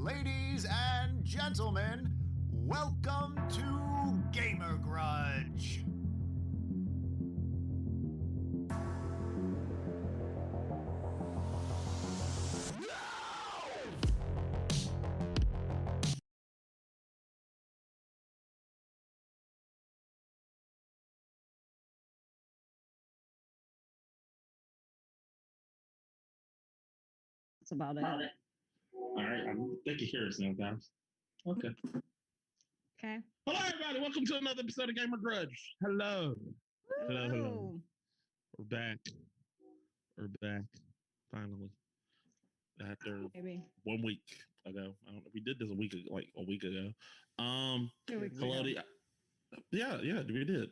Ladies and gentlemen, welcome to Gamer Grudge. That's about it. All right, I think you hear us now, guys. Okay. Okay. Hello, everybody. Welcome to another episode of Gamer Grudge. Hello. Hello. We're back. Finally. After Maybe 1 week ago. We did this a week ago. 2 weeks Hello ago. Yeah, we did.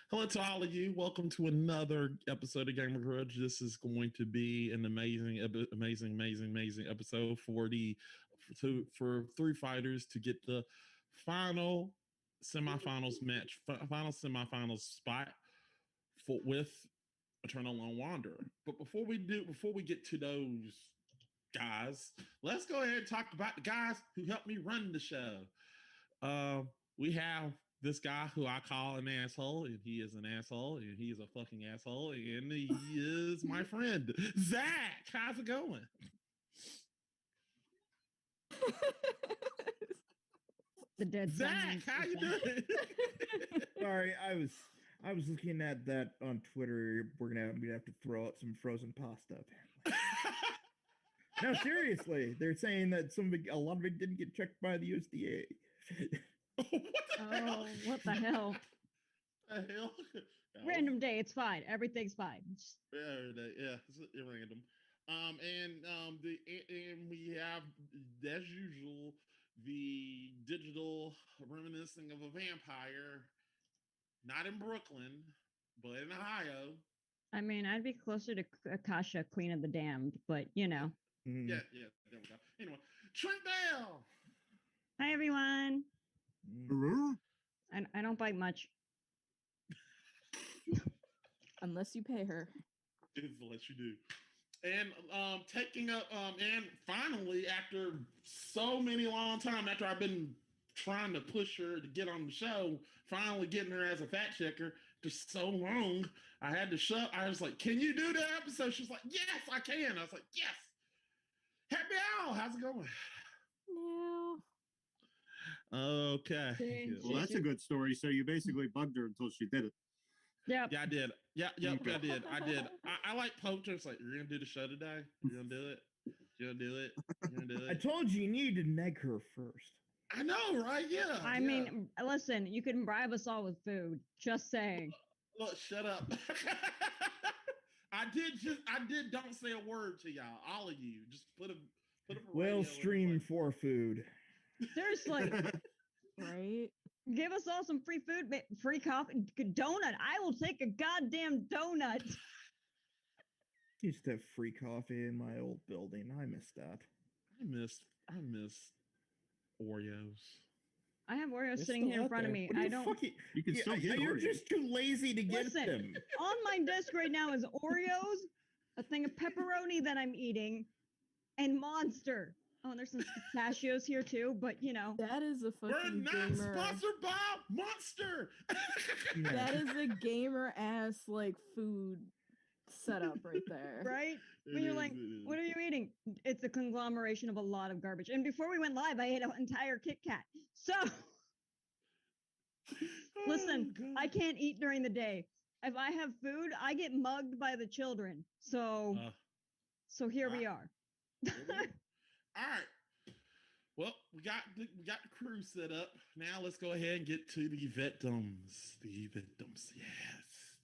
Hello to all of you. Welcome to another episode of Gamer Grudge. This is going to be an amazing episode for three fighters to get the final semifinals spot with Eternal Lone Wanderer. But before we get to those guys, let's go ahead and talk about the guys who helped me run the show. We have this guy who I call an asshole, and he is an asshole, and he is a fucking asshole, and he is my friend, Zach. How's it going? The dead Zach, how you doing? Sorry, I was looking at that on Twitter. We're gonna have to throw out some frozen pasta apparently. No, seriously, they're saying that a lot of it didn't get checked by the USDA. What the hell? Random day, it's fine. Everything's fine. Yeah, it's random. And we have, as usual, the digital reminiscing of a vampire, not in Brooklyn, but in Ohio. I mean, I'd be closer to Akasha, Queen of the Damned, but you know. Yeah, there we go. Anyway, Trent Bell. Hi, everyone. I don't bite much. Unless you pay her. Unless you do. And taking up, and finally, after so many long time, after I've been trying to push her to get on the show, finally getting her as a fact checker, just so long, I had to shut. I was like, "Can you do that episode?" She's like, "Yes, I can." I was like, "Yes." Happy Al, how's it going? No. Okay. Well, that's a good story. So you basically bugged her until she did it. Yeah, I did. I did. I like poked her. It's like, "You're gonna do the show today? You're gonna do it? You're gonna do it?" I told you needed to neg her first. I know, right? Yeah. I mean, listen, you can bribe us all with food. Just saying. Look, shut up. I did don't say a word to y'all. All of you. Just put a Well, stream for food. Seriously. Right? Give us all some free food, free coffee, donut. I will take a goddamn donut. Used to have free coffee in my old building. I miss that. I miss Oreos. I have Oreos sitting here in front of me. I don't. You can still get You're Oreos. just too lazy to get them. On my desk right now is Oreos, a thing of pepperoni that I'm eating, and Monster. Oh, and there's some pistachios here too, but you know. That is a fucking We're not gamer. sponsored by Monster. That is a gamer ass like food setup right there. Right? When you're like, what are you eating? It's a conglomeration of a lot of garbage. And before we went live, I ate an entire Kit Kat. So listen, God. I can't eat during the day. If I have food, I get mugged by the children. So here we are. All right. Well, we got the crew set up. Now let's go ahead and get to the victims. Yes,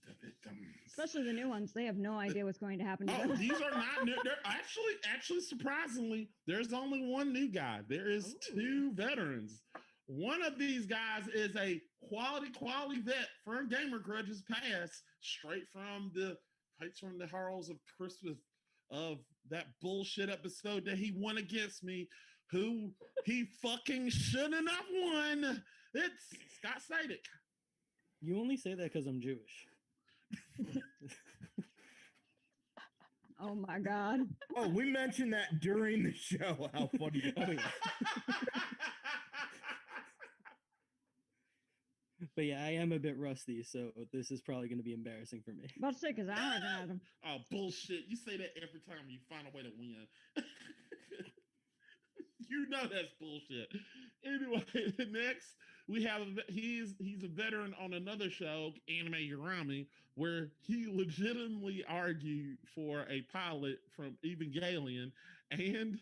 the victims. Especially the new ones. They have no idea what's going to happen to them. These are not new. They're actually surprisingly, there's only one new guy. There is two veterans. One of these guys is a quality vet from Gamer Grudge's past, straight from the horrors of Christmas, of that bullshit episode that he won against me, who he fucking shouldn't have won. It's Scott Sadek. You only say that because I'm Jewish. Oh my god. Oh, we mentioned that during the show. How funny that is. But yeah, I am a bit rusty, so this is probably going to be embarrassing for me. About to say, because I don't recognize him. Oh, bullshit. You say that every time you find a way to win. You know that's bullshit. Anyway, next we have he's a veteran on another show, Anime Urami, where he legitimately argued for a pilot from Evangelion and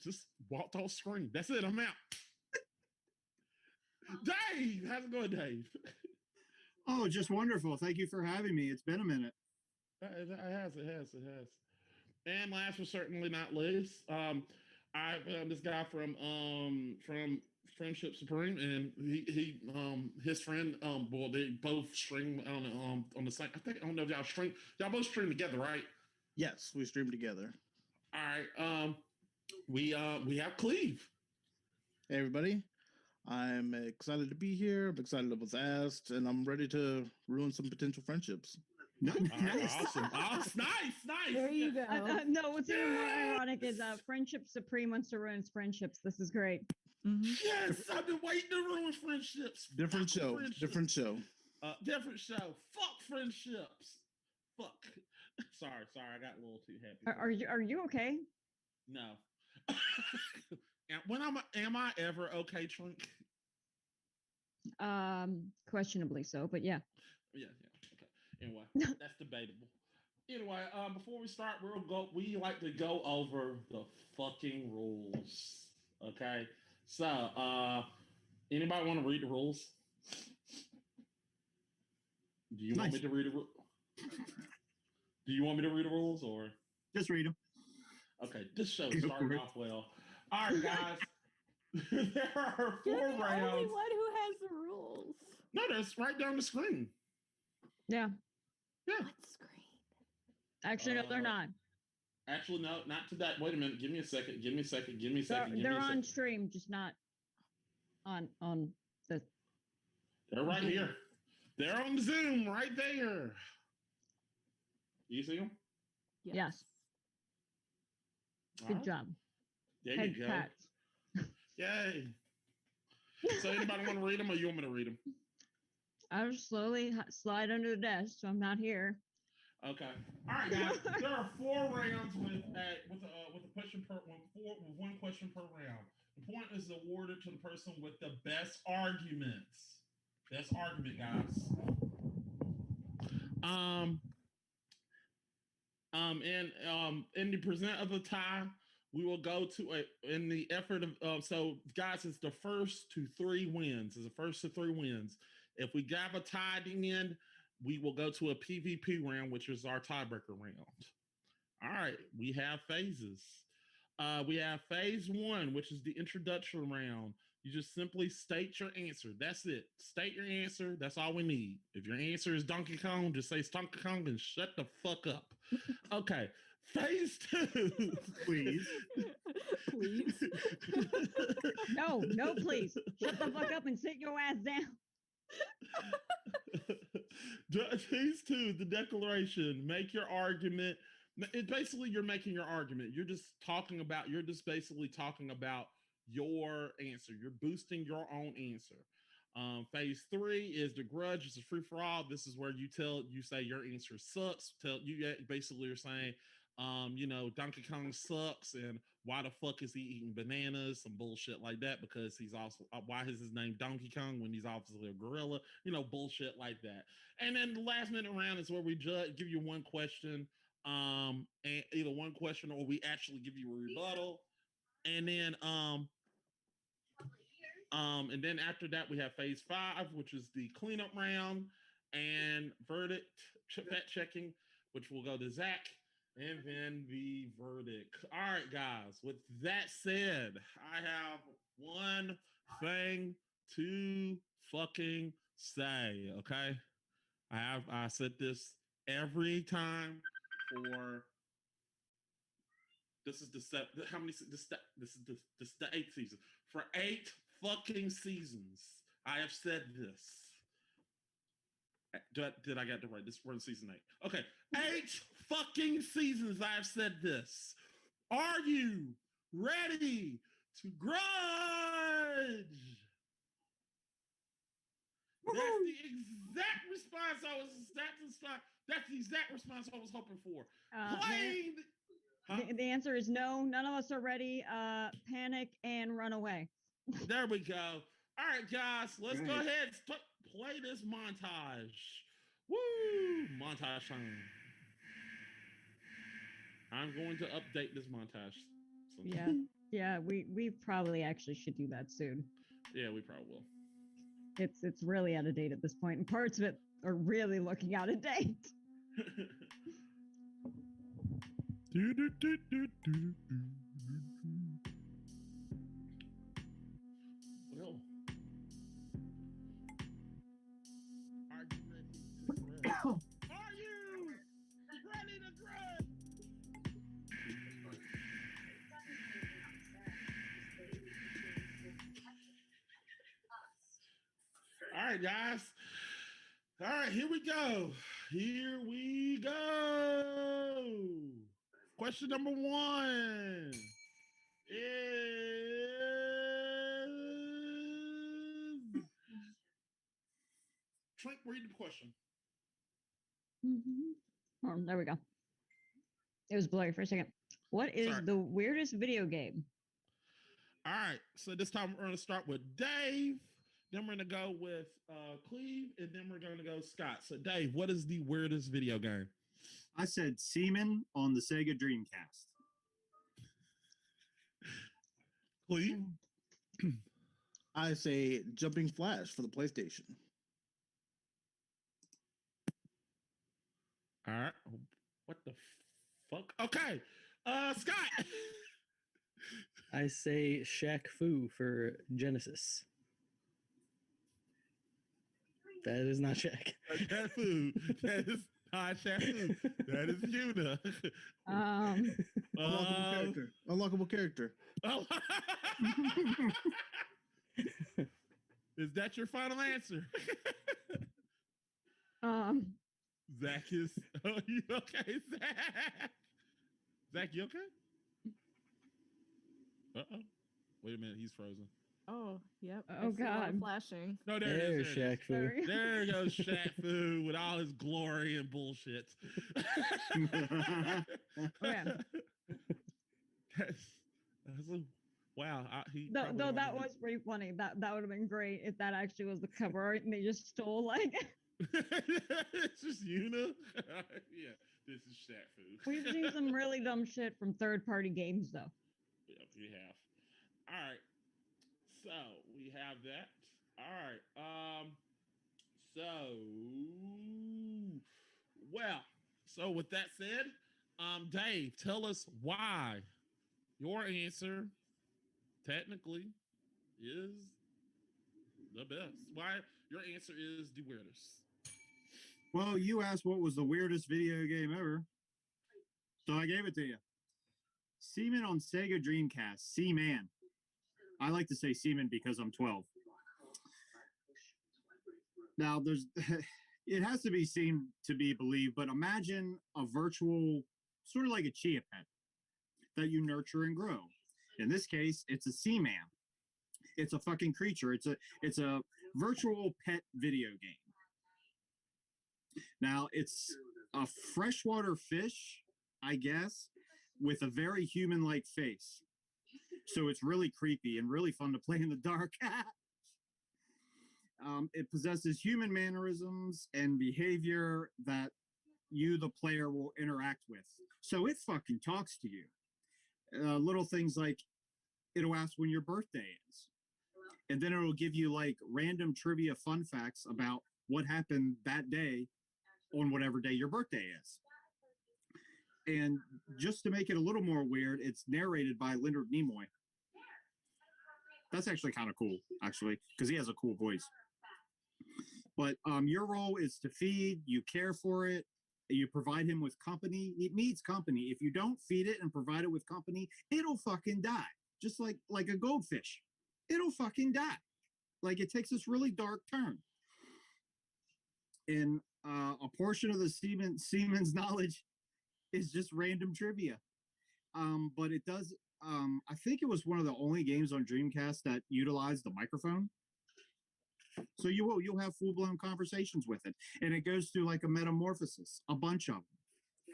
just walked off screen. That's it. I'm out. Dave, how's it going, Dave? Oh, just wonderful. Thank you for having me. It's been a minute. It has. And last but certainly not least, I this guy from Friendship Supreme, and he his friend well, they both stream on the site. I don't know if y'all both stream together, right? Yes, we stream together. All right. We have Cleve. Hey everybody. I'm excited to be here. I'm excited I was asked, and I'm ready to ruin some potential friendships. All right, awesome. Nice. There you go. No, what's even more ironic is Friendship Supreme wants to ruin friendships. This is great. Mhm. Yes, I've been waiting to ruin friendships. Different Fuck show. friendships. Different show. Different show. Fuck friendships. Fuck. Sorry. I got a little too happy. Are you okay? No. When am I ever okay, Trink? Questionably so, but yeah. Yeah. Okay. Anyway, that's debatable. Anyway, before we start, we like to go over the fucking rules. Okay. So, anybody want to read the rules? Do you want me to read the rules? Do you want me to read the rules or? Just read them. Okay, this show Go started for it. off well. All right, guys. There are You're 4 the rounds. only one who has the rules. No, that's right down the screen. Yeah. Yeah. What screen? Actually, no, they're not. Actually, no, not to that. Wait a minute. Give me a second. They're on stream, just not on the. They're right here. They're on Zoom right there. You see them? Yes. All Good right. job. There Head you go. pats. Yay. So anybody want to read them or you want me to read them? I'll just slowly slide under the desk, so I'm not here. Okay. All right, guys. There are 4 rounds with a question per with 1 question per round. The point is awarded to the person with the best arguments. Best argument, guys. In the present of the tie, we will go to in the effort of so guys, it's the first to 3 wins. It's the first to 3 wins. If we have a tie at the end, we will go to a PvP round, which is our tiebreaker round. All right, we have phases. We have phase 1, which is the introduction round. You just simply state your answer. That's it. State your answer. That's all we need. If your answer is Donkey Kong, just say Donkey Kong and shut the fuck up. Okay. Phase 2. Please. Please. No, please. Shut the fuck up and sit your ass down. Phase 2, the declaration. Make your argument. It's basically you're making your argument. You're just basically talking about your answer. You're boosting your own answer. Phase 3 is the grudge. It's a free for all. This is where you say your answer sucks. Basically you're saying, Donkey Kong sucks, and why the fuck is he eating bananas? Some bullshit like that, because he's also why is his name Donkey Kong when he's obviously a gorilla? Bullshit like that. And then the last minute round is where we give you 1 question, and either 1 question or we actually give you a rebuttal, and then after that we have phase 5, which is the cleanup round and verdict fact checking, which will go to Zach. And then the verdict. All right, guys. With that said, I have 1 thing to fucking say. Okay, I said this every time for. This is the how many? This is the 8th season. For 8 fucking seasons, I have said this. Did I get it right? This we're in season 8. Okay, 8 fucking seasons I've said this. Are you ready to grudge? That's the exact response I was. That's the exact response I was hoping for. Playing. The answer is no. None of us are ready. Panic and run away. There we go. All right, guys, let's go ahead and play this montage. Woo! Montage time. I'm going to update this montage. Yeah. We probably actually should do that soon. Yeah, we probably will. It's really out of date at this point, and parts of it are really looking out of date. Well, are you ready to grudge? Are you ready to grudge? All right, guys. All right, here we go. Here we go. Question number 1 is Trent, read the question. Oh, there we go. It was blurry for a second. What is the weirdest video game? All right, so this time we're going to start with Dave. Then we're going to go with Cleve, and then we're going to go Scott. So, Dave, what is the weirdest video game? I said Seaman on the Sega Dreamcast. Cleve? I say Jumping Flash for the PlayStation. All right. What the fuck? Okay. Scott. I say Shaq Fu for Genesis. That is not Shaq. Shaq Fu. That is not Shaq Fu. That is Yuna. Unlockable character. Is that your final answer? Zach is. Oh, you okay, Zach? Zach, you okay? Uh-oh. Wait a minute, he's frozen. Oh, yep. Oh, God. Flashing. No, There's Shaq Fu. There goes Shaq Fu with all his glory and bullshit. Wow. Though that was pretty funny. That would have been great if that actually was the cover art and they just stole like. It's just Yuna. Yeah, this is Shaq Fu. We've seen some really dumb shit from third-party games, though. Yep, we have. All right. So we have that. All right. So with that said, Dave, tell us why your answer technically is the best. Why your answer is the weirdest. Well, you asked what was the weirdest video game ever, so I gave it to you. Seaman on Sega Dreamcast. Seaman. I like to say Seaman because I'm 12. Now, it has to be seen to be believed, but imagine a virtual, sort of like a chia pet that you nurture and grow. In this case, it's a seaman. It's a fucking creature. It's a virtual pet video game. Now, it's a freshwater fish, I guess, with a very human-like face. So it's really creepy and really fun to play in the dark. It possesses human mannerisms and behavior that you, the player, will interact with. So it fucking talks to you. Little things like it'll ask when your birthday is. And then it'll give you like random trivia fun facts about what happened that day on whatever day your birthday is. And just to make it a little more weird, it's narrated by Leonard Nimoy. That's actually kind of cool, actually, because he has a cool voice. But your role is to feed, you care for it, you provide him with company. It needs company. If you don't feed it and provide it with company, it'll fucking die. Just like a goldfish. It'll fucking die. Like it takes this really dark turn. And a portion of the seaman's knowledge is just random trivia. But it does. I think it was one of the only games on Dreamcast that utilized the microphone. So you'll have full blown conversations with it, and it goes through like a metamorphosis, a bunch of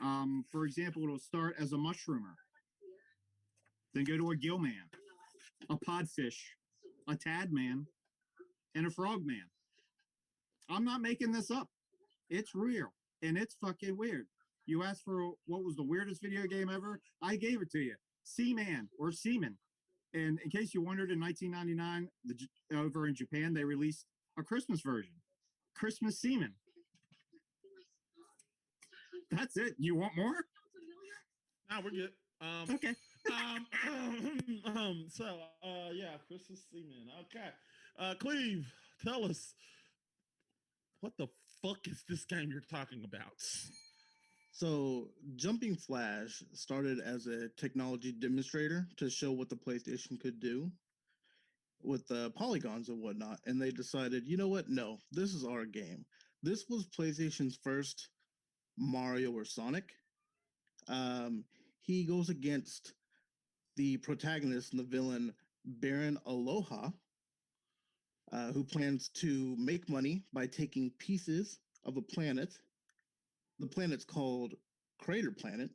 them. For example, it'll start as a mushroomer, then go to a gill man, a podfish, a tad man, and a frog man. I'm not making this up. It's real, and it's fucking weird. You asked for what was the weirdest video game ever? I gave it to you. Seaman or Seaman. And in case you wondered, in 1999, over in Japan, they released a Christmas version, Christmas Seaman. That's it. You want more? No, we're good. Okay. Yeah, Christmas Seaman. Okay. Cleve, tell us, what the fuck is this game you're talking about? So, Jumping Flash started as a technology demonstrator to show what the PlayStation could do with the polygons and whatnot. And they decided, you know what? No, this is our game. This was PlayStation's first Mario or Sonic. He goes against the protagonist and the villain, Baron Aloha, who plans to make money by taking pieces of a planet. The planet's called Crater Planet,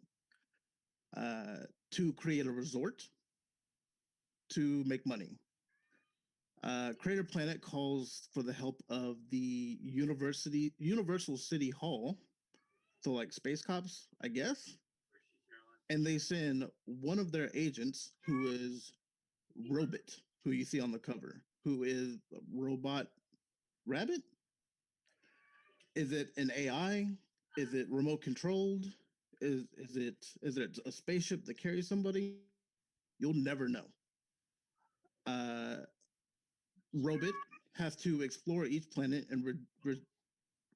to create a resort to make money. Crater Planet calls for the help of the Universal City Hall, so like space cops, I guess. And they send one of their agents, who is Robot, who you see on the cover, who is Robot Rabbit. Is it an AI? Is it remote controlled? Is it a spaceship that carries somebody? You'll never know. Robot has to explore each planet and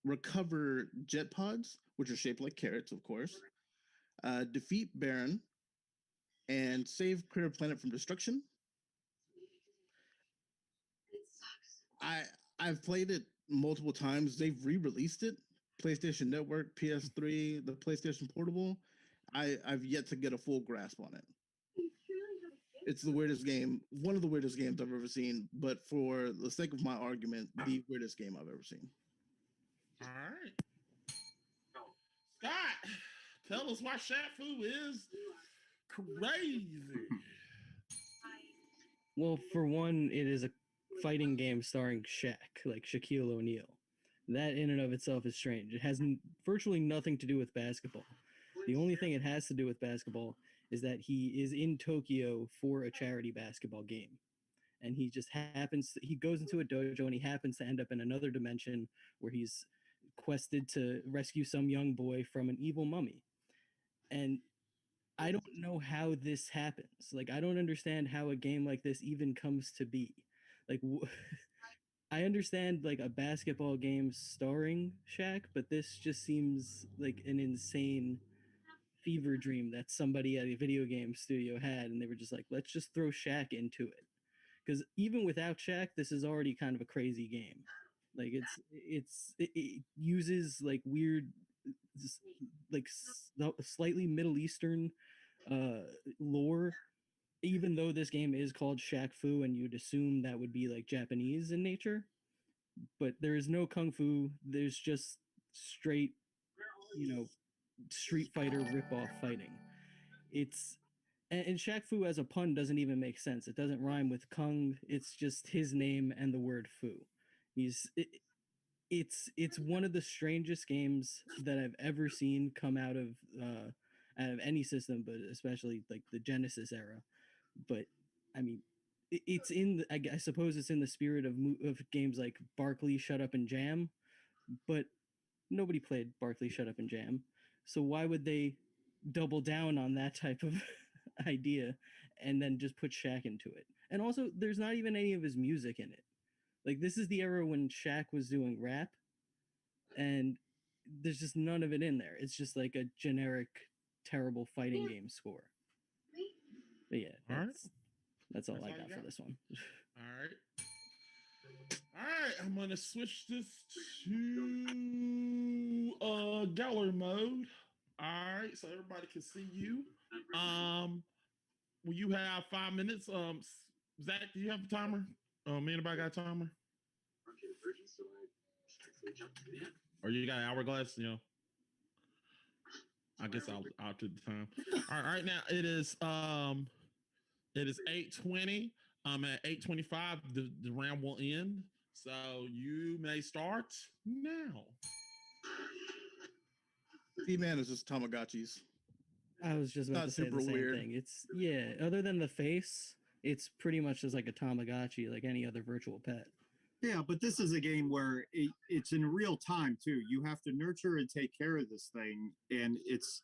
recover jet pods, which are shaped like carrots, of course. Defeat Baron and save Crater Planet from destruction. I've played it multiple times. They've re-released it. PlayStation Network, PS3, the PlayStation Portable. I've yet to get a full grasp on it. It's the weirdest game, one of the weirdest games I've ever seen, but for the sake of my argument, the weirdest game I've ever seen. All right. Scott, tell us why Shaq Fu is crazy. Well, for one, it is a fighting game starring Shaq, like Shaquille O'Neal. That in and of itself is strange. It has virtually nothing to do with basketball. The only thing it has to do with basketball is that he is in Tokyo for a charity basketball game. And he just he goes into a dojo and he happens to end up in another dimension where he's quested to rescue some young boy from an evil mummy. And I don't know how this happens. Like, I don't understand how a game like this even comes to be. Like, I understand like a basketball game starring Shaq, but this just seems like an insane fever dream that somebody at a video game studio had, and they were just like, let's just throw Shaq into it. Because even without Shaq, this is already kind of a crazy game. Like it uses like weird, like slightly Middle Eastern lore. Even though this game is called Shaq Fu, and you'd assume that would be like Japanese in nature, but there is no kung fu. There's just straight, Street Fighter ripoff fighting. And Shaq Fu as a pun doesn't even make sense. It doesn't rhyme with Kung. It's just his name and the word Fu. It's one of the strangest games that I've ever seen come out of any system, but especially like the Genesis era. But I mean, it's I suppose it's in the spirit of games like Barkley, Shut Up and Jam, but nobody played Barkley, Shut Up and Jam. So why would they double down on that type of idea and then just put Shaq into it? And also, there's not even any of his music in it. Like, this is the era when Shaq was doing rap, and there's just none of it in there. It's just like a generic, terrible fighting game score. But yeah, that's all I got for this one. All right. All right, I'm gonna switch this to gallery mode. All right, so everybody can see you. Will you have 5 minutes? Zach, do you have a timer? Anybody got a timer? Or you got an hourglass? You know, I guess I'll do the time. All right, now it is 8:20. At 8:25, the round will end. So you may start now. Seaman is just Tamagotchis. I was just about Not to say the super same weird. thing. It's other than the face, it's pretty much just like a Tamagotchi, like any other virtual pet. Yeah, but this is a game where it's in real time too. You have to nurture and take care of this thing, and it's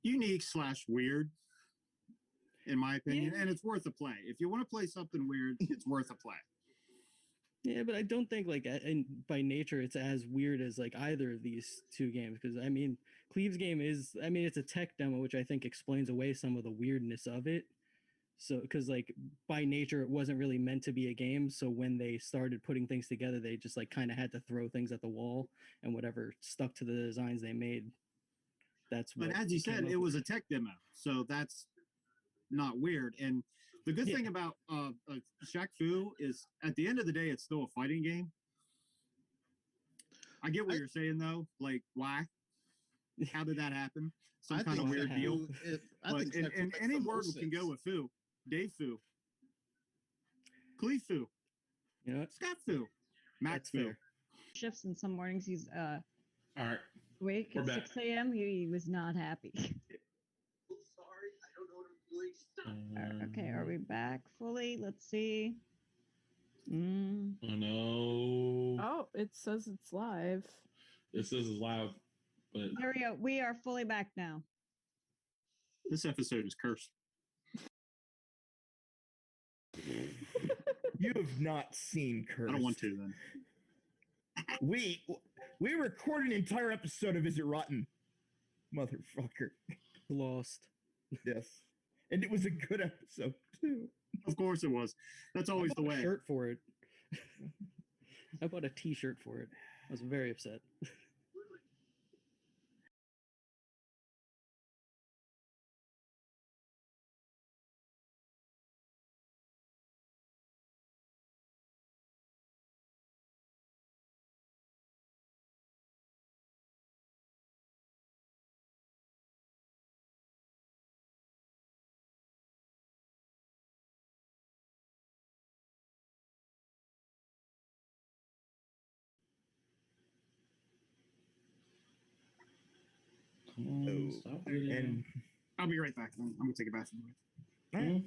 unique / weird, in my opinion, and it's worth a play. If you want to play something weird, it's worth a play. Yeah, but I don't think like by nature it's as weird as like either of these two games, because I mean Cleve's game is, I mean, it's a tech demo, which I think explains away some of the weirdness of it. So because like by nature it wasn't really meant to be a game, so when they started putting things together they just like kind of had to throw things at the wall, and whatever stuck to the designs they made, that's what. But as you said, it was a tech demo, so that's not weird. And the good thing about Shaq Fu is, at the end of the day, it's still a fighting game. I get what you're saying though. Like, why? How did that happen? Some kind of weird deal. And any word can go with Fu. Dave Fu. Cleve Fu. You know what? Scott Fu. Max Fu. Shifts, and some mornings he's All right. awake We're at back. 6 a.m. He was not happy. Okay, are we back fully? Let's see. Oh no. Oh, it says it's live. It says it's live, but There we go. We are fully back now. This episode is cursed. You have not seen Curse. I don't want to then. We recorded an entire episode of Is It Rotten? Motherfucker. Lost. Yes. And it was a good episode too. Of course it was. That's always I the bought a way. shirt for it. I bought a T-shirt for it. I was very upset. come on, Oh, stop it. and I'll be right back then. I'm gonna take a bathroom break. Hmm?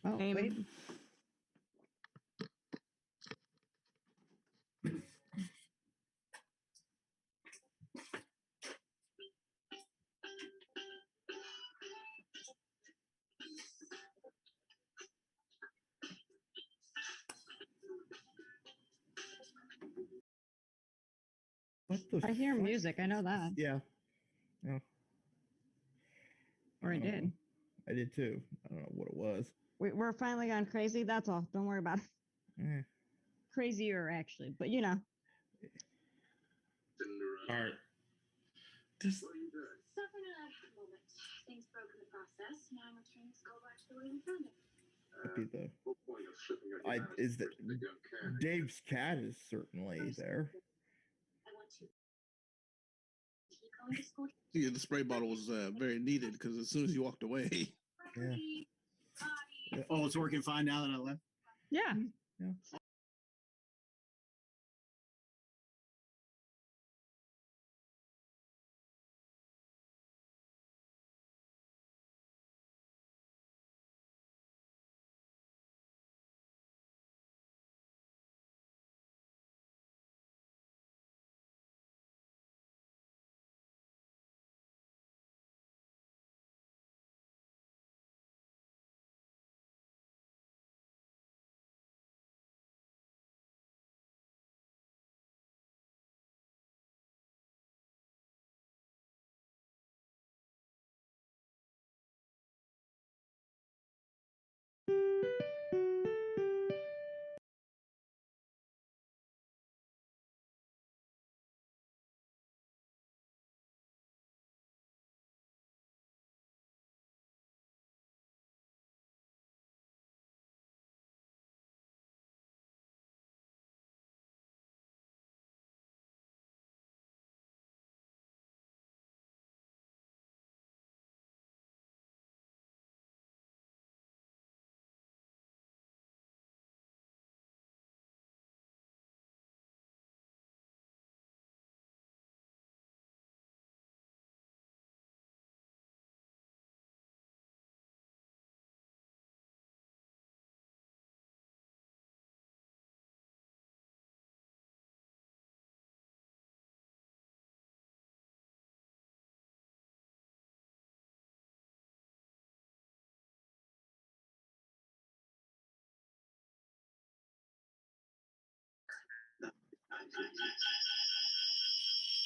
Oh, Aim. wait. what the I hear fuck? music. I know that. Yeah. No. Or I don't know. did. I did too. I don't know what it was. We're finally gone crazy. That's all. Don't worry about it. Eh. Crazier, actually. But you know. All right. This Suffering a moment. Things broke in the process. Now I'm returning this gold back to the way we found it. Could be the. Is that Dave's cat is certainly there. I want to keep going to school. Yeah, the spray bottle was very needed because as soon as you walked away, Yeah. Oh, it's working fine now that I left. Yeah. Yeah.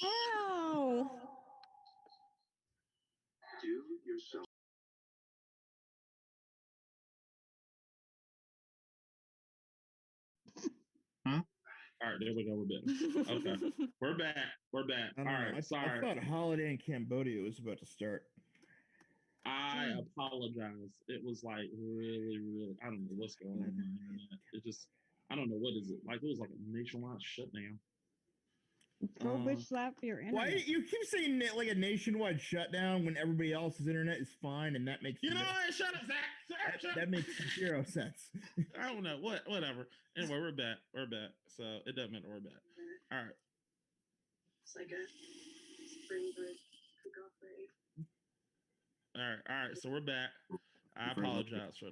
Ow! Do yourself. All right, there we go. We're back. Okay, we're back. We're back. I All don't know. right, I sorry. thought Holiday in Cambodia was about to start. I apologize. It was like really, really. I don't know what's going on with my internet. It just, I don't know what is it. Like it was like a nationwide shutdown. Go bitch slap your Why internet. you keep saying like a nationwide shutdown when everybody else's internet is fine, and that makes You know what? Shut up, Zach. Shut that makes zero sense. I don't know. Whatever. Anyway, we're back. We're back. So it doesn't matter. We're back. All right. It's like a spring break cook-off break. All right. So we're back. I apologize for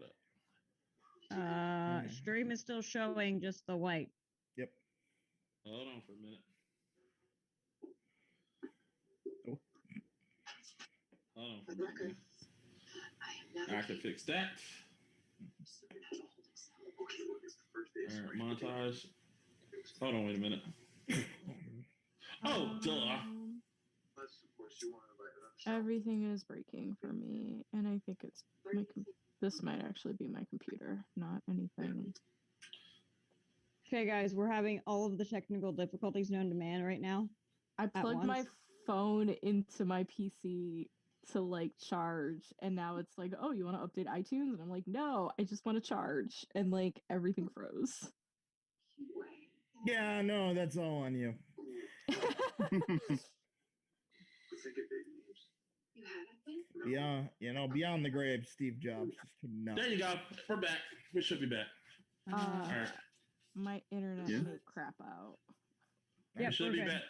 that. Stream is still showing just the white. Yep. Hold on for a minute. Oh. Hold on for a For the minute. record, I have I can fix that. Okay, look, it's the first day of All right, spring. montage. Hold on, wait a minute. Oh, duh. Unless, of course, you want to invite another show. Everything is breaking for me, and I think it's this might actually be my computer, not anything. Okay, guys, we're having all of the technical difficulties known to man right now. I plugged my once. phone into my PC to like charge, and now it's like, oh, you want to update iTunes? And I'm like, no, I just want to charge, and like everything froze. Yeah, no, that's all on you. You haven't been? Yeah, beyond the grave, Steve Jobs just couldn't know. There you go. We're back. We should be back. Uh, All right. My internet Yeah. may crap out. Yeah, We should be we're good.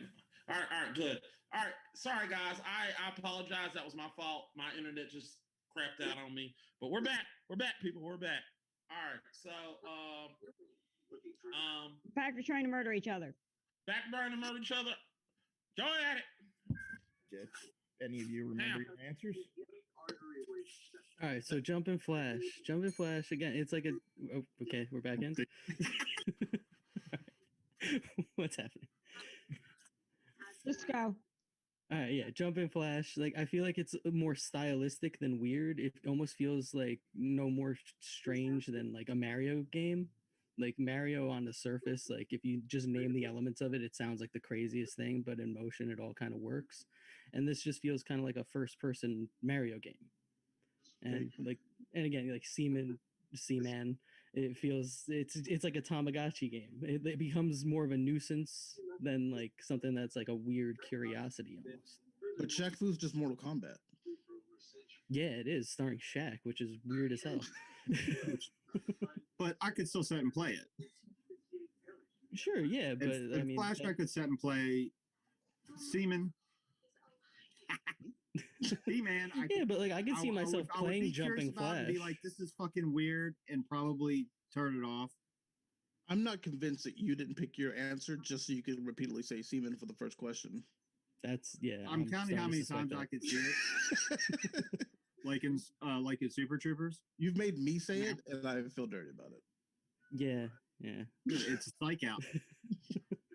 back. All right, good. All right, sorry guys. I apologize. That was my fault. My internet just crapped out on me. But we're back. We're back, people. We're back. All right. So Back to trying to murder each other. back burn to murder each other. Go at it. Did any of you remember your answers? All right, so jump and flash again. It's like a. Oh, okay, we're back in. What's happening? Just go. All right, yeah, jump and flash. Like I feel like it's more stylistic than weird. It almost feels like no more strange than like a Mario game. Like Mario on the surface, like if you just name the elements of it, it sounds like the craziest thing, but in motion, it all kind of works. And this just feels kind of like a first-person Mario game. And like, and again, like seaman, it feels it's like a Tamagotchi game. It becomes more of a nuisance than like something that's like a weird curiosity almost. But Shaq Fu's just Mortal Kombat. Yeah, it is starring Shaq, which is weird as hell. But I could still set and play it. Sure, yeah, but And I mean, Flash, I could set and play Seaman. Seaman. yeah, but like I could see myself I would playing be curious Jumping about it and Flash. be like, this is fucking weird, and probably turn it off. I'm not convinced that you didn't pick your answer just so you could repeatedly say seaman for the first question. That's yeah. I'm counting how starting to many suspect times I that. could see it, like in Super Troopers. You've made me say it, and I feel dirty about it. Yeah, yeah. It's a psych out.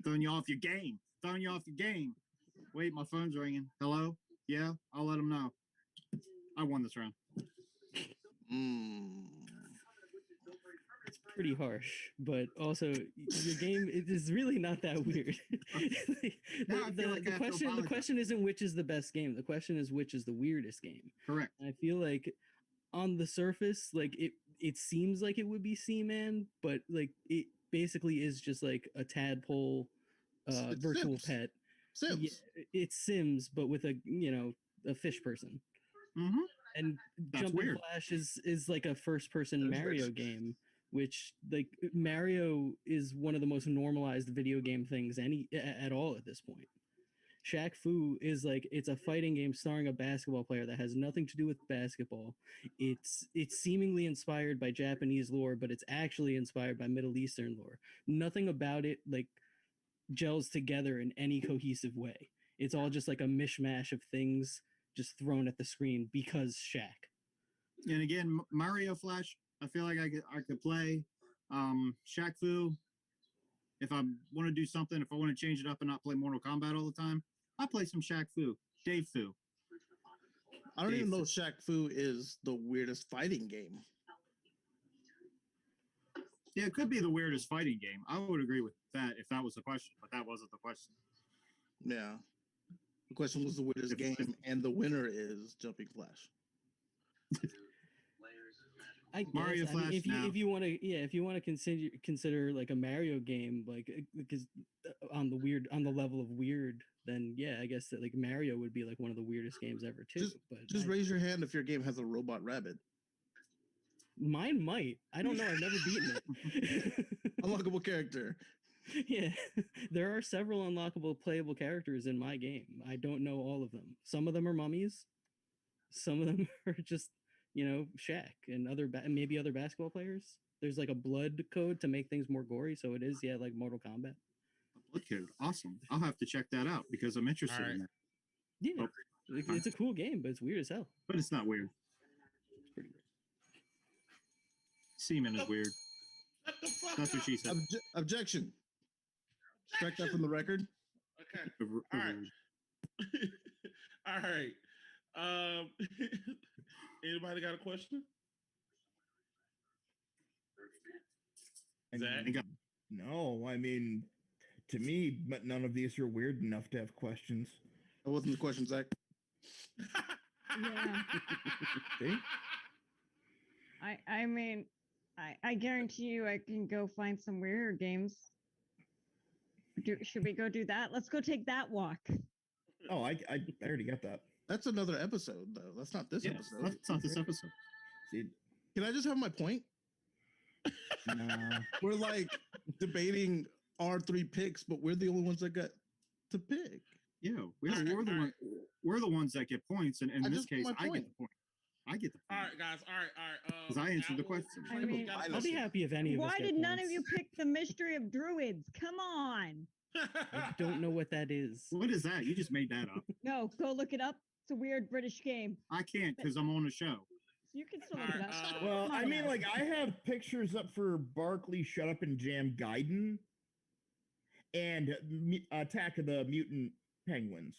Throwing you off your game. Throwing you off your game. Wait, my phone's ringing. Hello? Yeah, I'll let them know. I won this round. It's pretty harsh, but also your game it is really not that weird. Now I feel like I have to the apologize. question isn't which is the best game. The question is which is the weirdest game. Correct. I feel like on the surface, like it seems like it would be Seaman, but like it basically is just like a tadpole It's virtual Sims. pet. Sims. Yeah, it's Sims, but with a fish person. Mm-hmm. And That's Jumping weird. Flash is like a first person Mario game, which like Mario is one of the most normalized video game things at all at this point. Shaq Fu is like it's a fighting game starring a basketball player that has nothing to do with basketball. It's seemingly inspired by Japanese lore, but it's actually inspired by Middle Eastern lore. Nothing about it like gels together in any cohesive way. It's all just like a mishmash of things just thrown at the screen because Shaq. And again, Mario Flash, I feel like I could play. Shaq Fu, If I want to do something, if I want to change it up and not play Mortal Kombat all the time, I play some Shaq Fu, Dave Fu. I don't even know Shaq Fu is the weirdest fighting game. Yeah, it could be the weirdest fighting game. I would agree with that if that was the question, but that wasn't the question. Yeah. The question was the weirdest game, and the winner is Jumping Flash. I guess. Mario I mean, Flash if you now. if you want to if you want to consider like a Mario game because on the level of weird, then yeah, I guess that like Mario would be like one of the weirdest games ever too. Just raise your hand if your game has a robot rabbit. Mine might. I don't know. I've never beaten it. Unlockable character. Yeah, there are several unlockable playable characters in my game. I don't know all of them. Some of them are mummies. Some of them are just, Shaq and maybe other basketball players. There's like a blood code to make things more gory, so it is like Mortal Kombat. Blood code, awesome. I'll have to check that out because I'm interested in that. Yeah, it's a cool game, but it's weird as hell. But it's not weird. It's pretty weird. Seaman is weird. That's what she said. Objection. Strike that from the record. Okay. All right. All right. Anybody got a question? Zach? No, I mean, to me, but none of these are weird enough to have questions. That wasn't the question, Zach. Yeah. See? I mean, I guarantee you I can go find some weirder games. Should we go do that? Let's go take that walk. Oh, I already got that. That's another episode, though. That's not this episode. That's not this episode. See, can I just have my point? nah. We're like debating our 3 picks, but we're the only ones that got to pick. Yeah, we're the ones that get points, and in this case, I get the point. I get the point. All right, guys. All right. Because I answered the question. I mean, I'll be happy if any of us why get did none points. of you pick the Mystery of Druids? Come on. I don't know what that is. What is that? You just made that up. No, go look it up. It's a weird British game. I can't because I'm on a show. You can still look it up. Well, Come on I mean, now. like, I have pictures up for Barkley, Shut Up and Jam Gaiden, and Attack of the Mutant Penguins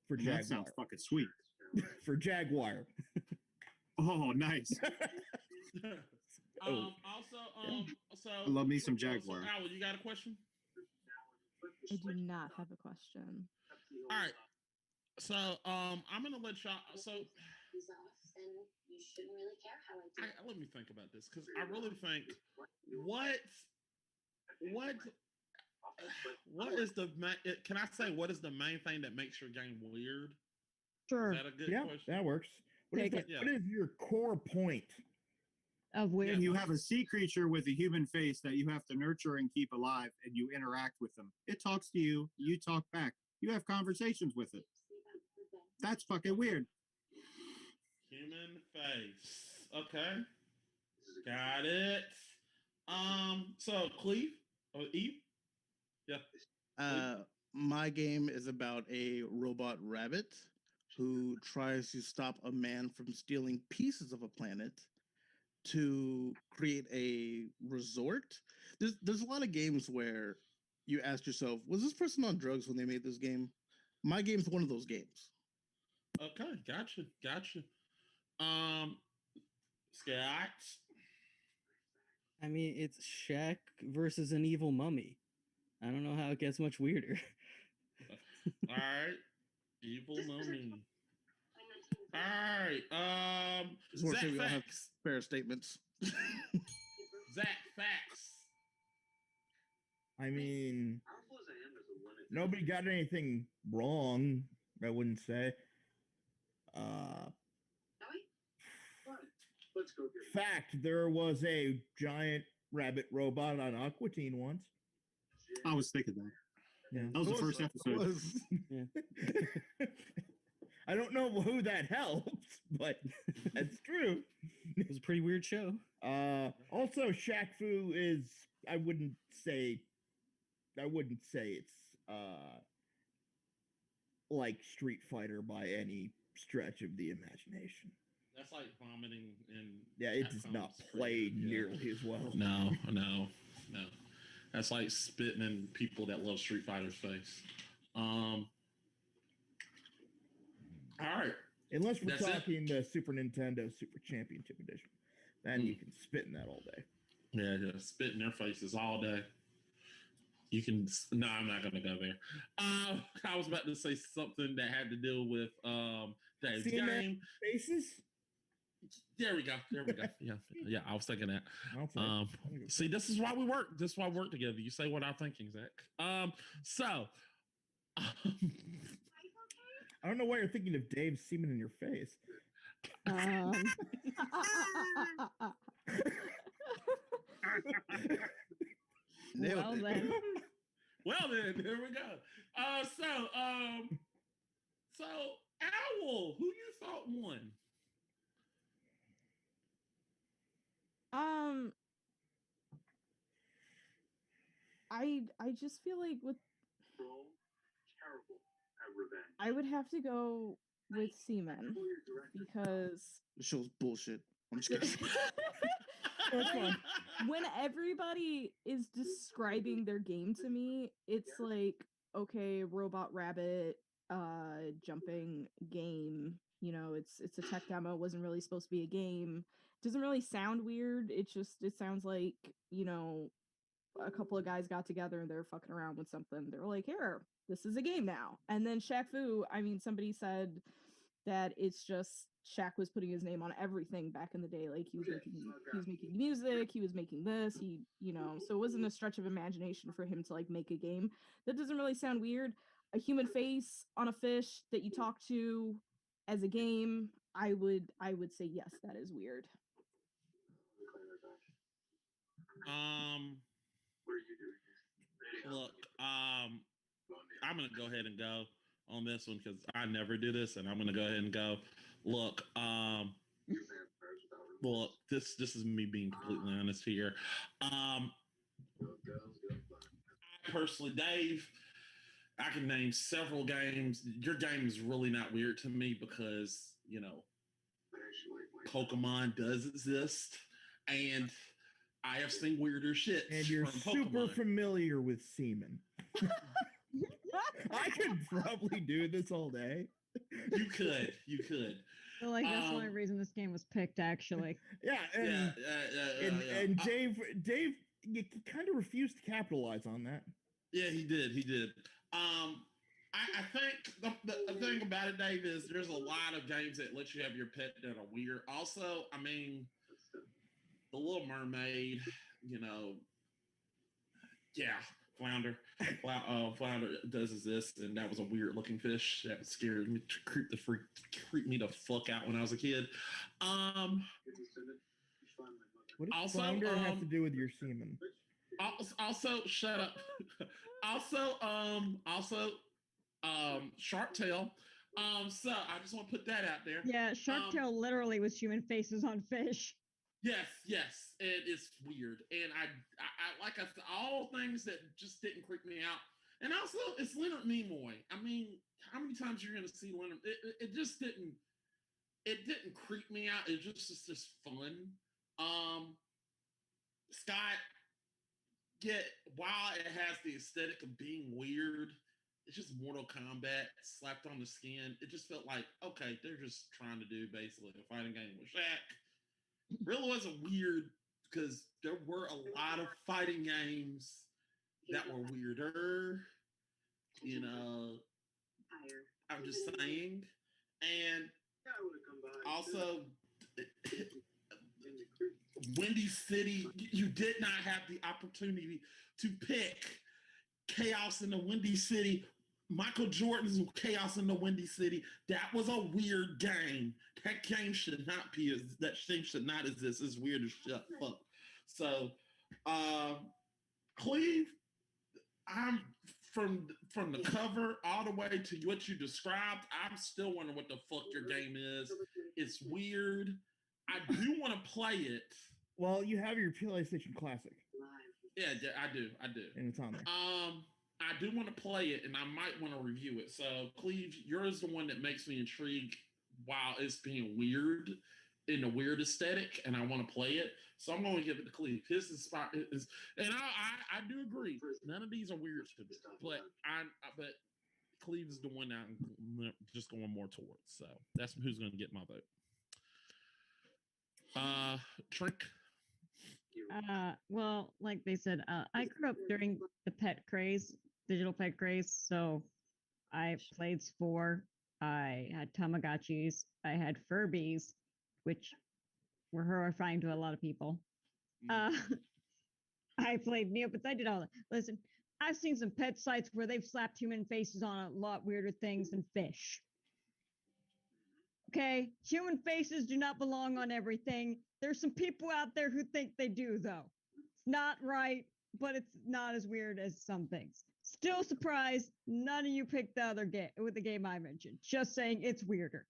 for Jaguar. That sounds fucking sweet. For Jaguar. Oh, nice. So I love me some Jaguar. So, Al, you got a question? I do not have a question. All right. So I'm gonna let y'all. So He's off, and you shouldn't really care how I do. let me think about this because I really think what is the can I say what is the main thing that makes your game weird? Sure. Is that a good Yeah, question? that works. What is, Take it. what is your core point? Of weird. You have a sea creature with a human face that you have to nurture and keep alive, and you interact with them. It talks to you. You talk back. You have conversations with it. That's fucking weird. Human face. Okay. Got it. So Cleve or Eve? Yeah. My game is about a robot rabbit who tries to stop a man from stealing pieces of a planet to create a resort. There's a lot of games where you ask yourself, was this person on drugs when they made this game? My game's one of those games. Okay, gotcha. Scott. I mean, it's Shaq versus an evil mummy. I don't know how it gets much weirder. All right. Evil mummy. All right. Just Zach we all have Facts. fair statements. Zach Facts. I mean, nobody got anything wrong, I wouldn't say. Fact, there was a giant rabbit robot on Aqua Teen once. I was thinking that. Yeah. That was the first episode. Yeah. I don't know who that helps, but that's true. It was a pretty weird show. Also, Shaq Fu is I wouldn't say it's like Street Fighter by any stretch of the imagination. That's like vomiting and Yeah, it does not play nearly as well. No. That's like spitting in people that love Street Fighter's face. All right. Unless we're That's it. talking the Super Nintendo Super Championship Edition, then you can spit in that all day. Yeah, spit in their faces all day. You can. No, I'm not gonna go there. I was about to say something that had to do with Dave's game. Faces. There we go. Yeah. I was thinking that. I'll See, this is why we work. This is why we work together. You say what I'm thinking, Zach. So. I don't know why you're thinking of Dave's semen in your face. Well then, there we go. So Owl, who you thought won? I just feel like with I would have to go with Seaman because The show's bullshit. I'm just kidding. like, when everybody is describing their game to me, it's like, okay, robot rabbit jumping game, you know, it's a tech demo, wasn't really supposed to be a game. Doesn't really sound weird. It sounds like, you know, a couple of guys got together and they're fucking around with something. They're like, here, this is a game now. And then Shaq Fu, I mean, somebody said that it's just Shaq was putting his name on everything back in the day. Like he was making music, he was making this, you know, so it wasn't a stretch of imagination for him to like make a game. That doesn't really sound weird. A human face on a fish that you talk to as a game, I would say yes, that is weird. Look, I'm gonna go ahead and go on this one because I never do this, and I'm gonna go ahead and go. Look, well, this is me being completely honest here. I personally, Dave, I can name several games. Your game is really not weird to me because, you know, Pokemon does exist, and I have seen weirder shit. And you're super familiar with semen. I could probably do this all day. You could. I feel like that's the only reason this game was picked, actually. Yeah, and Dave you kind of refused to capitalize on that. Yeah, he did. I think the thing about it, Dave, is there's a lot of games that let you have your pet that are weird. Also, I mean, The Little Mermaid, you know, yeah, Flounder does exist, and that was a weird looking fish that scared me, creeped me the fuck out when I was a kid. What does Flounder have to do with your semen? Also, shut up. also, Shark Tale. So I just want to put that out there. Yeah, Shark Tale literally was human faces on fish. Yes, and it's weird, and I like all things that just didn't creep me out, and also it's Leonard Nimoy. I mean, how many times you're going to see Leonard? It just didn't. It didn't creep me out. It's just fun. Scott, while it has the aesthetic of being weird, it's just Mortal Kombat slapped on the skin. It just felt like, okay, they're just trying to do basically a fighting game with Shaq. Really wasn't weird because there were a lot of fighting games that were weirder. You know, I'm just saying. And also, Windy City, you did not have the opportunity to pick Chaos in the Windy City. Michael Jordan's Chaos in the Windy City. That was a weird game. That game should not be. That thing should not exist. It's weird as shit. Fuck. So, Cleve, I'm from the cover all the way to what you described. I'm still wondering what the fuck your game is. It's weird. I do want to play it. Well, you have your PlayStation Classic. Yeah, I do. And it's on there. I do want to play it, and I might want to review it. So, Cleve, yours is the one that makes me intrigued while it's being weird. in a weird aesthetic, and I want to play it. So I'm going to give it to Cleve. His is spot is, and I do agree. None of these are weird to me, but Cleve is the one that I'm just going more towards. So that's who's going to get my vote. Trink. Well, like they said, I grew up during the pet craze, digital pet craze. So I played Spore. I had Tamagotchis. I had Furbies, which were horrifying to a lot of people. I played Neopets. I did all that. Listen, I've seen some pet sites where they've slapped human faces on a lot weirder things than fish. Okay, human faces do not belong on everything. There's some people out there who think they do, though. It's not right, but it's not as weird as some things. Still surprised none of you picked the other game with the game I mentioned. Just saying it's weirder.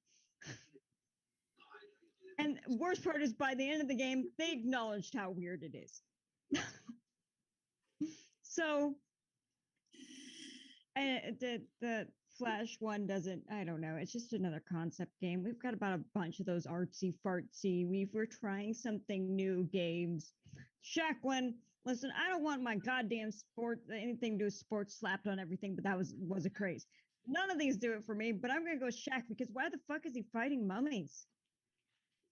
And worst part is by the end of the game, they acknowledged how weird it is. So the Flash one doesn't, I don't know. It's just another concept game. We've got about a bunch of those artsy fartsy. We're trying something new games. Shaq1, listen, I don't want my goddamn sport, anything to do with sports slapped on everything, but that was a craze. None of these do it for me, but I'm gonna go Shaq because why the fuck is he fighting mummies?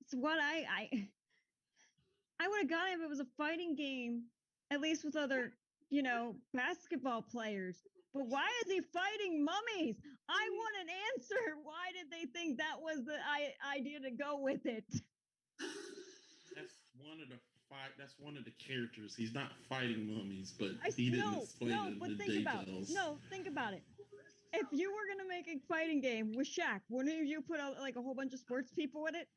It's what I would have gone if it was a fighting game, at least with other, basketball players. But why is he fighting mummies? I want an answer. Why did they think that was the idea to go with it? That's one of the characters. He's not fighting mummies, but he didn't explain the details. Think about it. If you were gonna make a fighting game with Shaq, wouldn't you put out like a whole bunch of sports people in it?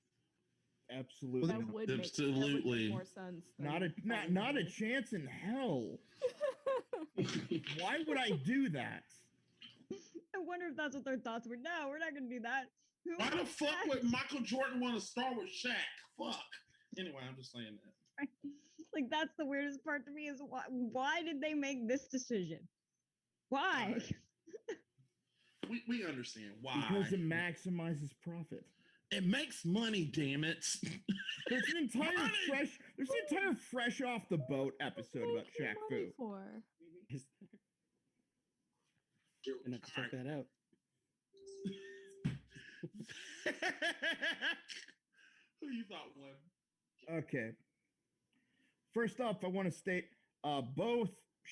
Absolutely. That would make more sense. Not a chance in hell. Why would I do that? I wonder if that's what their thoughts were. No, we're not going to do that. Why the fuck would Michael Jordan want to start with Shaq? Fuck. Anyway, I'm just saying that. Like, that's the weirdest part to me is why did they make this decision? Why? Right. We understand why. Because it maximizes profit. It makes money, damn it. There's an entire fresh off the boat episode about Shaq Fu. And have to check that out. Who you thought won? Okay. First off, I want to state both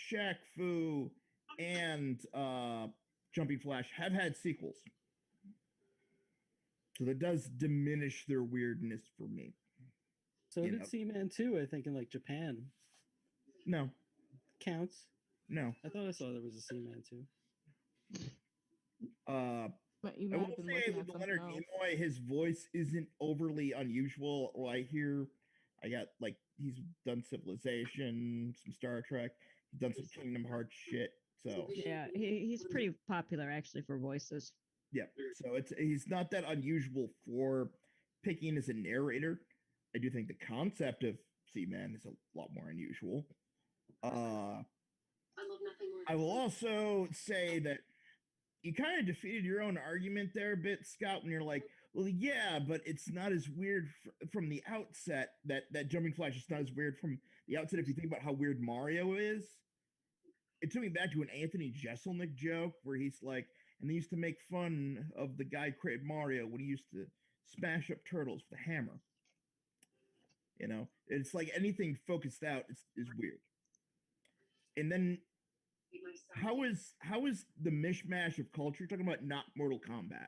Shaq Fu and Jumping Flash have had sequels. So that does diminish their weirdness for me. So did Seaman 2, I think, in like Japan. No. Counts? No. I thought I saw there was a Seaman 2. But you I will say with Leonard Nimoy, his voice isn't overly unusual. I got like he's done Civilization, some Star Trek, he's done some Kingdom Hearts shit. So yeah, he's pretty popular actually for voices. Yeah, so he's not that unusual for picking as a narrator. I do think the concept of Seaman is a lot more unusual. I will also say that you kind of defeated your own argument there a bit, Scott, when you're like, well, yeah, but it's not as weird from the outset. That Jumping Flash is not as weird from the outset. If you think about how weird Mario is, it took me back to an Anthony Jeselnik joke where he's like, and they used to make fun of the guy who created Mario when he used to smash up turtles with a hammer. It's like anything focused out is weird. And then how is the mishmash of culture? You're talking about not Mortal Kombat.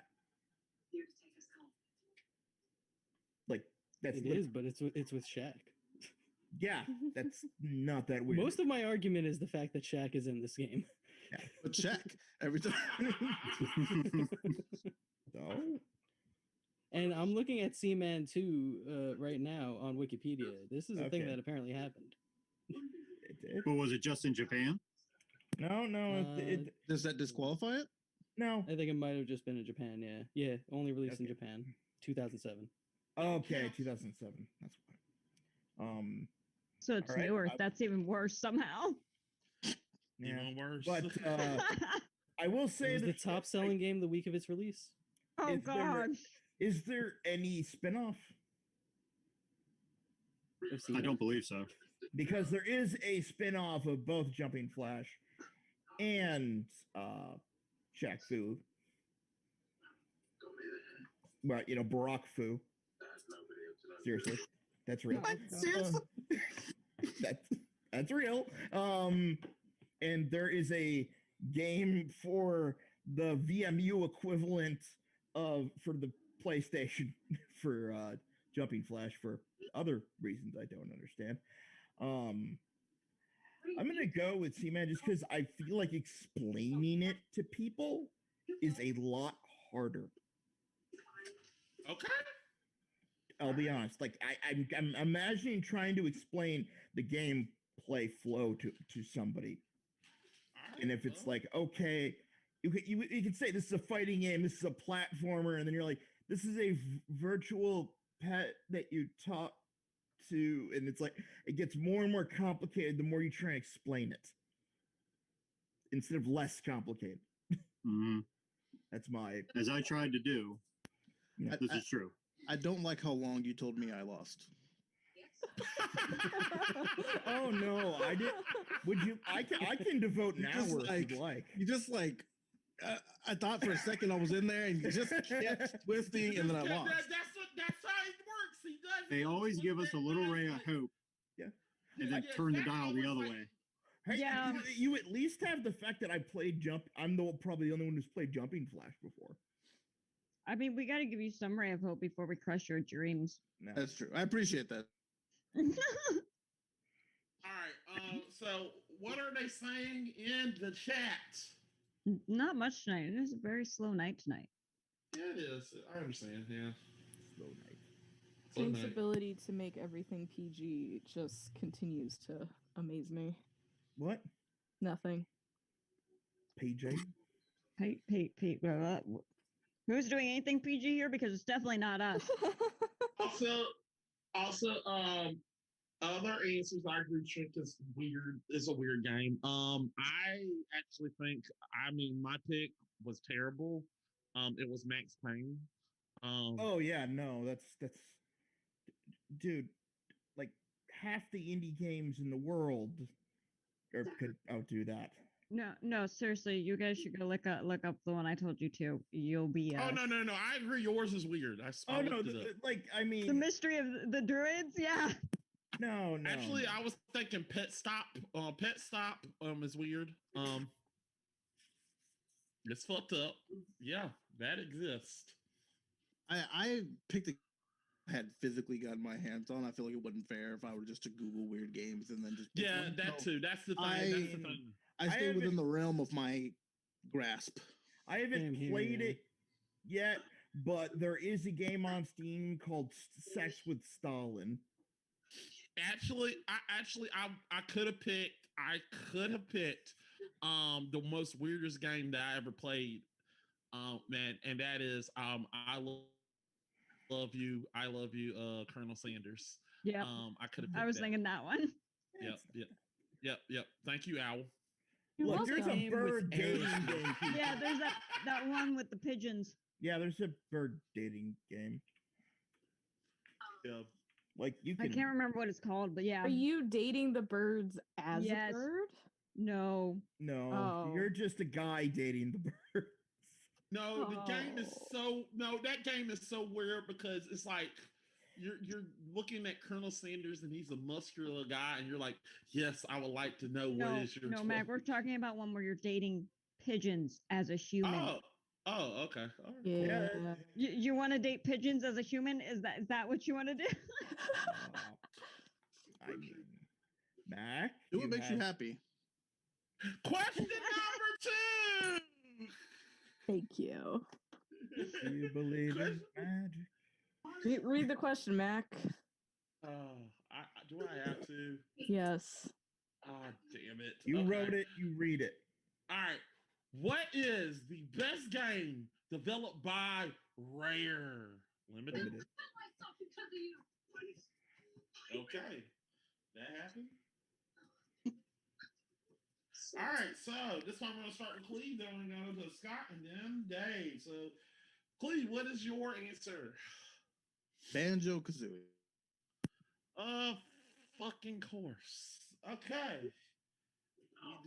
Like it is, but it's with Shaq. Yeah, that's not that weird. Most of my argument is the fact that Shaq is in this game. Yeah, but Shaq every time. No. And I'm looking at Seaman 2 right now on Wikipedia. This is a thing that apparently happened. It did. But was it just in Japan? No. Does that disqualify it? No. I think it might have just been in Japan. Yeah, only released in Japan, 2007. Okay, 2007. That's why. So it's newer. That's even worse somehow. Yeah. Even worse. But I will say that the top-selling game the week of its release. Oh God! Is there any spinoff? I've seen I it. don't believe so. because there is a spin-off of both Jumping Flash and Shaq Fu. Right, Barack Fu. Seriously, that's real. What? Seriously? That's real. And there is a game for the VMU equivalent for the PlayStation for Jumping Flash for other reasons I don't understand. I'm gonna go with Seaman just because I feel like explaining it to people is a lot harder. Okay. I'll be honest. Like I'm imagining trying to explain the gameplay flow to somebody, and if it's like, okay, you can say this is a fighting game, this is a platformer, and then you're like, this is a virtual pet that you talk to, and it's like it gets more and more complicated the more you try and explain it instead of less complicated. Mm-hmm. That's my As I tried to do. Yeah. This is true. I don't like how long you told me I lost. Oh no, I did. Would you? I can devote an hour if you'd like. You just like. I thought for a second I was in there, and you just kept twisting, and then I lost. That's how it works. He does. They always give us a little ray of hope. Yeah. And then turn the dial the other way. Hey, Yeah. you at least have the fact that I played jump. I'm probably the only one who's played Jumping Flash before. I mean, we got to give you some ray of hope before we crush your dreams. No. That's true. I appreciate that. All right. So what are they saying in the chat? Not much tonight. It is a very slow night tonight. Yeah, it is. I understand. Yeah. Slow night. Slow Jake's night. ability to make everything PG just continues to amaze me. What? Nothing. PJ? Pete. Who's doing anything PG here? Because it's definitely not us. Also, other answers I agree with is weird. It's a weird game. I actually think. I mean, my pick was terrible. It was Max Payne. Oh yeah, no, that's dude. Like half the indie games in the world could outdo that. No, seriously, you guys should go look up the one I told you to. You'll be. Oh no! I agree. Yours is weird. I Oh no, looked it up. like I mean, The mystery of the druids. Yeah. no. Actually, I was thinking Pet Stop. Pet Stop is weird. It's fucked up. Yeah, that exists. I picked a had physically gotten my hands on. I feel like it wasn't fair if I were just to Google weird games and then just pick Yeah, one. that So too. That's the thing. I stay haven't- within the realm of my grasp. I haven't Same here, played yeah. it yet, but there is a game on Steam called Sex with Stalin. Actually, I could have picked. The most weirdest game that I ever played. Man, and that is love you, Colonel Sanders. Yeah. I could have. I was thinking that one. Yep. Thank you, Owl. You're Look, there's a welcome. bird with dating arrows. game. people. Yeah, there's that one with the pigeons. Yeah, there's a bird dating game. Yeah. Like you I can. can't remember what it's called, but yeah. Are you dating the birds as Yes. a bird? No. No, Oh. you're just a guy dating the bird. No, the game is Oh. that game is so weird because it's like you're looking at Colonel Sanders and he's a muscular guy and you're like, yes, I would like to know what is your No, Mac, we're talking about one where you're dating pigeons as a human. Oh, okay. All right. Yeah. You want to date pigeons as a human? Is that what you want to do? I mean, Mac. Do what makes you happy. Question number 2. Thank you. Do you believe in magic? Read the question, Mac. Do I have to? Yes. Damn it. You Okay. wrote it. You read it. All right. What is the best game developed by Rare? Limited. myself because of you. Okay. That happened. All right. So this time I'm going to start with Cleve. Then we're going to go to Scott and then Dave. So, Cleve, what is your answer? Banjo Kazooie. fucking course. Okay. We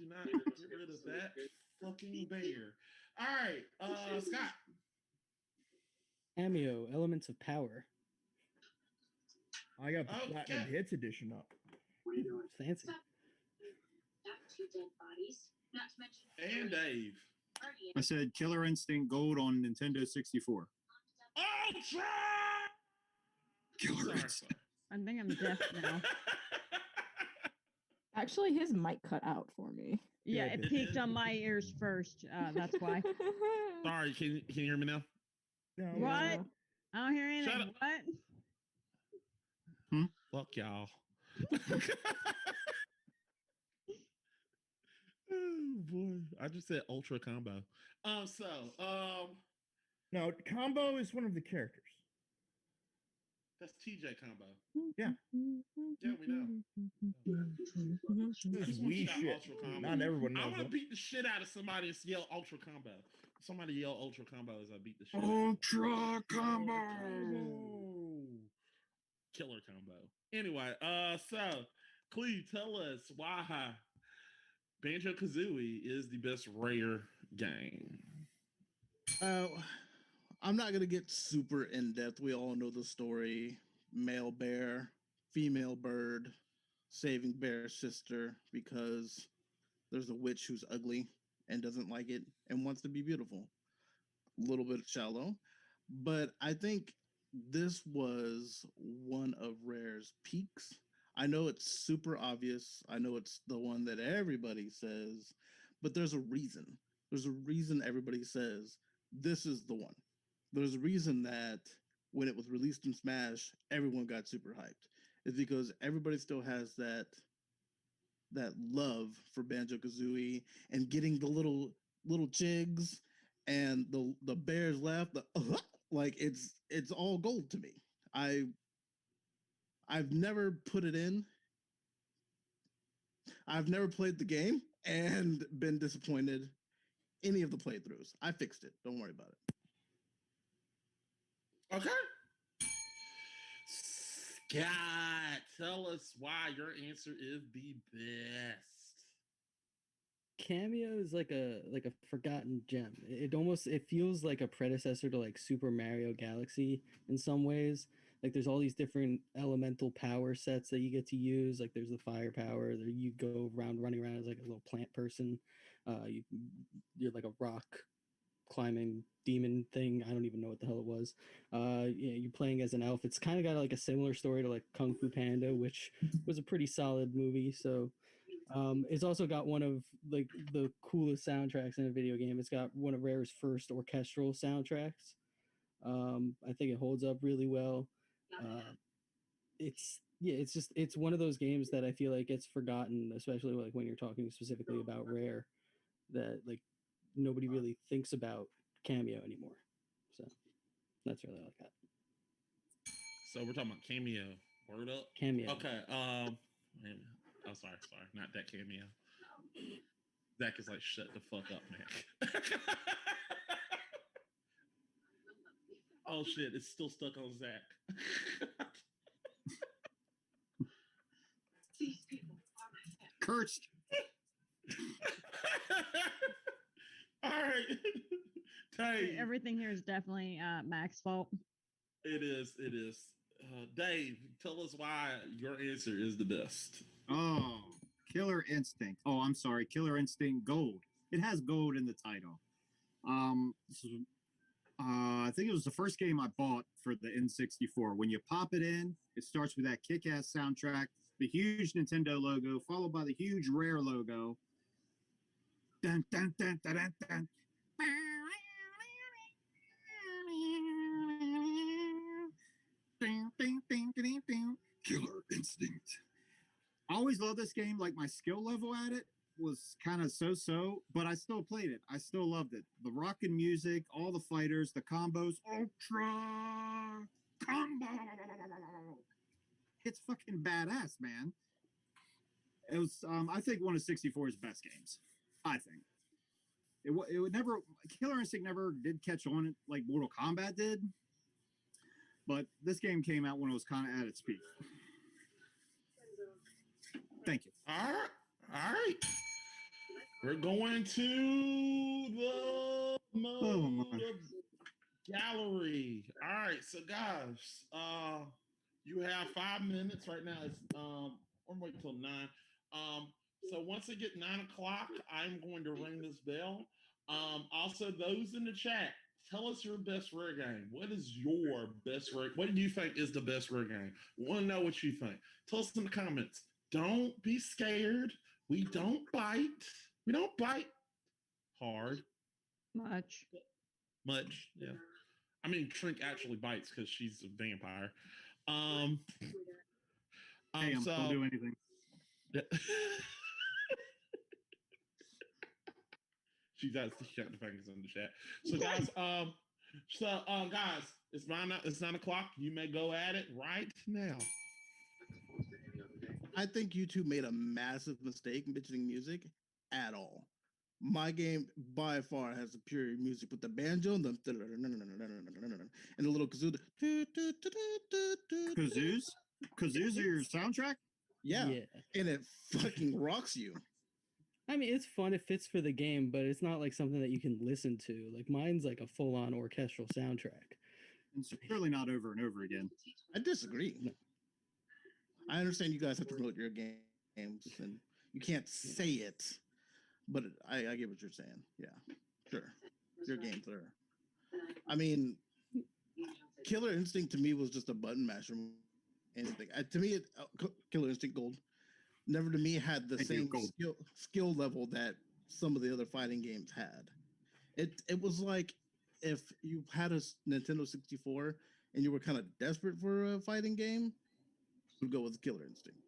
do not get rid of that fucking bear. All right, Scott. Cameo, Elements of Power. I got the Platinum Hits edition up. What are you doing? Fancy. Got 2 dead bodies. Not to mention. And Dave. I said Killer Instinct Gold on Nintendo 64. Ultra! Killer Sorry, Instinct. I think I'm deaf now. Actually, his mic cut out for me. Yeah, Yeah, it it peaked did. on my ears first. That's why. Sorry, can you hear me now? No, What? I don't hear Shut anything. up. What? Fuck y'all. Oh boy. I just said ultra combo. No, Combo is one of the characters. That's TJ combo. Yeah. Yeah, we know. This is wee Shout shit. Ultra combo. Not everyone I knows want to that. beat the shit out of somebody and yell ultra combo. Somebody yell ultra combo as I beat the shit out of Ultra Combo. Killer combo. Anyway, so Cleve, tell us why Banjo Kazooie is the best Rare game. I'm not gonna get super in depth. We all know the story: male bear, female bird, saving bear sister because there's a witch who's ugly and doesn't like it and wants to be beautiful. A little bit shallow, but I think this was one of Rare's peaks. I know it's super obvious. I know it's the one that everybody says, but there's a reason. There's a reason everybody says this is the one. There's a reason that when it was released in Smash, everyone got super hyped. It's because everybody still has that love for Banjo Kazooie and getting the little jigs and the bears laugh. Like it's all gold to me. I've never put it in. I've never played the game and been disappointed any of the playthroughs. I fixed it. Don't worry about it. Okay. Scott, tell us why your answer is the best. Cameo is like a forgotten gem. It feels like a predecessor to like Super Mario Galaxy in some ways. Like there's all these different elemental power sets that you get to use. Like there's the fire power. There you go around running around as like a little plant person. You're like a rock climbing demon thing. I don't even know what the hell it was. Yeah, you're playing as an elf. It's kind of got like a similar story to like Kung Fu Panda, which was a pretty solid movie. So it's also got one of like the coolest soundtracks in a video game. It's got one of Rare's first orchestral soundtracks. I think it holds up really well. It's one of those games that I feel like gets forgotten, especially like when you're talking specifically about Rare, that like nobody really thinks about Cameo anymore. So that's really all I got. So we're talking about Cameo. Word up. Cameo. Okay. Sorry, not that Cameo. Zach is like, shut the fuck up, man. Oh shit, it's still stuck on Zach. These people are my family. Cursed. All right. Dave. Everything here is definitely Mac's fault. It is. Dave, tell us why your answer is the best. Oh, Killer Instinct. Oh, I'm sorry. Killer Instinct Gold. It has gold in the title. I think it was the first game I bought for the N64. When you pop it in, it starts with that kick-ass soundtrack, the huge Nintendo logo, followed by the huge Rare logo. Dun, dun, dun, dun, dun, dun. Killer Instinct. I always loved this game. Like my skill level at it was kind of so, but I still played it. I still loved it. The rockin' music, all the fighters, the combos, ultra combo. It's fucking badass, man. It was, I think, one of 64's best games. I think it would never. Killer Instinct never did catch on it like Mortal Kombat did, but this game came out when it was kind of at its peak. Thank you. All right. All right. We're going to the mode of gallery. All right. So guys, you have 5 minutes right now. It's or wait till 9. Um, so once it get 9 o'clock, I'm going to ring this bell. Also those in the chat, tell us your best rare game. What is your best rare? What do you think is the best rare game? We want to know what you think. Tell us in the comments. Don't be scared. We don't bite. We don't bite hard much. Yeah. I mean, Trink actually bites because she's a vampire. Um, Hey, I'll do anything. Yeah. She's got the fingers in the chat. So guys, it's 9 o'clock. You may go at it right now. I think you two made a massive mistake mentioning music at all. My game by far has the pure music with the banjo and the little kazoo. Kazoos are your soundtrack? Yeah. And it fucking rocks you. I mean, it's fun. It fits for the game, but it's not like something that you can listen to. Like mine's like a full-on orchestral soundtrack. And certainly not over and over again. I disagree. No. I understand you guys have to promote your games and you can't say it, but I get what you're saying. Yeah, sure. Your games are. I mean, Killer Instinct to me was just a button masher. Anything to me, Killer Instinct Gold never to me had the same skill level that some of the other fighting games had. It was like if you had a Nintendo 64 and you were kind of desperate for a fighting game, you'd go with Killer Instinct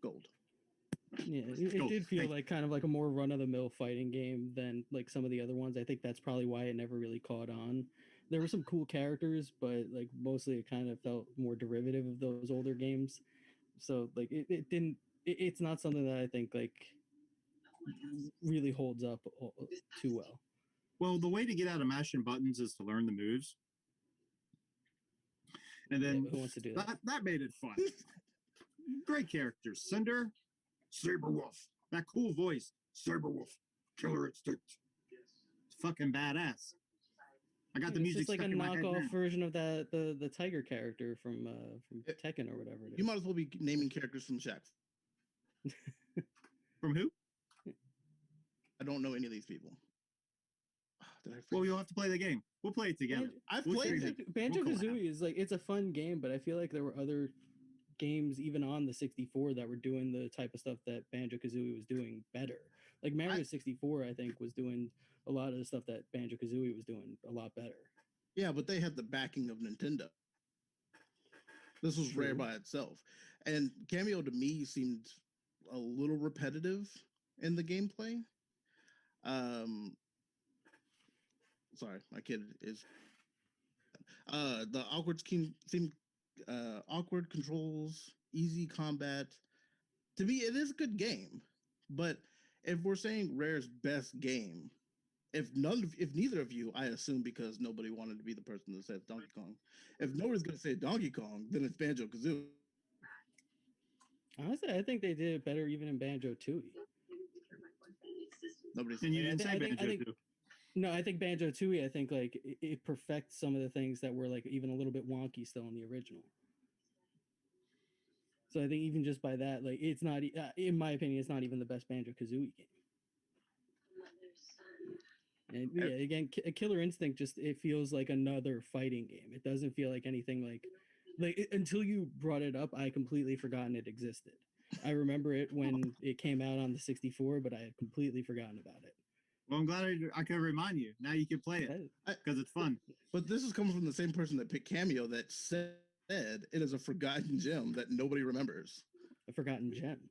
Gold. Yeah, it did feel like kind of like a more run-of-the-mill fighting game than like some of the other ones. I think that's probably why it never really caught on. There were some cool characters, but like mostly it kind of felt more derivative of those older games. So like it didn't. It's not something that I think like really holds up too well. Well, the way to get out of mashing buttons is to learn the moves. And then who wants to do that? That made it fun. Great characters. Cinder, Saberwolf. That cool voice. Saberwolf. Killer Instinct. It's fucking badass. I got the music. It's like a knockoff version of the tiger character from Tekken or whatever it is. You might as well be naming characters from Shaq. From who? I don't know any of these people. Well, you'll have to play the game. We'll play it together. I've played it. Banjo-Kazooie is like, it's a fun game, but I feel like there were other games even on the 64 that were doing the type of stuff that Banjo-Kazooie was doing better. Like Mario 64, I think, was doing a lot of the stuff that Banjo-Kazooie was doing a lot better. Yeah, but they had the backing of Nintendo. This was rare by itself. And Cameo to me seemed a little repetitive in the gameplay. Sorry, my kid is the awkward controls, easy combat. To me, it is a good game. But if we're saying Rare's best game, if neither of you, I assume because nobody wanted to be the person that said Donkey Kong, if nobody's gonna say Donkey Kong, then it's Banjo-Kazooie. Honestly, I think they did it better even in Banjo-Tooie. Nobody's and you didn't say Banjo-Tooie. No, I think Banjo-Tooie, I think like it perfects some of the things that were like even a little bit wonky still in the original. So I think even just by that, like it's not, in my opinion, it's not even the best Banjo-Kazooie game. And yeah, again, Killer Instinct just, it feels like another fighting game. It doesn't feel like anything like until you brought it up, I completely forgotten it existed. I remember it when it came out on the 64, but I had completely forgotten about it. Well, I'm glad I could remind you. Now you can play it because it's fun. But this is coming from the same person that picked Cameo that said it is a forgotten gem that nobody remembers. A forgotten gem.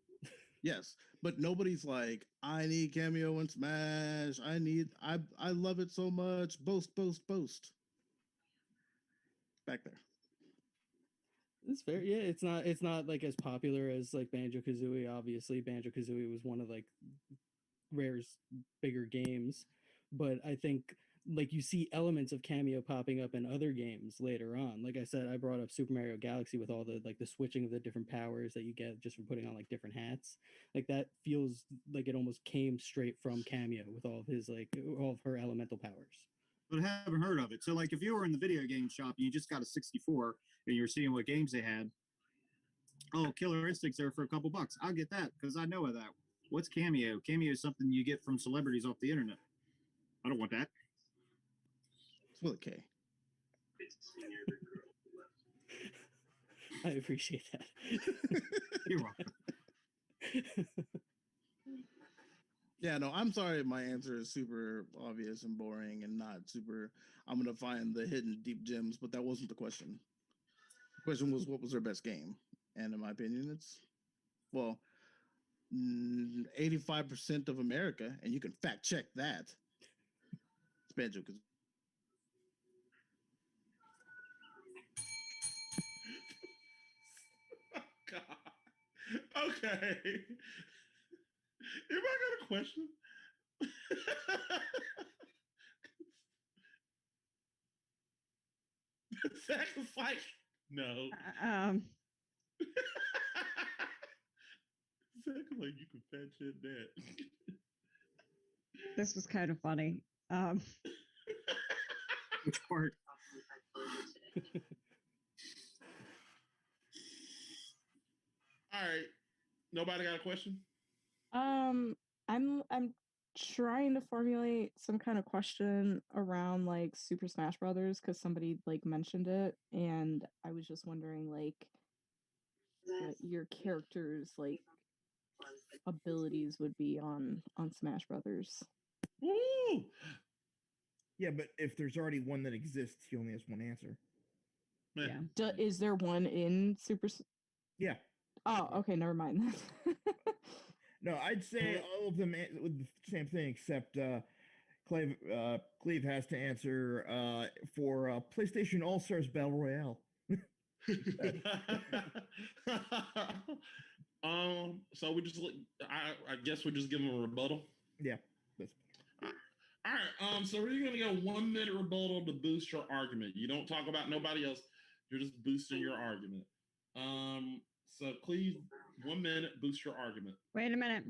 Yes, but nobody's like, I need Cameo and Smash. I love it so much. Boast, boast, boast. Back there. It's fair. Yeah, it's not like as popular as like Banjo-Kazooie. Obviously, Banjo-Kazooie was one of like Rare's bigger games, but I think like you see elements of cameo popping up in other games later on. Like I said, I brought up Super Mario Galaxy with all the like the switching of the different powers that you get just from putting on like different hats. Like that feels like it almost came straight from Cameo with all of his like all of her elemental powers. But I haven't heard of it. So, like, if you were in the video game shop and you just got a 64 and you're seeing what games they had, oh, Killer Instinct's there for a couple bucks. I'll get that because I know of that. What's Cameo? Cameo is something you get from celebrities off the internet. I don't want that. It's with a K. I appreciate that. You're welcome. Yeah, no, I'm sorry. My answer is super obvious and boring and not super. I'm going to find the hidden deep gems, but that wasn't the question. The question was, what was their best game? And in my opinion, it's, well, 85% of America, and you can fact check that. It's Banjo Kazooie. Oh, God. Okay. Anybody got a question? Zach is like, no. Zach is like, you can fat shit that. This was kind of funny. Which part? All right. Nobody got a question? I'm trying to formulate some kind of question around like Super Smash Brothers because somebody like mentioned it, and I was just wondering like what your character's like abilities would be on Smash Brothers. Woo! Yeah, but if there's already one that exists, he only has one answer. Yeah. Is there one in Super? Yeah. Oh, okay, never mind. No, I'd say all of them with the same thing, except Cleve has to answer for PlayStation All Stars Battle Royale. So we just, I guess we're just giving a rebuttal. Yeah. All right. So we're gonna go 1 minute rebuttal to boost your argument. You don't talk about nobody else. You're just boosting your argument. So please, 1 minute, boost your argument. Wait a minute.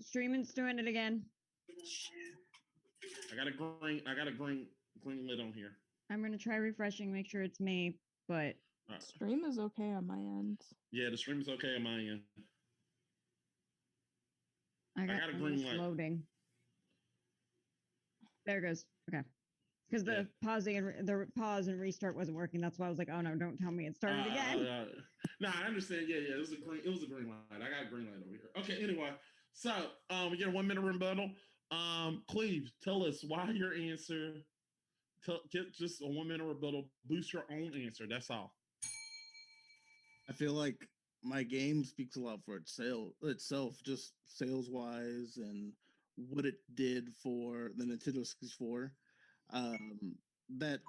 Streaming's doing it again. I got a green lit on here. I'm gonna try refreshing, make sure it's me, but Stream is okay on my end. Yeah, the stream is okay on my end. I got a green light loading. There it goes. Okay. Because the pause and restart wasn't working. That's why I was like, oh no, don't tell me it started again. No, I understand. Yeah, it was a green light. I got a green light over here. Okay, anyway. So we get a 1 minute rebuttal. Cleve, tell us why your answer. Get just a 1 minute rebuttal. Boost your own answer. That's all. I feel like my game speaks a lot for itself, just sales wise and what it did for the Nintendo 64. That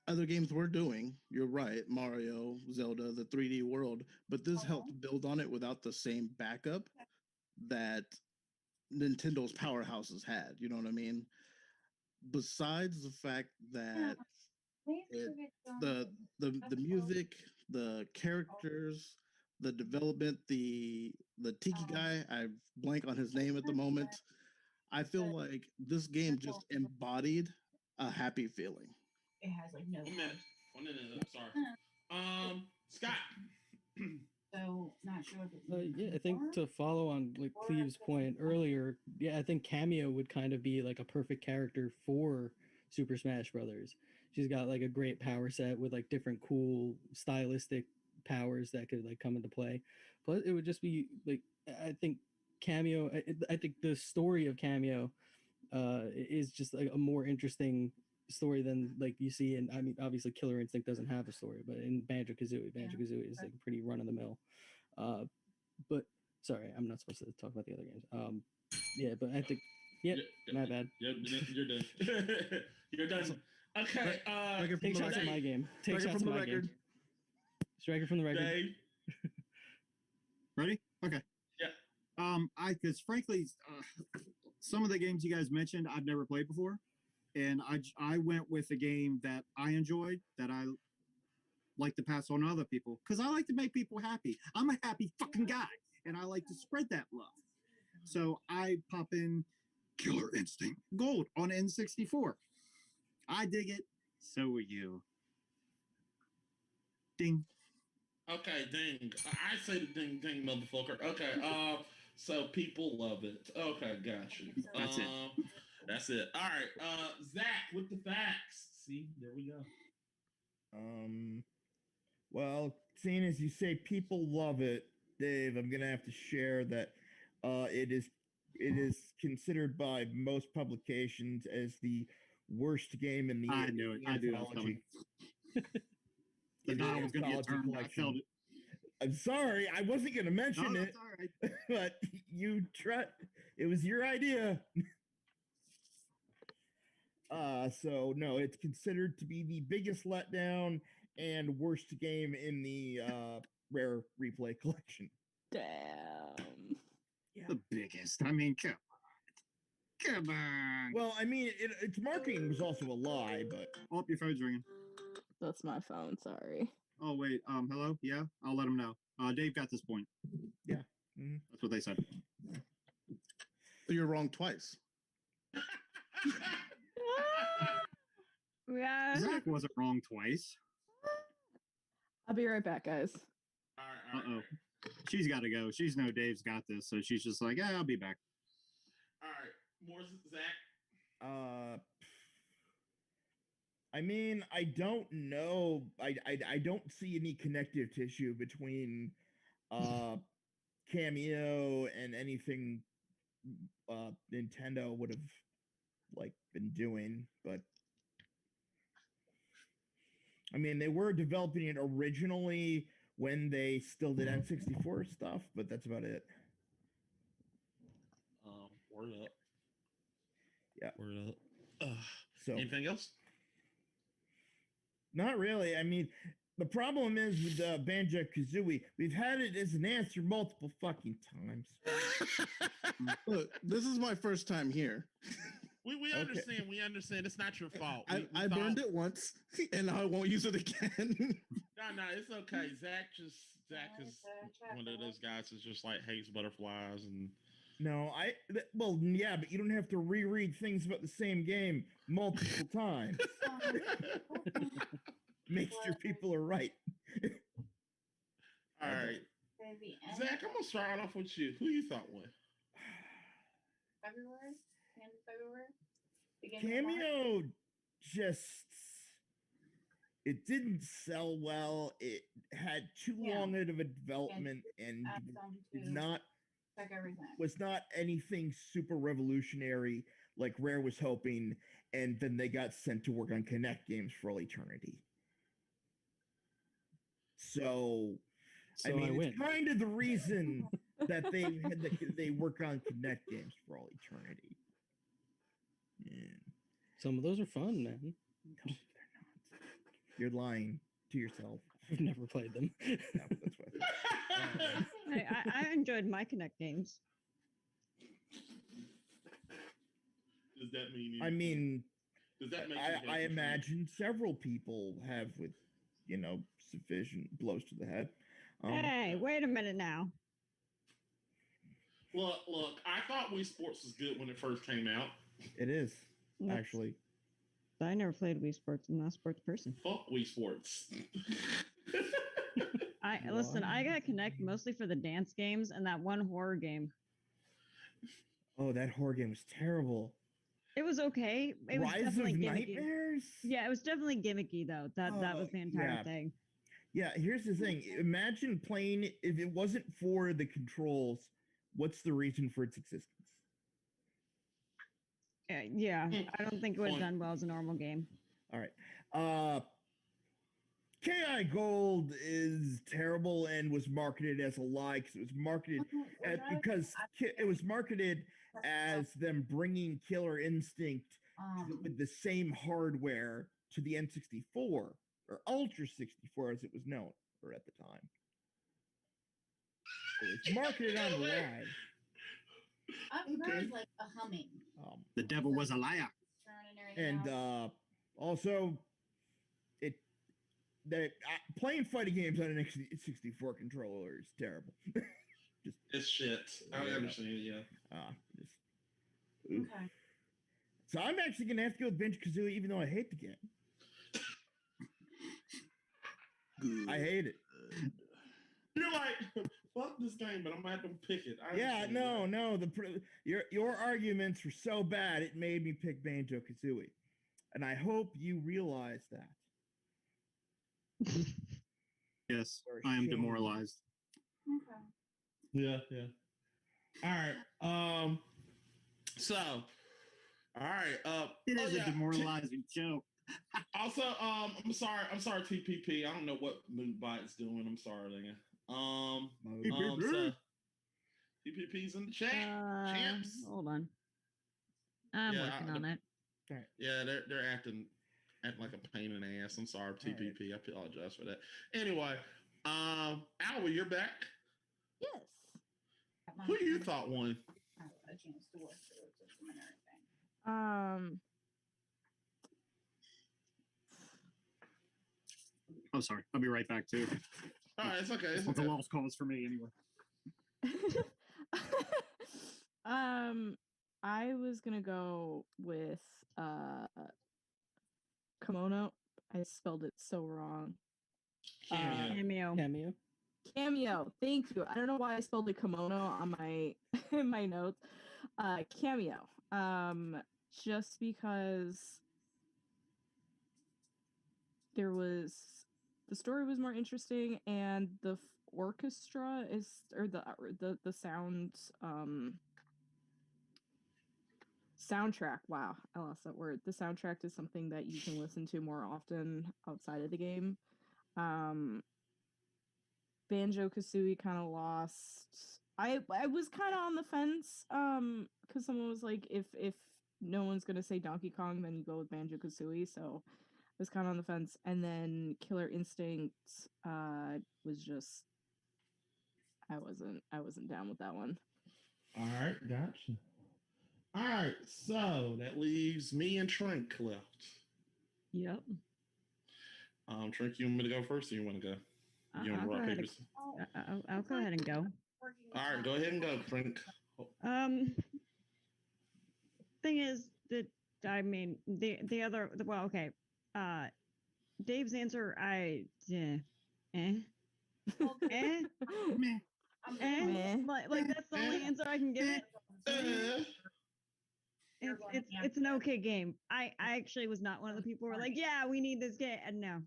other games were doing. You're right, Mario, Zelda, the 3D world, but this helped build on it without the same backup that Nintendo's powerhouses had. You know what I mean? Besides the fact that the music, the characters, the development, the Tiki guy, I blank on his name at the moment. I feel like this game just embodied a happy feeling. It has like no. 1 minute. 1 minute. I'm sorry. Scott. So not sure if it's yeah, I think to follow on like Cleve's point earlier, yeah, I think Cameo would kind of be like a perfect character for Super Smash Brothers. She's got like a great power set with like different cool stylistic powers that could like come into play. But it would just be like, I think Cameo, I think the story of Cameo is just like a more interesting story than like you see in, I mean, obviously Killer Instinct doesn't have a story, but in Banjo Kazooie is like pretty run of the mill. But sorry, I'm not supposed to talk about the other games. Yeah, but I think my bad. You're done. You're done. Okay. Take shots at my game. Take shots at my game. Strike it from the record. Dave. Ready? Okay. Yeah. Because frankly, some of the games you guys mentioned, I've never played before, and I went with a game that I enjoyed, that I like to pass on to other people, because I like to make people happy. I'm a happy fucking guy, and I like to spread that love. So I pop in Killer Instinct Gold on N64. I dig it. So will you. Ding. Okay, ding. I say the ding, ding, motherfucker. Okay, so people love it. Okay, got you. That's it. That's it. All right, Zach with the facts. See, there we go. Well, seeing as you say people love it, Dave, I'm gonna have to share that it is considered by most publications as the worst game in the I knew it. I knew it was coming. The dial was going to get turned. I felt it. I'm sorry, I wasn't going to mention it. That's all right. But you tried. It was your idea. So no, it's considered to be the biggest letdown and worst game in the Rare Replay collection. Damn. Yeah. The biggest. I mean, come on. Come on. Well, I mean, its marketing was also a lie, but Oh, your phone's ringing. That's my phone. Sorry. Oh wait. Hello. Yeah, I'll let him know. Dave got this point. yeah. Mm-hmm. That's what they said. You're wrong twice. Yeah. Zach wasn't wrong twice. I'll be right back, guys. All right. Uh oh. She's got to go. She's no Dave's got this, so she's just like, yeah, I'll be back. All right, more Zach. I mean, I don't know. I don't see any connective tissue between Cameo and anything Nintendo would have been doing, but I mean, they were developing it originally when they still did N64 stuff, but that's about it. Word up. Yeah. Word up. So anything else? Not really. I mean, the problem is with Banjo Kazooie, we've had it as an answer multiple fucking times. Look, this is my first time here. We understand. We understand. It's not your fault. I burned it once, and I won't use it again. No, it's okay. Zach is one of those guys that's just like hates butterflies and. No, well, yeah, but you don't have to reread things about the same game multiple times. Makes sure people are right. All right, Zach, I'm gonna start off with you. Who you thought won? February? End of February? Cameo just it didn't sell well. It had too long of a development and did not was not anything super revolutionary like Rare was hoping, and then they got sent to work on Kinect games for all eternity. So I mean, it's kind of the reason that they work on Kinect games for all eternity. Yeah. Some of those are fun, man. No, they're not. You're lying to yourself. I've never played them. No, that's what I thought. I enjoyed my Kinect games. Does that mean? I mean, does that make? I imagine several people have with, sufficient blows to the head. Hey, wait a minute now. Look, I thought Wii Sports was good when it first came out. It is, actually. I never played Wii Sports. I'm not a sports person. Fuck Wii Sports. Listen, I got Kinect mostly for the dance games and that one horror game. Oh, that horror game was terrible. It was okay. It was Rise definitely of gimmicky. Nightmares? Yeah, it was definitely gimmicky though. That was the entire thing. Yeah, here's the thing. Imagine playing if it wasn't for the controls, what's the reason for its existence? Yeah, I don't think it would have done well as a normal game. All right. KI Gold is terrible and was marketed as a lie because it was marketed as them bringing Killer Instinct with the same hardware to the N64 or Ultra 64 as it was known or at the time. It was marketed on the lie. I've heard like a humming. The devil was a liar. And also, it that playing fighting games on an X64 controller is terrible. Just It's shit. I understand. Yeah. Just, Okay. so I'm actually gonna have to go with Banjo-Kazooie, even though I hate the game. Good. I hate it. You're like, fuck this game, but I'm gonna have to pick it. No. Your arguments were so bad it made me pick Banjo-Kazooie, and I hope you realize that. Yes, I am demoralized. Okay. Yeah. All right. So, all right. It is a demoralizing show. Also, I'm sorry, TPP. I don't know what Moonbite's doing. I'm sorry, nigga. So TPP's in the chat. Champs. Hold on. I'm working on it. Yeah, they're acting like a pain in the ass. I'm sorry, TPP. I apologize for that. Anyway, Alwa, you're back. Yes. Who you thought won? I got a chance to work through it just a minute or anything. Oh, sorry. I'll be right back too. All right, it's okay. It's a lost cause for me anyway. I was gonna go with Kimono. I spelled it so wrong. Cameo. Thank you. I don't know why I spelled it kimono on my in my notes. Cameo. Just because the story was more interesting, and the orchestra is the sound soundtrack. Wow, I lost that word. The soundtrack is something that you can listen to more often outside of the game. Banjo-Kazooie kind of lost. I was kind of on the fence because someone was like, if no one's gonna say Donkey Kong, then you go with Banjo-Kazooie. So I was kind of on the fence. And then Killer Instinct was just I wasn't down with that one. All right, gotcha. All right, so that leaves me and Trink left. Yep. Trink, you want me to go first, or you want to go? You want to rock papers? I'll go ahead and go. All right, go ahead and go, Trink. Thing is that the other okay. Dave's answer like that's the only answer I can give it. It's an okay game. I actually was not one of the people who were like, yeah, we need this game. No.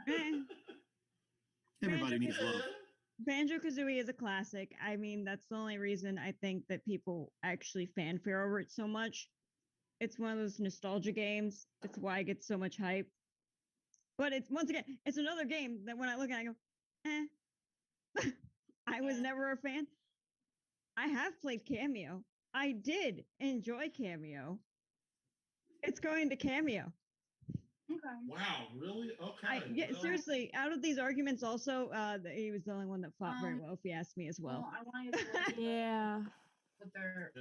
Okay. Everybody needs love. Banjo-Kazooie is a classic. I mean, that's the only reason I think that people actually fanfare over it so much. It's one of those nostalgia games. It's why it gets so much hype. But it's another game that when I look at it, I go, I was never a fan. I have played Cameo. I did enjoy Cameo. It's going to Cameo. Okay. Wow, really? Okay. Seriously, out of these arguments also, he was the only one that fought very well, if you ask me as well. I wanted to yeah. What their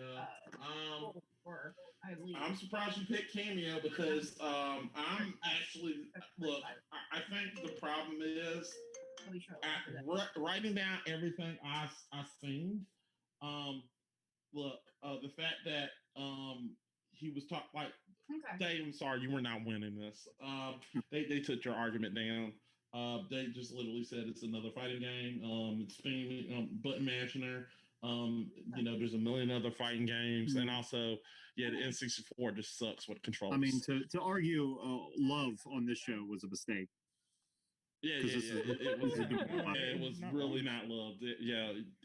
were, I believe. I'm surprised you picked Cameo because I'm actually I think the problem is writing down everything I seen. The fact that he was talking like Dave, I'm sorry, you were not winning this. They took your argument down. They just literally said it's another fighting game. It's spinning button mashing. There's a million other fighting games, and also, the N64 just sucks with controls. I mean, to argue love on this show was a mistake. It was really not loved.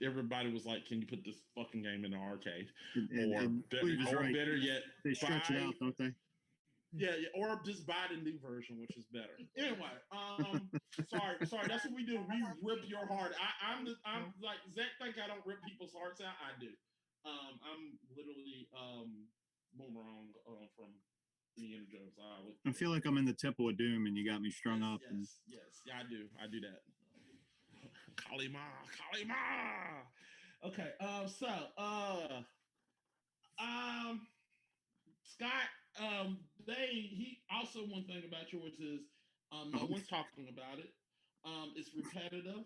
Everybody was like, "Can you put this fucking game in the arcade?" Better yet, they stretch it out, don't they? Or just buy the new version, which is better. Anyway, sorry. That's what we do. We rip your heart. I'm like Zach. Think I don't rip people's hearts out? I do. I'm literally Boomerang from Indiana Jones. I feel like I'm in the Temple of Doom, and you got me strung up. Yes, I do. I do that. Kalima. Okay. Um, Scott, he also one thing about yours is no Oh, one's talking about it. It's repetitive,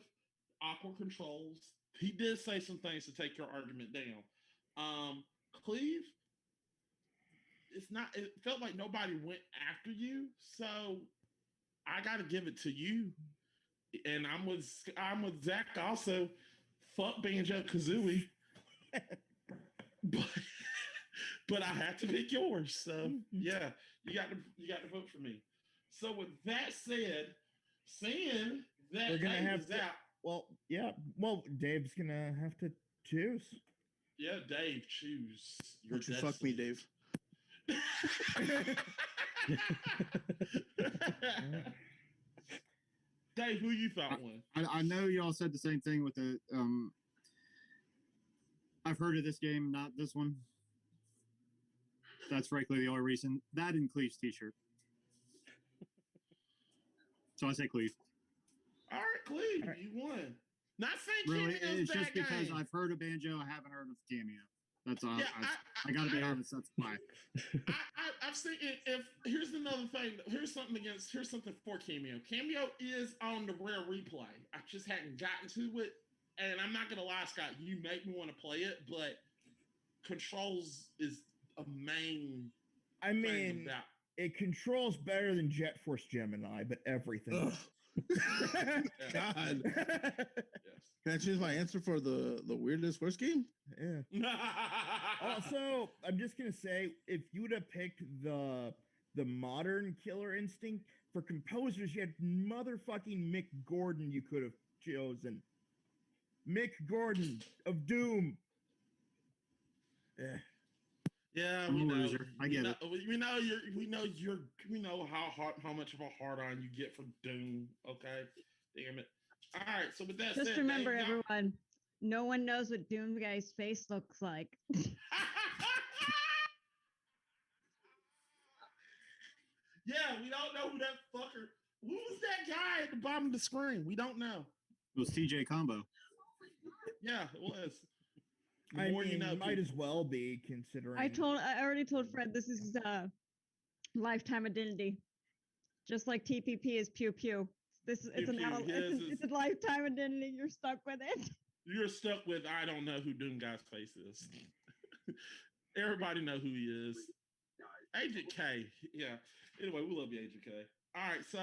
awkward controls. He did say some things to take your argument down. Cleve, it's not. It felt like nobody went after you, so I got to give it to you. And I'm with Zach also. Fuck Banjo Kazooie, but but I had to pick yours. So yeah, you got to vote for me. So with that said, seeing that We're gonna Dave have is to. out, Well, yeah. Well, Dave's gonna have to choose. yeah, Dave, choose your Don't you fuck me, Dave. Dave, who you thought won? I know y'all said the same thing with the. I've heard of this game, not this one. That's frankly the only reason. That and Cleve's T-shirt. So I say Cleve. All right, Cleve, All right. you won. Not saying Really, Cameo's it's just bad because game. I've heard of Banjo. I haven't heard of Cameo. That's all. Yeah, I gotta be honest. That's why. I've seen it. If here's another thing, here's something for Cameo. Cameo is on the rare replay. I just hadn't gotten to it, and I'm not gonna lie, Scott. You make me want to play it, but controls is a main. I thing mean, about. it controls better than Jet Force Gemini, but everything. God. Yes. Can I choose my answer for the weirdest worst game? Yeah. Also, I'm just gonna say, if you would have picked the modern Killer Instinct for composers, you had motherfucking Mick Gordon. You could have chosen Mick Gordon of Doom. Yeah. Yeah, I'm we a know. loser. I get it. We know how much of a hard on you get for Doom. Okay, damn it. All right. So with that Just said, remember, Dave, everyone, no one knows what Doom Guy's face looks like. Yeah, we don't know who that fucker. Who was that guy at the bottom of the screen? We don't know. It was TJ Combo. Yeah, it was. The I more mean, you know, might people. as well be considering. I already told Fred this is lifetime identity. Just like TPP is pew pew. Pew pew. His is- it's a lifetime identity. You're stuck with it. You're stuck with I don't know who Doom Guy's face is. Everybody know who he is. Agent K. Yeah. Anyway, we love you, Agent K. All right. So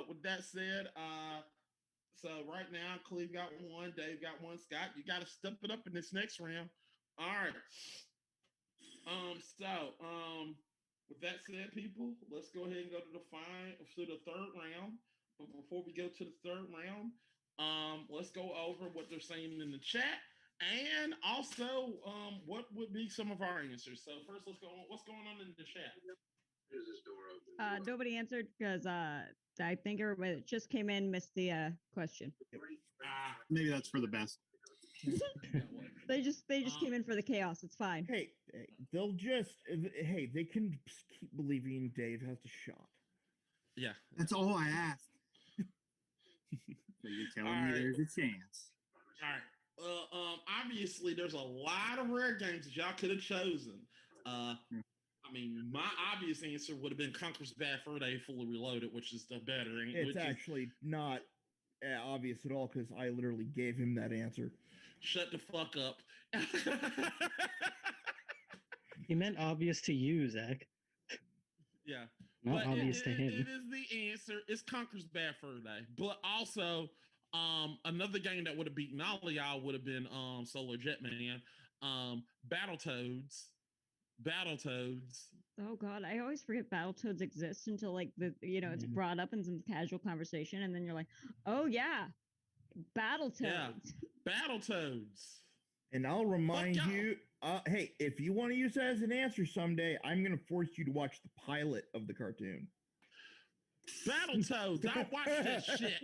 with that said, so right now, Cleve got one, Dave got one, Scott, you got to step it up in this next round. All right. With that said, people, let's go ahead and go to the third round. But before we go to the third round, let's go over what they're saying in the chat and also what would be some of our answers. So first, let's go on. What's going on in the chat? Nobody answered because I think everybody that just came in missed the question. Maybe that's for the best. They just came in for the chaos. It's fine. Hey, they'll just they can keep believing Dave has a shot. Yeah. That's all I asked. So you're telling me there's a chance. All right. Obviously, there's a lot of rare games that y'all could have chosen. I mean, my obvious answer would have been Conker's Bad Fur Day Fully Reloaded, which is the better. It's actually not obvious at all because I literally gave him that answer. Shut the fuck up. He meant obvious to you, Zach. Yeah. Not but obvious to him. It is the answer. It's Conker's Bad Fur Day. But also, another game that would have beaten all of y'all would have been Solar Jetman. Battletoads. Oh God, I always forget Battletoads exists until like it's brought up in some casual conversation, and then you're like, oh yeah, Battletoads. Yeah. Battletoads. And I'll remind you, hey, if you want to use that as an answer someday, I'm going to force you to watch the pilot of the cartoon. Battletoads. I watched that shit.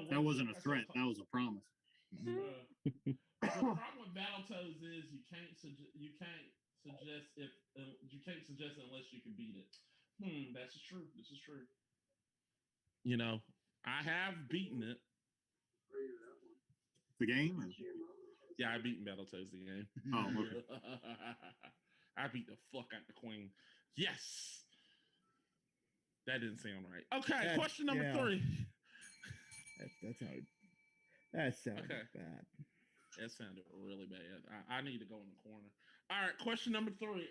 That wasn't a threat. That was a promise. The problem with Battletoads is you can't suggest it unless you can beat it. That's true. This is true. You know, I have beaten it. The game? Or? Yeah, I beat Battletoads the game. Oh, okay. I beat the fuck out the queen. Yes. That didn't sound right. Okay, question number 3. That sounded Okay. bad. That sounded really bad. I need to go in the corner. All right, question number 3.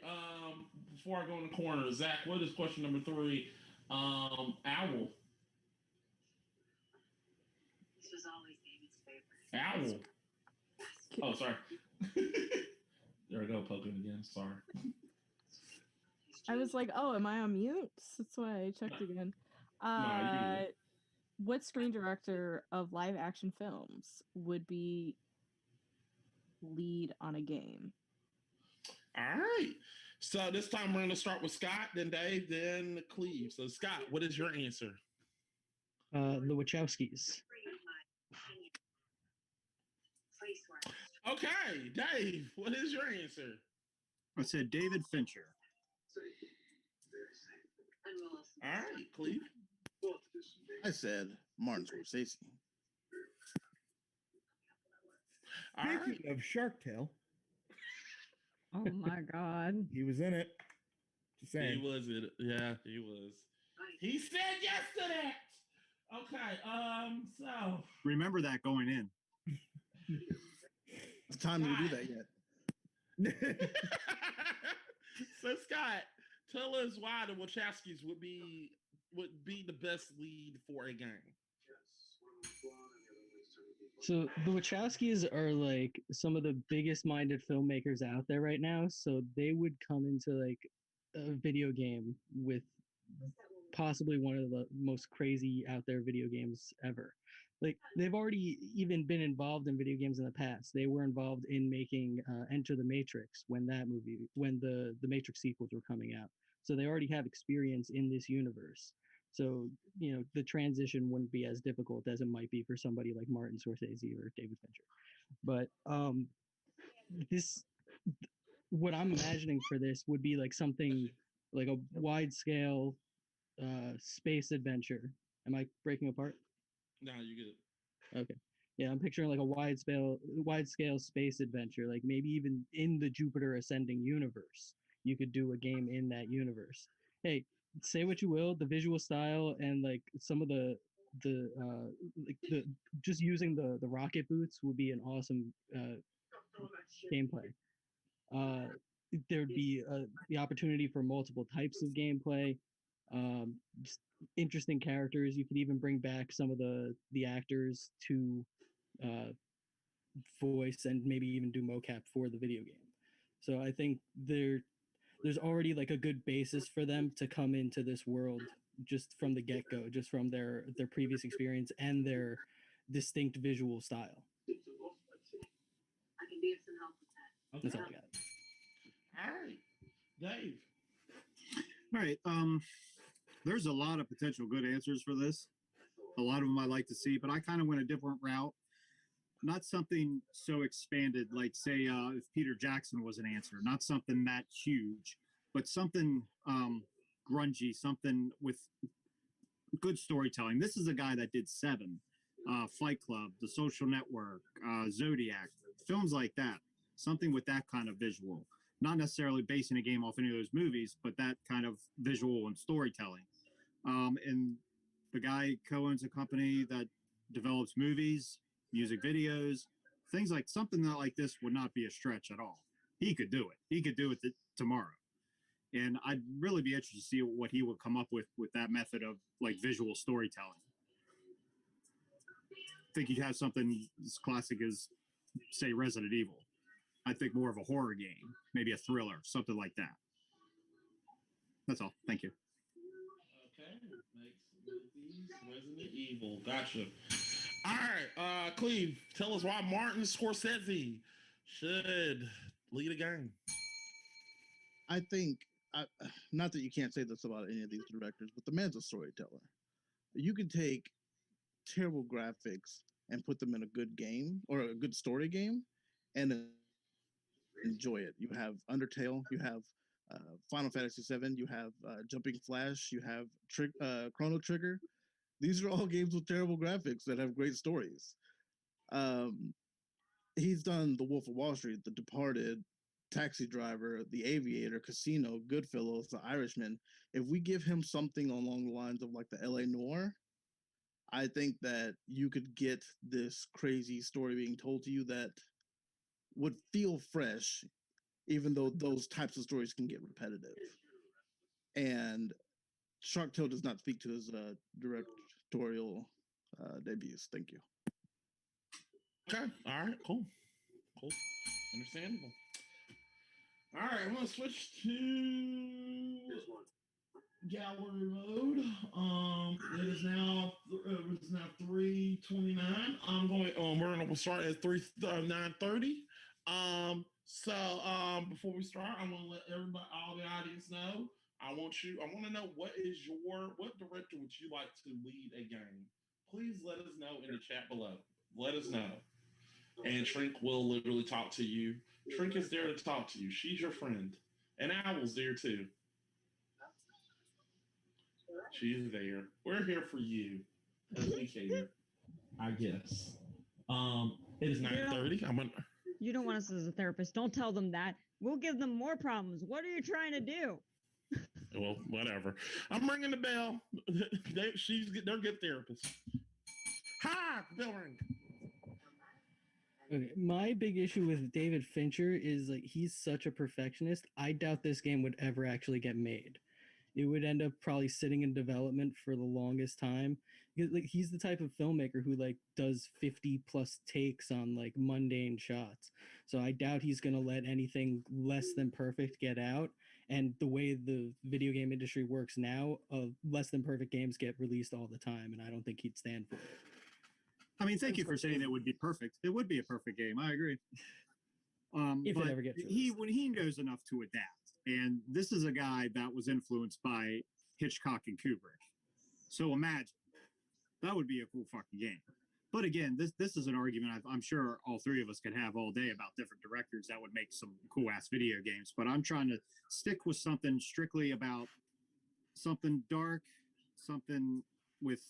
Before I go in the corner, Zach, what is question number 3? Owl. This was always David's favorite. Owl. Oh, sorry. There we go, poking again. Sorry. I was like, oh, am I on mute? That's why I checked again. What screen director of live action films would be lead on a game? All right. So this time we're going to start with Scott, then Dave, then Cleve. So Scott, what is your answer? The Wachowskis. Okay, Dave, what is your answer? I said David Fincher. All right, Cleve. I said Martin Scorsese. All right. Speaking of Shark Tale, Oh my god. he was in it. Just saying. He was in it. Yeah, he was. He said yes to that. Okay, so Remember that going in. It's time to do that yet. So Scott, tell us why the Wachowskis would be the best lead for a game. So the Wachowskis are like some of the biggest minded filmmakers out there right now. So they would come into like a video game with possibly one of the most crazy out there video games ever. Like they've already even been involved in video games in the past. They were involved in making Enter the Matrix when the Matrix sequels were coming out. So they already have experience in this universe. So, you know, the transition wouldn't be as difficult as it might be for somebody like Martin Scorsese or David Fincher. But what I'm imagining for this would be like something like a wide scale space adventure. Am I breaking apart? No, you get it. Okay. Yeah, I'm picturing like a wide scale space adventure, like maybe even in the Jupiter Ascending universe. You could do a game in that universe. Hey, say what you will, the visual style and like some of the just using the rocket boots would be an awesome gameplay. There'd be the opportunity for multiple types of gameplay, just interesting characters. You could even bring back some of the actors to voice and maybe even do mocap for the video game. So I think there's already like a good basis for them to come into this world just from the get-go, just from their previous experience and their distinct visual style. I can be of some help with that. That's all I got. All right, Dave. All right. There's a lot of potential good answers for this. A lot of them I like to see, but I kind of went a different route. Not something so expanded, like say if Peter Jackson was an answer, not something that huge, but something grungy, something with good storytelling. This is a guy that did Seven, Fight Club, The Social Network, Zodiac, films like that. Something with that kind of visual. Not necessarily basing a game off any of those movies, but that kind of visual and storytelling. And the guy co-owns a company that develops movies, music videos, things like something that like this would not be a stretch at all. He could do it. He could do it tomorrow. And I'd really be interested to see what he would come up with that method of like visual storytelling. I think you'd have something as classic as, say, Resident Evil. I think more of a horror game, maybe a thriller, something like that. That's all. Thank you. Okay, makes movies, Resident Evil. Gotcha. All right, Cleve, tell us why Martin Scorsese should lead a game. I think, not that you can't say this about any of these directors, but the man's a storyteller. You can take terrible graphics and put them in a good game or a good story game and enjoy it. You have Undertale, you have Final Fantasy VII, you have Jumping Flash, you have Chrono Trigger. These are all games with terrible graphics that have great stories. Um, he's done The Wolf of Wall Street, The Departed, Taxi Driver, The Aviator, Casino, Goodfellas, The Irishman. If we give him something along the lines of like the LA Noir, I think that you could get this crazy story being told to you that would feel fresh, even though those types of stories can get repetitive. And Shark Tale does not speak to his directorial debuts. Thank you. Okay. All right. Cool. Cool. Understandable. All right. I'm gonna switch to gallery mode. It is now 3:29. I'm going. We're gonna start at 9:30. Before we start, I want to let everybody, all the audience know. I want to know what director would you like to lead a game? Please let us know in the chat below. Let us know. And Trink will literally talk to you. Trink is there to talk to you. She's your friend. And Owl's there too. She's there. We're here for you. Because we care. I guess. It is 9:30. You don't want us as a therapist. Don't tell them that. We'll give them more problems. What are you trying to do? Well, whatever. I'm ringing the bell. They're good therapists. Hi, bell ring. Okay, my big issue with David Fincher is like he's such a perfectionist. I doubt this game would ever actually get made. It would end up probably sitting in development for the longest time. Like he's the type of filmmaker who like does 50 plus takes on like mundane shots. So I doubt he's going to let anything less than perfect get out. And the way the video game industry works now, less than perfect games get released all the time, and I don't think he'd stand for it. I mean, thank you for saying it would be perfect. It would be a perfect game. I agree. If it ever gets released. When he knows enough to adapt, and this is a guy that was influenced by Hitchcock and Kubrick. So imagine that would be a cool fucking game. But again, this is an argument I'm sure all three of us could have all day about different directors that would make some cool ass video games. But I'm trying to stick with something strictly about something dark, something with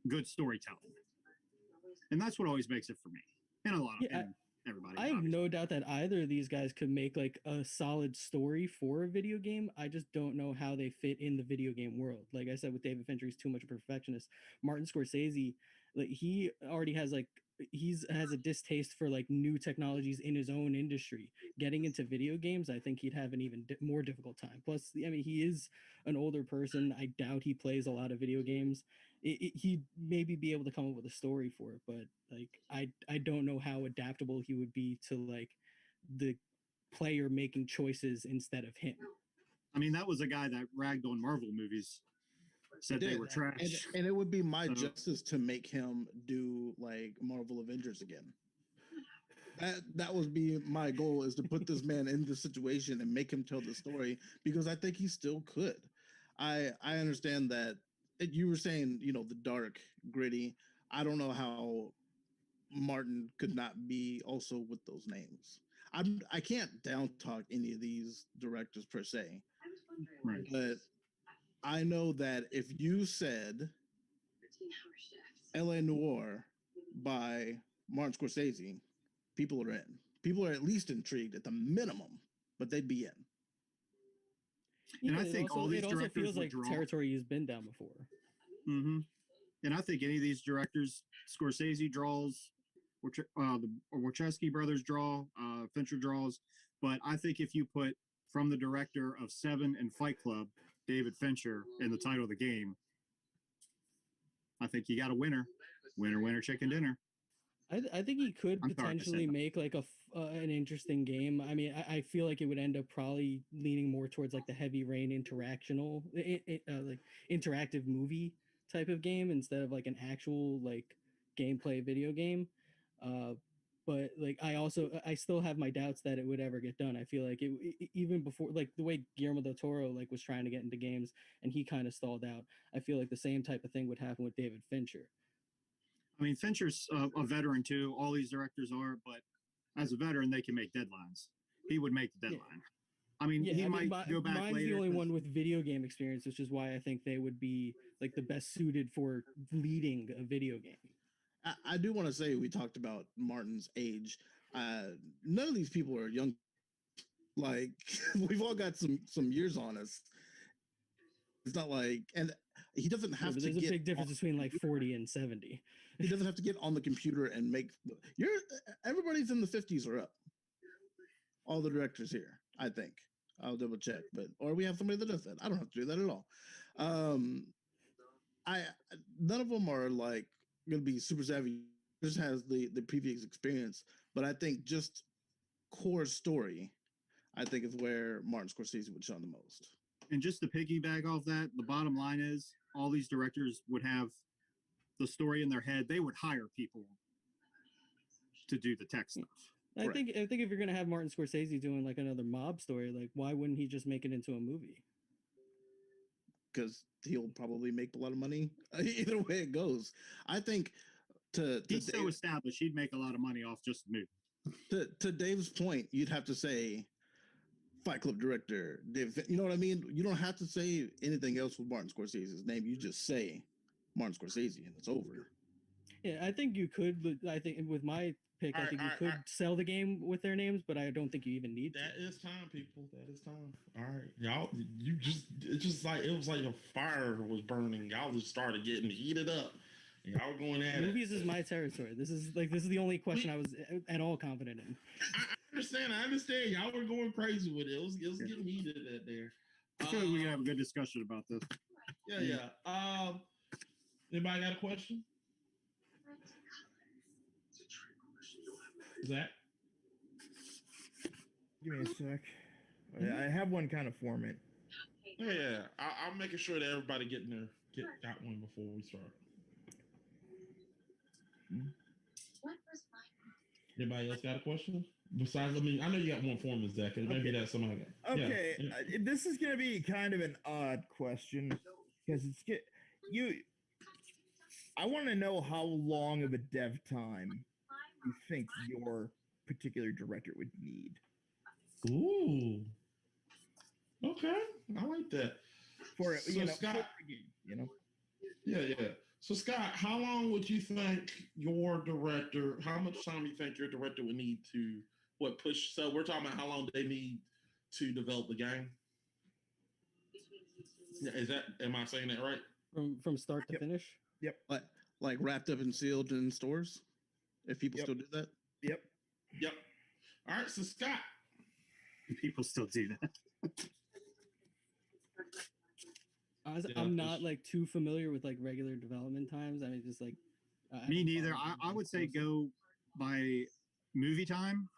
good storytelling. And that's what always makes it for me. And a lot of everybody. I have no doubt that either of these guys could make like a solid story for a video game. I just don't know how they fit in the video game world. Like I said, with David Fincher, he's too much of a perfectionist. Martin Scorsese, like he already has has a distaste for like new technologies in his own industry. Getting into video games, I think he'd have an even more difficult time. Plus, I mean, he is an older person. I doubt he plays a lot of video games. He'd maybe be able to come up with a story for it, but like I don't know how adaptable he would be to like the player making choices instead of him. I mean, that was a guy that ragged on Marvel movies, said they were trash. And it would be my justice to make him do like Marvel Avengers again. That would be my goal, is to put this man in this situation and make him tell the story, because I think he still could. I understand that you were saying, the dark, gritty. I don't know how Martin could not be also with those names. I can't down talk any of these directors per se, right? But I know that if you said LA Noir by Martin Scorsese, people are in. People are at least intrigued at the minimum, but they'd be in. And I think all these directors feels like territory he's been down before. Mm-hmm. And I think any of these directors, Scorsese draws, the Wachowski brothers draw, Fincher draws. But I think if you put from the director of Seven and Fight Club, David Fincher, in the title of the game, I think you got a winner. Winner, winner, chicken dinner. I think he could potentially make like an interesting game. I mean, I feel like it would end up probably leaning more towards like the Heavy Rain like interactive movie type of game instead of like an actual like gameplay video game. But like I still have my doubts that it would ever get done. I feel like it even before, like the way Guillermo del Toro like was trying to get into games and he kind of stalled out. I feel like the same type of thing would happen with David Fincher. I mean, Fincher's a veteran too. All these directors are, but as a veteran, they can make deadlines. He would make the deadline. I mean, Yeah, he I mean, might go back mine's later. the only 'cause- one with video game experience, which is why I think they would be like the best suited for leading a video game. I do want to say we talked about Martin's age. None of these people are young. Like we've all got some years on us. It's not like, and he doesn't Yeah, have but to there's a get big difference between like 40 and 70. he doesn't have to get on the computer and make. Everybody's in the 50s or up. All the directors here, I think. I'll double check, but or we have somebody that does that. I don't have to do that at all. I None of them are like going to be super savvy. Just has the previous experience, but I think just core story, I think is where Martin Scorsese would shine the most. And just to piggyback off that, the bottom line is all these directors would have the story in their head. They would hire people to do the tech stuff. I think if you're gonna have Martin Scorsese doing like another mob story, like why wouldn't he just make it into a movie? Because he'll probably make a lot of money either way it goes. I think he's so established, he'd make a lot of money off just the movie. To Dave's point, you'd have to say Fight Club director Dave. You know what I mean? You don't have to say anything else with Martin Scorsese's name. You just say Martin Scorsese and it's over. Yeah, I think you could. I think with my pick, I think you could sell the game with their names, but I don't think you even need that. That is time, people. That is time. All right, y'all. It's just like it was like a fire was burning. Y'all just started getting heated up. Y'all were going at movies is my territory. This is the only question I was at all confident in. I understand. Y'all were going crazy with it. It was getting heated at there. I feel like we can have a good discussion about this. Yeah. Anybody got a question? Zach? Give me a sec. I have one kind of format. Yeah, I'm making sure that everybody got one before we start. Anybody else got a question? Besides, I mean, I know you got one for me, Zach. Maybe that's somebody. Okay, this is gonna be kind of an odd question because I want to know how long of a dev time you think your particular director would need. Ooh. Okay, I like that. For so Scott, for a game, Yeah. So Scott, how long would you think your director? How much time do you think your director would need to push? So we're talking about how long they need to develop the game. Am I saying that right? From start to finish? Yep. Like wrapped up and sealed in stores? If people still do that? Yep. All right, so Scott. People still do that. I'm not like too familiar with like regular development times. I mean, just like me neither. I would say go by movie time.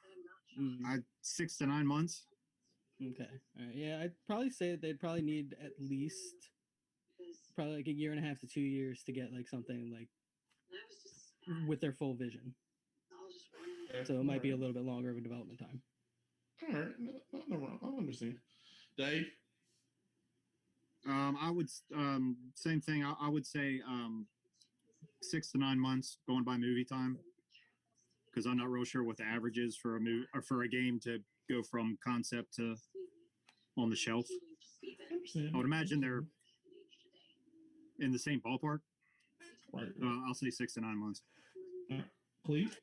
6 to 9 months. Okay. All right. Yeah, I'd probably say they'd probably need at least probably like a year and a half to 2 years to get like something like with their full vision. So it might be a little bit longer of a development time. All right, no wrong. I understand. Dave. I would same thing. I would say 6 to 9 months going by movie time, because I'm not real sure what the average is for a game to go from concept to on the shelf. I would imagine they're in the same ballpark. Right. I'll say 6 to 9 months. Please.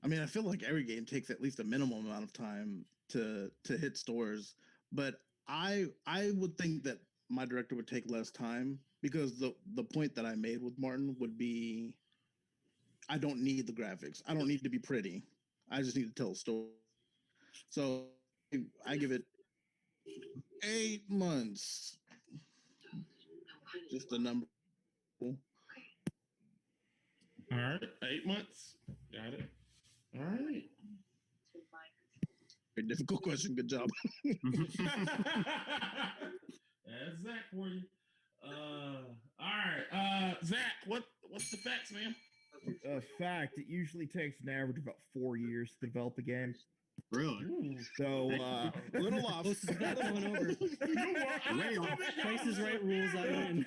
I mean, I feel like every game takes at least a minimum amount of time to hit stores, but I would think that my director would take less time, because the point that I made with Martin would be, I don't need the graphics. I don't need to be pretty. I just need to tell a story. So I give it 8 months. Just a number. All right, 8 months. Got it. All right. Very difficult question. Good job. That's Zach for you. All right. Zach, what's the facts, man? Fact, it usually takes an average of about 4 years to develop a game. Really? Ooh. So, little off. Going over. Price is Right rules. I win.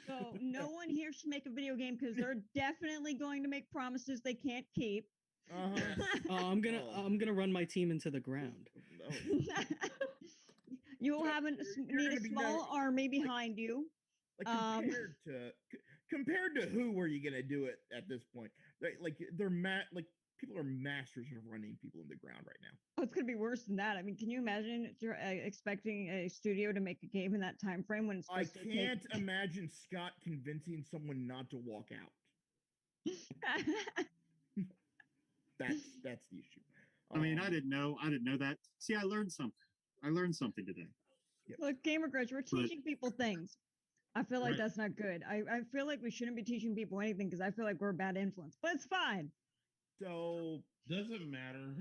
So no one here should make a video game because they're definitely going to make promises they can't keep. I'm gonna run my team into the ground. You will have need a small army behind you. Like compared to who were you gonna do it at this point? Like people are masters of running people in the ground right now. Oh, it's gonna be worse than that. I mean, can you imagine if you're expecting a studio to make a game in that time frame when it's I can't imagine Scott convincing someone not to walk out. That's the issue. I mean, I didn't know that. See, I learned something today. Yep. Look, Gamer Grudge, we're teaching people things. I feel like that's not good. I feel like we shouldn't be teaching people anything because I feel like we're a bad influence, but it's fine. So doesn't matter.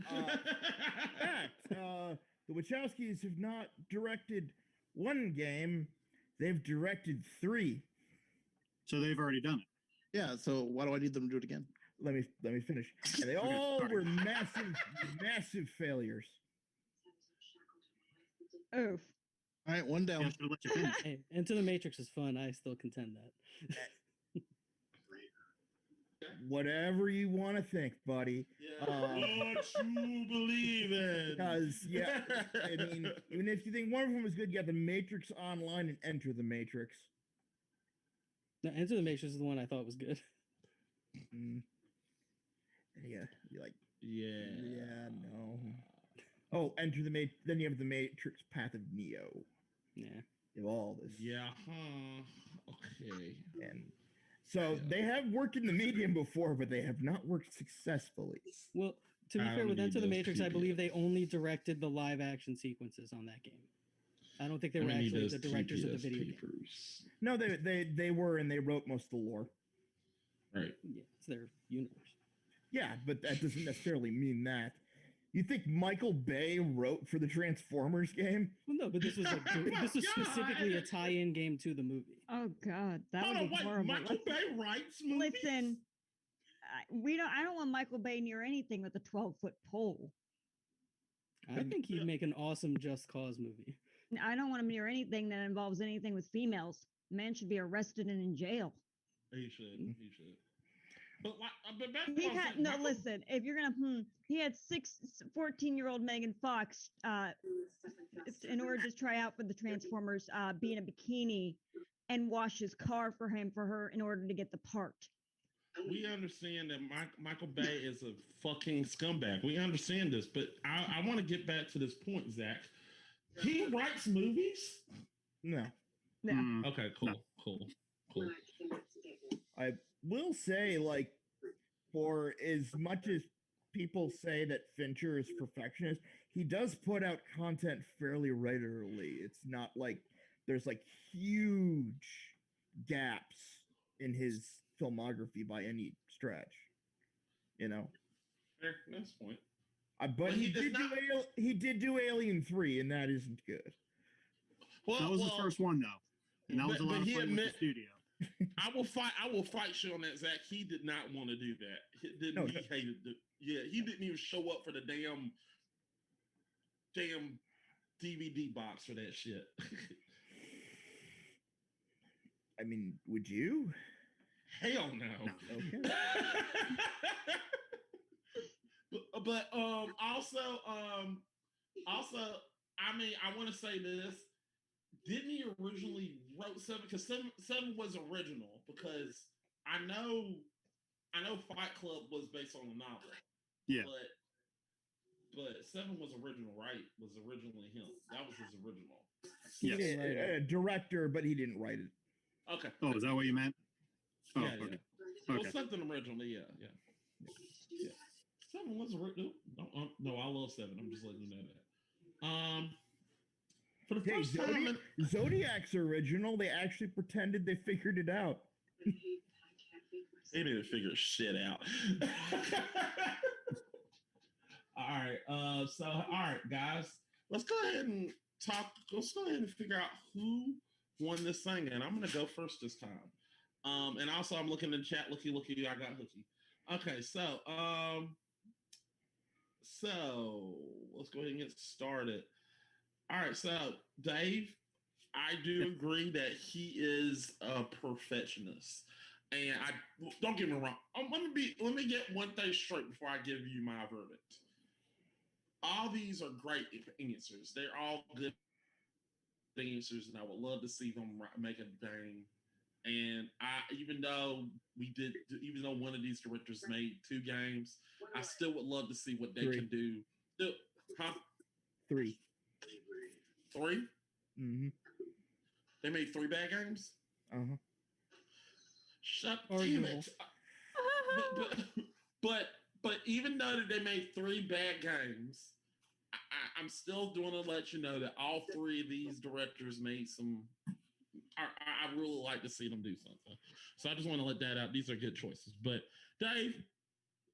The Wachowskis have not directed one game; they've directed 3. So they've already done it. Yeah. So why do I need them to do it again? Let me finish. And they all were massive failures. Oof. All right, one down. Hey, Into the Matrix is fun. I still contend that. Whatever you want to think, buddy. What you believe in. Because, I mean, even if you think one of them is good, you got The Matrix Online and Enter the Matrix. No, Enter the Matrix is the one I thought was good. Yeah, you're like, no. Oh, Enter the Matrix. Then you have The Matrix Path of Neo. Yeah. You have all this. Yeah. Okay. And so they have worked in the medium before, but they have not worked successfully. Well, to be fair, with Enter the Matrix, I believe they only directed the live action sequences on that game. I don't think they were actually the directors of the video game. No, they were, and they wrote most of the lore. Right. Yeah, it's their universe. Yeah, but that doesn't necessarily mean that. You think Michael Bay wrote for the Transformers game? Well, no, but this was specifically a tie-in game to the movie. Oh God, that would be horrible. Michael Bay writes movies. Listen, I don't want Michael Bay near anything with a 12-foot pole. I think he'd make an awesome Just Cause movie. I don't want him near anything that involves anything with females. Man should be arrested and in jail. He should. But listen, if you're gonna he had 14-year-old Megan Fox in order to try out for the Transformers, be in a bikini and wash his car for her in order to get the part. We understand that Michael Bay is a fucking scumbag. We understand this, but I want to get back to this point, Zach. He writes movies? No. Okay, cool. I will say, like, for as much as people say that Fincher is perfectionist, he does put out content fairly regularly. It's not like there's like huge gaps in his filmography by any stretch, you know. Fair, that's the point. But he did do Alien 3, and that isn't good. Well, that was the first one, though, and that was a lot of fun with the studio. I will fight you on that, Zach. He did not want to do that. He hated it. Yeah, he didn't even show up for the damn DVD box for that shit. I mean, would you? Hell no. Okay. but also, I mean, I want to say this. Didn't he originally wrote 7? Because 7 was original. Because I know Fight Club was based on a novel. Yeah. But 7 was original, right? Was originally him. That was his original. Yes. Director, but he didn't write it. Okay. Oh, is that what you meant? Oh, yeah, okay. Yeah. Well, something originally, yeah. 7 was original. No, I love 7. I'm just letting you know that. For the first time, Zodiac's original. They actually pretended they figured it out. They didn't figure shit out. All right, guys. Let's go ahead and talk. Let's go ahead and figure out who won this thing, and I'm gonna go first this time. And also I'm looking in the chat. Looky, I got Hooky. Okay, so let's go ahead and get started. All right, so Dave, I do agree that he is a perfectionist. And I don't get me wrong. Let me get one thing straight before I give you my verdict. All these are great answers. They're all good answers, and I would love to see them make a game. And even though one of these directors made 2 games, I still would love to see what they 3. can do. Huh? 3. 3? Mm-hmm. They made 3 bad games? Uh-huh. Shut Arguable. damn it. But even though they made 3 bad games, I'm still going to let you know that all 3 of these directors made some. I really like to see them do something. So I just want to let that out. These are good choices. But Dave,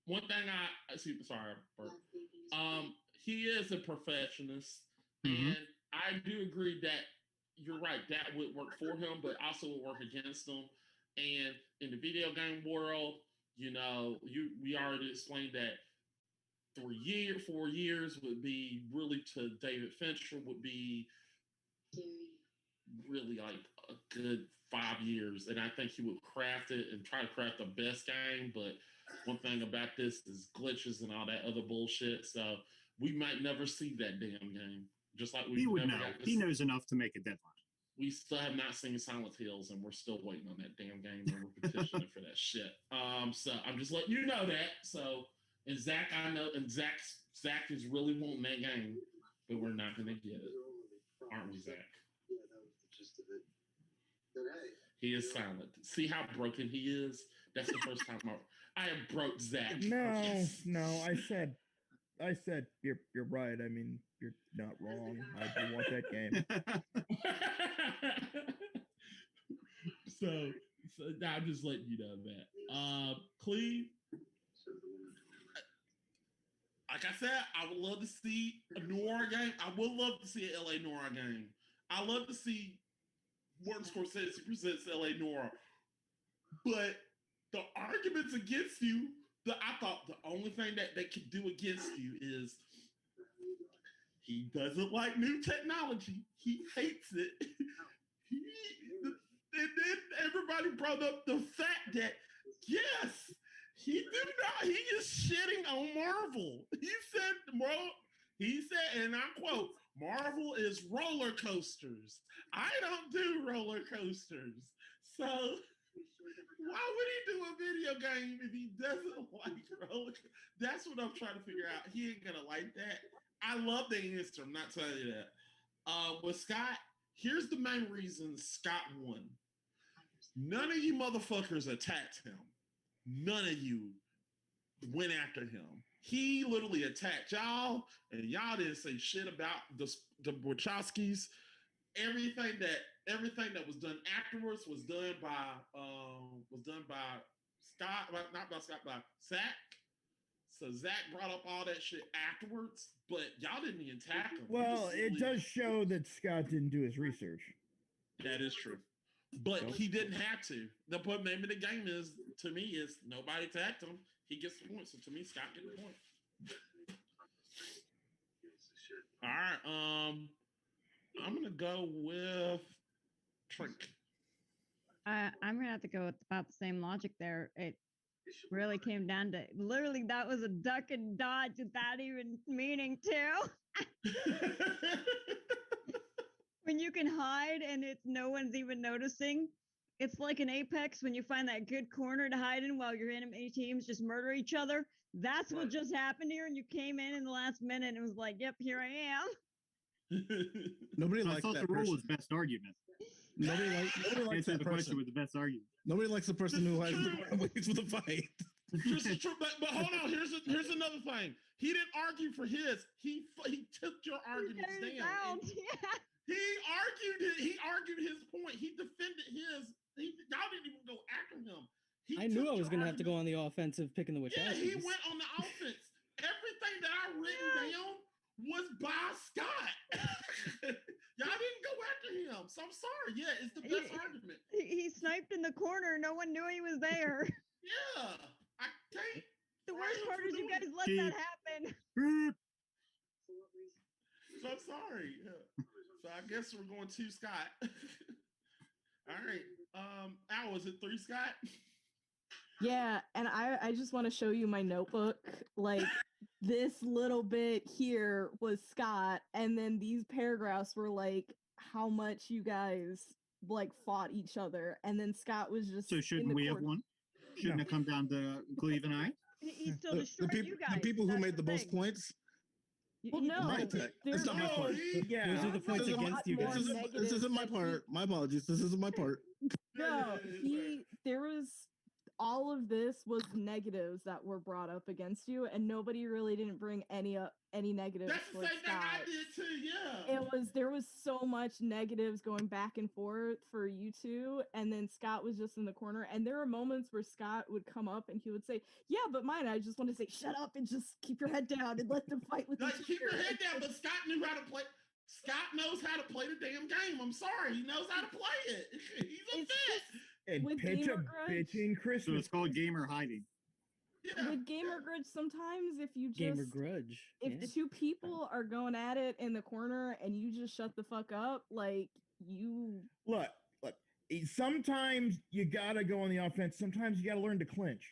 one thing I see. Sorry, Bert. He is a perfectionist, and I do agree that you're right. That would work for him, but also would work against him. And in the video game world, we already explained that 4 years would be really to David Fincher would be really like a good 5 years, and I think he would craft it and try to craft the best game. But one thing about this is glitches and all that other bullshit. So we might never see that damn game. Just like he would know. He knows enough to make a deadline. We still have not seen Silent Hills, and we're still waiting on that damn game, and we're petitioning for that shit. So I'm just letting you know that. So, and Zach, I know, and Zach is really wanting that game, but we're not going to get it, aren't we, Zach? Yeah, that was the gist of it. But hey, he is silent. See how broken he is? That's the first time I have broke Zach. No. I said you're right. I mean, you're not wrong. I do want that game. so I'm just letting you know that. Cleve, like I said, I would love to see a noir game. I would love to see an LA noir game. I love to see Martin Scorsese presents LA noir. But the arguments against you, I thought the only thing that they could do against you is he doesn't like new technology. He hates it. And then everybody brought up the fact that, yes, he is shitting on Marvel. He said, and I quote, Marvel is roller coasters. I don't do roller coasters. So why would he do a video game if he doesn't like roller coasters? That's what I'm trying to figure out. He ain't gonna like that. I love the answer. I'm not telling you that. With Scott, here's the main reason Scott won. None of you motherfuckers attacked him. None of you went after him. He literally attacked y'all, and y'all didn't say shit about the Wachowskis. Everything that was done afterwards was done by Scott, not by Scott, by Zach. So Zach brought up all that shit afterwards, but y'all didn't even attack him. Well, it does show that Scott didn't do his research. That is true. But he didn't have to. The name of the game is, to me, is nobody attacked him. He gets the point. So to me, Scott gets the point. All right. I'm gonna go with Trink. I'm gonna have to go with about the same logic there. It really came down to literally that was a duck and dodge without even meaning to. When you can hide and it's no one's even noticing. It's like an Apex when you find that good corner to hide in while your enemy teams just murder each other. That's what just happened here, and you came in the last minute and it was like, "Yep, here I am." Nobody likes that. I thought the rule was best argument. Nobody likes that the person. question with the best argument. Nobody likes the person who waits for the fight. But hold on. Here's another thing. He didn't argue for his. He took your arguments down. Yeah. He argued his point. He defended his. Y'all didn't even go after him. I knew I was going to have to go on the offensive picking the Wachowskis. Yeah, he went on the offense. Everything that I written down was by Scott. Y'all didn't go after him. So I'm sorry. Yeah, it's the best argument. He sniped in the corner. No one knew he was there. Yeah. I can't. The worst part is you guys let that happen. So I'm sorry. Yeah. So I guess we're going to Scott. All right. Al, was it 3 Scott? Yeah, and I just want to show you my notebook. Like this little bit here was Scott, and then these paragraphs were like how much you guys like fought each other, and then Scott was just So in shouldn't the we have corner. won? Shouldn't it come down to Cleve and I? He still The destroyed people, you guys. the people who That's made the most thing. points. Well, no, My attack. there- That's not my No, part. Yeah. Those are the there points was a against lot you more guys. This isn't my negatives that part. My apologies. This isn't my part. No, there was all of this was negatives that were brought up against you, and nobody really didn't bring any negatives That's the towards same thing I Scott. did too. Yeah. There was so much negatives going back and forth for you two, and then Scott was just in the corner, and there were moments where Scott would come up and he would say, yeah, but mine, I just want to say shut up and just keep your head down and let them fight with Like, each keep your other. head down, but Scott knew how to play. Scott knows how to play the damn game. I'm sorry, he knows how to play it. He's a It's vet. just- And With pitch a Gamer Grudge- bitching So Christmas. it's called gamer hiding. Yeah. with Gamer Grudge, sometimes if you Gamer just Grudge. if yeah. two people are going at it in the corner and you just shut the fuck up, like you Look. Sometimes you gotta go on the offense. Sometimes you gotta learn to clinch.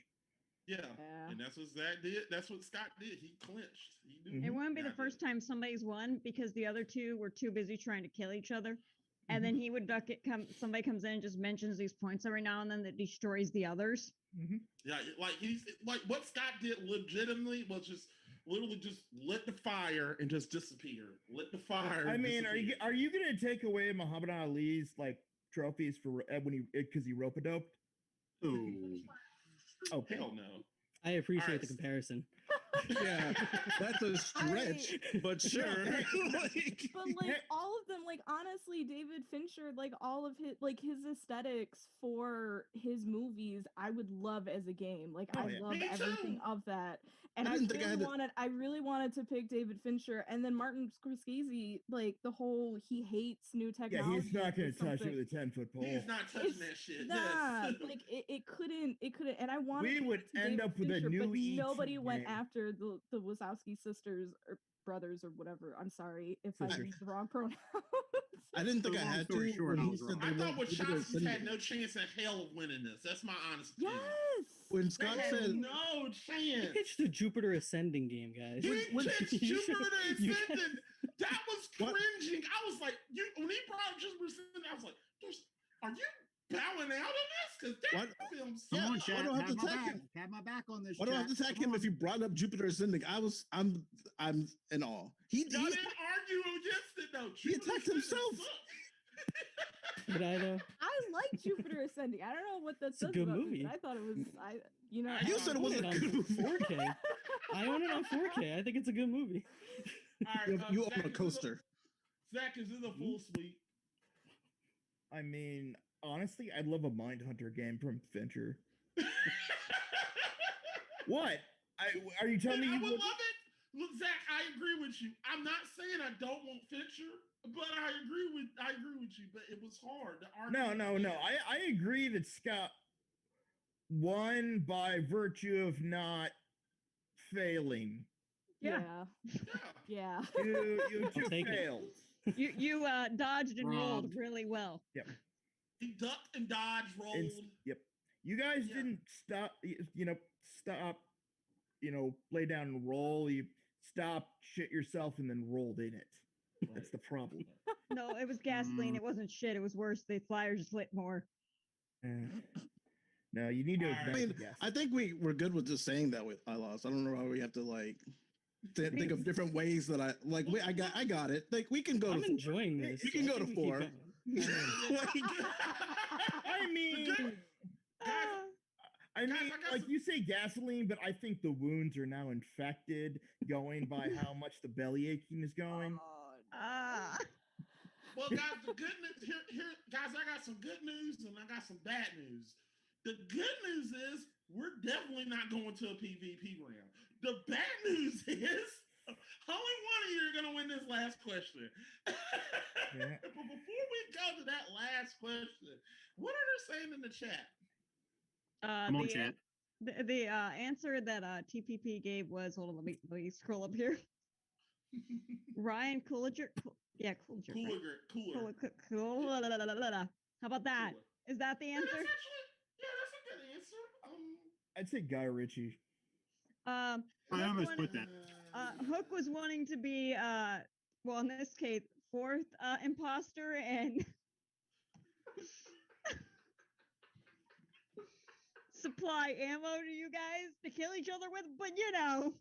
Yeah. Yeah. And that's what Zach did. That's what Scott did. He clinched. He knew It what wouldn't be the Scott first did. time somebody's won because the other two were too busy trying to kill each other. And then he would duck it. Somebody comes in and just mentions these points every now and then that destroys the others. Yeah, like he's like what Scott did legitimately was just literally just lit the fire and just disappear. Lit the fire. I and mean, disappear. are you gonna take away Muhammad Ali's like trophies for when he because he rope a doped? Oh, Okay. Hell no. I appreciate Alright, the comparison. Yeah, that's a stretch, but sure. Like, but like all of them, like honestly, David Fincher, like all of his aesthetics for his movies, I would love as a game. Like Oh, I yeah. love Me everything too. of that. And I I didn't think I really had to- wanted to pick David Fincher, and then Martin Scorsese, like the whole he hates new Yeah, technology. he's not gonna is touch it something- with a 10-foot pole. He's not touching It's that shit. Nah, Yes. like it couldn't, and I wanted We to would give it to end David up with a Fincher, new but E.T. nobody went game. after the Wazowski sisters or brothers or whatever. I'm sorry if I Sisters. used the wrong pronoun. I didn't think So I long had story to. short, when I he was said wrong. I they thought were Jupiter's Wachowski's had syndicate. no chance in hell of winning this. That's my honest Yes. opinion. When They Scott had said, no He chance. pitched a Jupiter Ascending game, guys. He when- pitched you should- Jupiter you Ascending. That was What? cringing. I was like, when he brought up Jupiter Ascending, I was like, are you bowing out on this? Because that What? film Come Yeah, on, why chat. do I have Have to my attack back. him? Have my back on this. Why do I have to chat. attack Come him if on. he brought up Jupiter Ascending? I'm in awe. He Y'all didn't argue against it though. He attacked Jupiter himself. Ascending sucks. Did I though? I like Jupiter Ascending. I don't know what that It's a says good about me, movie. but I thought it was. You said it wasn't a on good movie. 4K. I own it on 4K. I think it's a good movie. All right, You own Zach, a coaster. Zach is in a full suite. I mean, honestly, I'd love a Mindhunter game from Fincher. What? Are you telling me I you would would? love it. Look, Zach, I agree with you. I'm not saying I don't want Fincher, but I agree with you. But it was hard. The argument- No. I agree that Scott won by virtue of not failing. Yeah. Yeah. Yeah. You two take it. failed. You dodged and rolled Robbed. really well. He ducked and dodged, rolled. Yep. You guys Yeah. didn't stop. Stop. Lay down and roll. You stopped, shit yourself, and then rolled in it. That's the problem. No, it was gasoline. It wasn't shit. It was worse. The flyers just lit more. No, you need to. Alright. I mean, I think we're good with just saying that I lost. I don't know how we have to like think of different ways that I like. Wait, I got it. Like we can go. I'm to enjoying this. We can I go to think we keep 4. going. I mean, Guys, I got like some- you say gasoline, but I think the wounds are now infected, going by how much the belly aching is going. Ah. Well, guys, the good news here, guys, I got some good news and I got some bad news. The good news is we're definitely not going to a PvP round. The bad news is only one of you are going to win this last question. Yeah. But before we go to that last question, what are they saying in the chat? Come on, chat. The answer that TPP gave was, hold on, let me scroll up here. Ryan Cooliger, Cooliger. Cooler. Cool. How about that? Cooler. Is that the Yeah, that's answer? actually, that's a good answer. I'd say Guy Ritchie. I Hook almost wanted- put that. Hook was wanting to be, well, in this case, fourth imposter and supply ammo to you guys to kill each other with, but you know.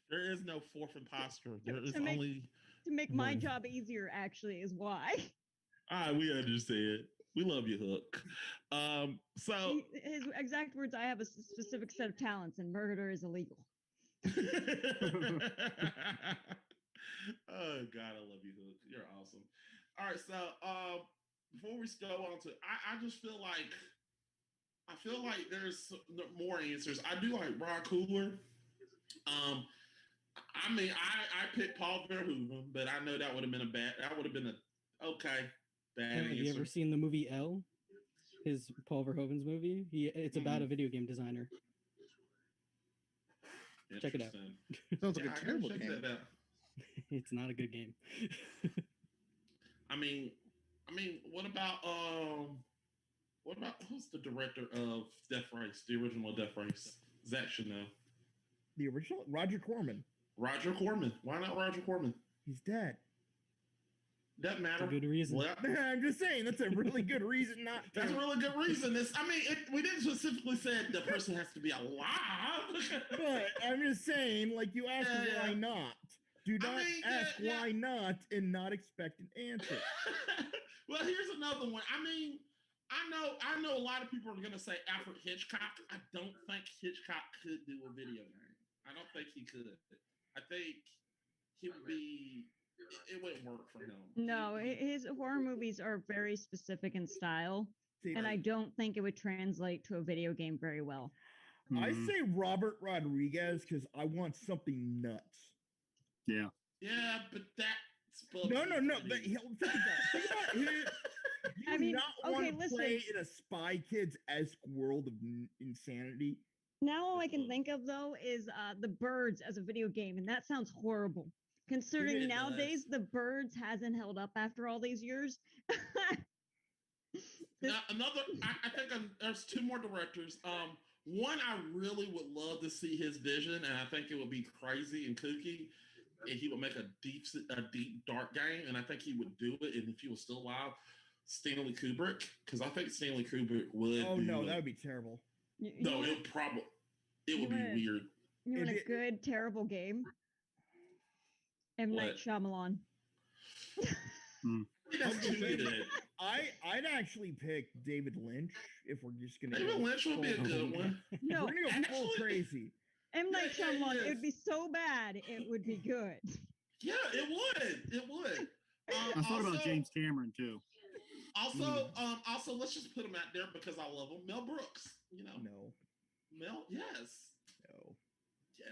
There is no fourth imposter. There is To make- only To make my one. job easier, actually, is why. We understand. We love you, Hook. So His exact words, I have a specific set of talents and murder is illegal. oh God, I love you, Hook. You're awesome. All right, so before we go on to, I just feel like there's more answers. I do like Ron Cooler. I mean, I picked Paul Verhoeven, but I know that would have been bad Have answer. you ever seen the movie Elle? His Paul Verhoeven's movie. It's about a video game designer. Check it out. Sounds like Yeah, a I gotta terrible check game. that out. It's not a good game. I mean, what about who's the director of Death Race, the original Death Race? Zach should know. The original? Roger Corman. Roger Corman. Why not Roger Corman? He's dead. Doesn't matter. A good reason. Well, I'm just saying, that's a really good reason not to. that's a really good reason. We didn't specifically say the person has to be alive. But I'm just saying, like, you asked why not. Do not ask why not and not expect an answer. Well, here's another one. I mean, I know a lot of people are gonna say Alfred Hitchcock. I don't think Hitchcock could do a video game. I don't think he could. I think he would be. It wouldn't work for him. No, his horror movies are very specific in style, See, and I don't think it would translate to a video game very well. I say Robert Rodriguez because I want something nuts. Yeah. Yeah, but that's No. But think about it. Do you not want to play in a Spy Kids-esque world of insanity? Now all I can think of though is the Birds as a video game, and that sounds horrible. Considering It nowadays the Birds hasn't held up after all these years. Now, I think there's two more directors. One I really would love to see his vision, and I think it would be crazy and kooky, and he would make a deep dark game, and I think he would do it, and if he was still alive, Stanley Kubrick, because I think Stanley Kubrick would. Oh no, that would be terrible. No, it would be weird. You want a good, terrible game? M. Night Shyamalan. I'd actually pick David Lynch if we're just gonna. David Lynch would be a good one. No, we're gonna go full crazy. M. Night Shyamalan. It would be so bad, it would be good. Yeah, it would. It would. I thought about James Cameron too. Also, let's just put him out there because I love him. Mel Brooks. You know. No. Mel. Yes. No. Yes.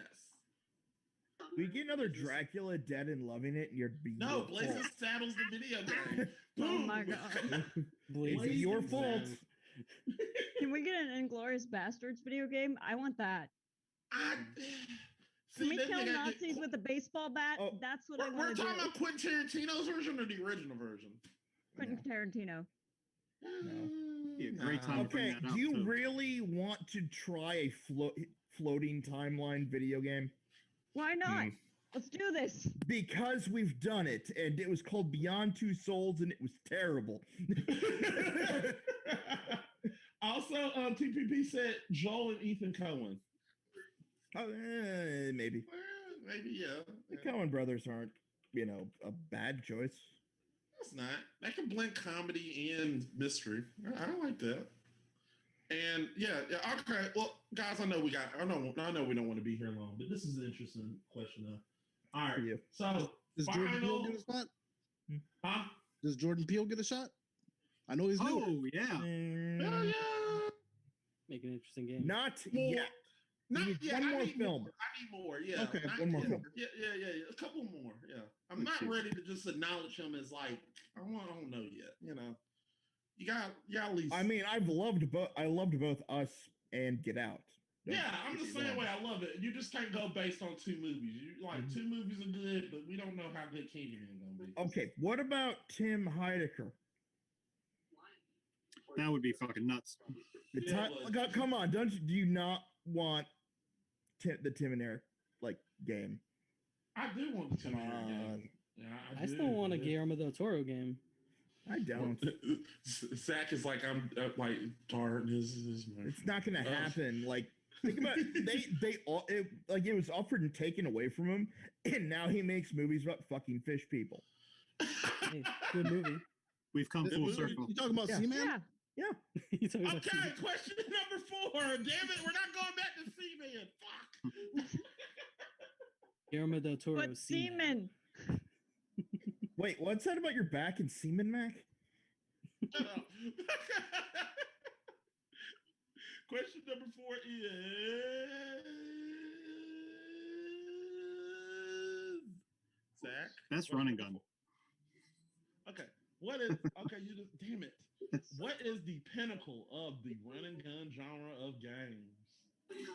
We get another Dracula Dead and Loving It, and you'd be no. Blazing Saddles, the video game. Oh my god. It's your fault. Can we get an Inglourious Bastards video game? I want that. Can we kill Nazis with a baseball bat? That's what I want We're to do. talking about Quentin Tarantino's version or the original version? Quentin Tarantino. No. Yeah, great time. Okay, do you really want to try a floating timeline video game? Why not? Let's do this. Because we've done it, and it was called Beyond Two Souls, and it was terrible. Also, TPP said Joel and Ethan Coen. Oh, maybe. Maybe, yeah. The Coen brothers aren't, a bad choice. It's not. They can blend comedy and mystery. I like that. And yeah, okay. Well, guys, I know we don't want to be here long, but this is an interesting question though. All right. So does Jordan Peele get a shot? Huh? Does Jordan Peele get a shot? I know he's new. Oh yeah. Hell yeah. Make an interesting game. Not yet. Not yet. One more film. I need more. Yeah. Okay, one more film. Yeah. A couple more. Yeah. I'm not ready to just acknowledge him as like I don't know yet. You got at least. I mean, I loved both Us and Get Out. Yeah, I'm the same way. I love it. You just can't go based on two movies. You two movies are good, but we don't know how good Candyman gonna be. Okay, what about Tim Heidecker? That would be fucking nuts. Come on, do you not want the Tim and Eric game? I do want the Tim and Eric game. Yeah, I still want a Guillermo del Toro game. I don't. Zach is like, I'm like, darkness is my. It's not gonna happen. Think about it was offered and taken away from him, and now he makes movies about fucking fish people. Hey, good movie. We've come full circle. You talking about Seaman? Yeah. Okay, question number 4. Damn it, we're not going back to Seaman. Fuck. Guillermo del Toro. But Seaman. Wait, what's that about your back and Seaman, Mac? Question number 4 is Zach. That's run and gun. Okay. What is you just damn it. What is the pinnacle of the run and gun genre of games? Okay.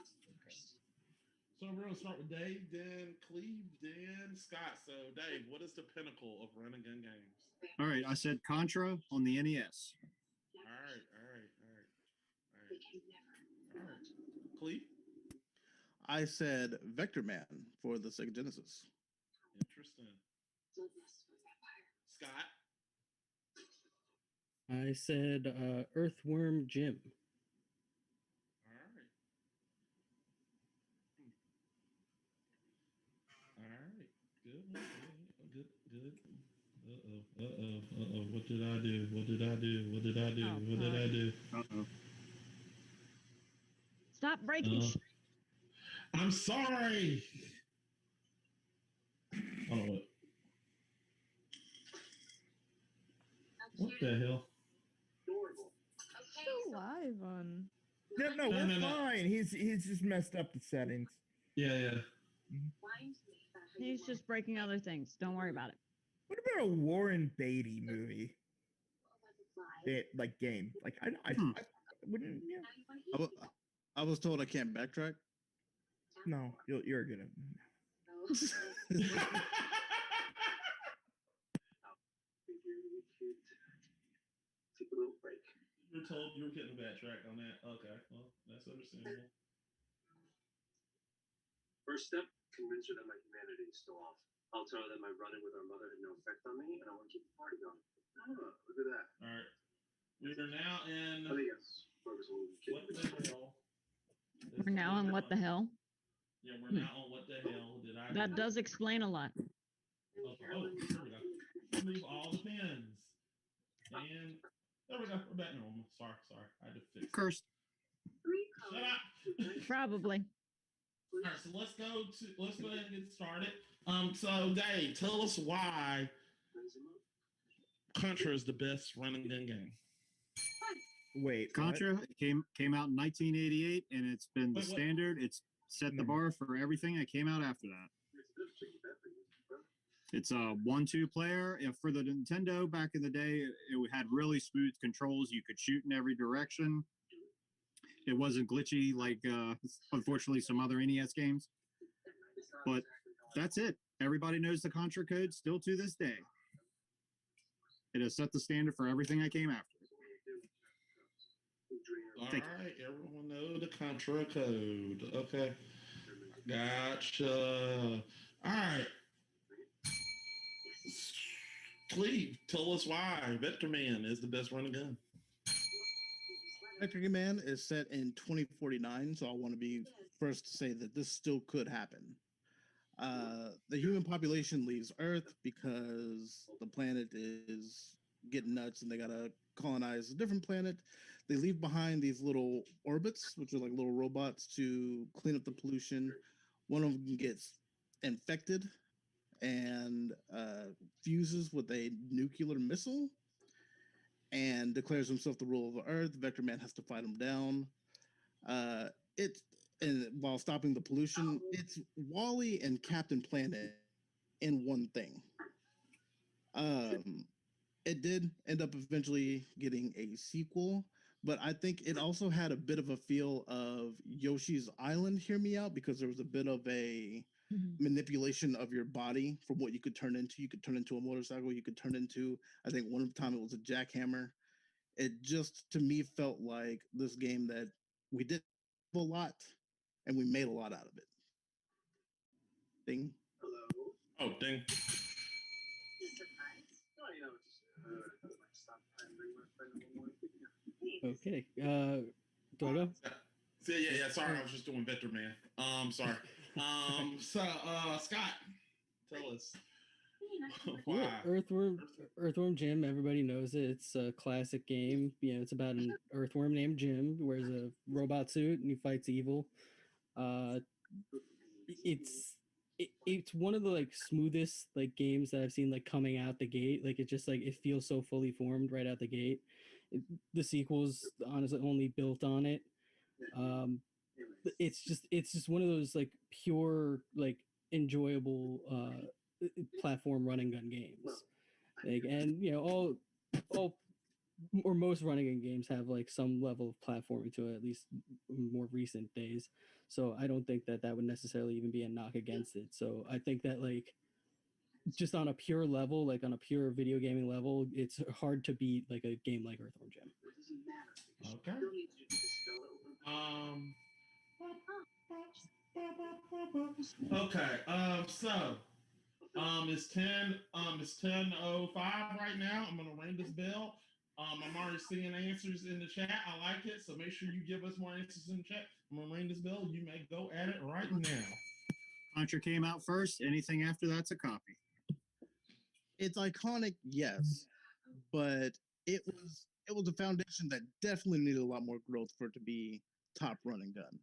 So we're gonna start with Dave, then Cleve, then Scott. So Dave, what is the pinnacle of run and gun games? All right, I said Contra on the NES. All right. Cleve? I said Vector Man for the Sega Genesis. Interesting. Scott? I said Earthworm Jim. All right. Good. Uh-oh. What did I do? Uh-oh. Stop breaking shit. I'm sorry. Oh, what the hell? Still live on. No, we're fine. He's just messed up the settings. Yeah. He's just breaking other things. Don't worry about it. What about a Warren Beatty movie? Game. I wouldn't. Yeah. I was told I can't backtrack. No, you're gonna. Take a little break. You were told you were getting a backtrack on that. Okay, well, that's understandable. First step, convince her that my humanity is still off. I'll tell her that my run-in with our mother had no effect on me, and I want to keep the party going. Oh, look at that. All right. We are now in. I think yes. What the hell? We're now on what the hell? Yeah, we're now on what the hell did I do? That does explain a lot. Okay. Oh, here we go. Remove all the pins. And there we go. We're back normal. Sorry. I had to fix it. Cursed. Shut up. Probably. All right, so let's go ahead and get started. So Dave, tell us why Contra is the best run and gun game. Wait, Contra came out in 1988, and it's been the standard. It's set the bar for everything that came out after that. It's a 1-2 player. For the Nintendo back in the day, it had really smooth controls. You could shoot in every direction. It wasn't glitchy like, unfortunately, some other NES games. But that's it. Everybody knows the Contra code still to this day. It has set the standard for everything that came after. All right, everyone know the Contra code. Okay. Gotcha. All right. Cleve, tell us why Vector Man is the best run and gun. Vector Man is set in 2049, so I want to be first to say that this still could happen. The human population leaves Earth because the planet is getting nuts and they gotta colonize a different planet. They leave behind these little orbits, which are like little robots, to clean up the pollution. One of them gets infected and fuses with a nuclear missile and declares himself the ruler of the Earth. Vector Man has to fight him down. And while stopping the pollution, it's Wally and Captain Planet in one thing. It did end up eventually getting a sequel, but I think it also had a bit of a feel of Yoshi's Island, Hear Me Out, because there was a bit of a manipulation of your body from what you could turn into. You could turn into a motorcycle. You could turn into, I think one time it was a jackhammer. It just to me felt like this game that we did a lot and we made a lot out of it. Ding. Hello. Oh, dang. This is a surprise. Oh, you know, just stop and bring my friend one more. Okay. Do I go? Yeah. Sorry, I was just doing Victor Man. Sorry. So, Scott, tell us why. Yeah, Earthworm Jim. Everybody knows it. It's a classic game. You know, it's about an earthworm named Jim who wears a robot suit and he fights evil. It's one of the like smoothest like games that I've seen like coming out the gate. Like it just like it feels so fully formed right out the gate. The sequels honestly only built on it. Um, it's just one of those like pure like enjoyable platform run and gun games. Like and you know all or most running gun games have like some level of platforming to it, at least more recent days. So I don't think that that would necessarily even be a knock against it. So I think that like just on a pure level, like on a pure video gaming level, it's hard to beat like a game like Earthworm Jim. Okay. Okay. It's 10:05 right now. I'm gonna ring this bell. I'm already seeing answers in the chat. I like it, so make sure you give us more answers in the chat. I'm gonna ring this bell. You may go at it right now. Contra came out first. Anything after that's a copy. It's iconic, yes, but it was a foundation that definitely needed a lot more growth for it to be top running gun.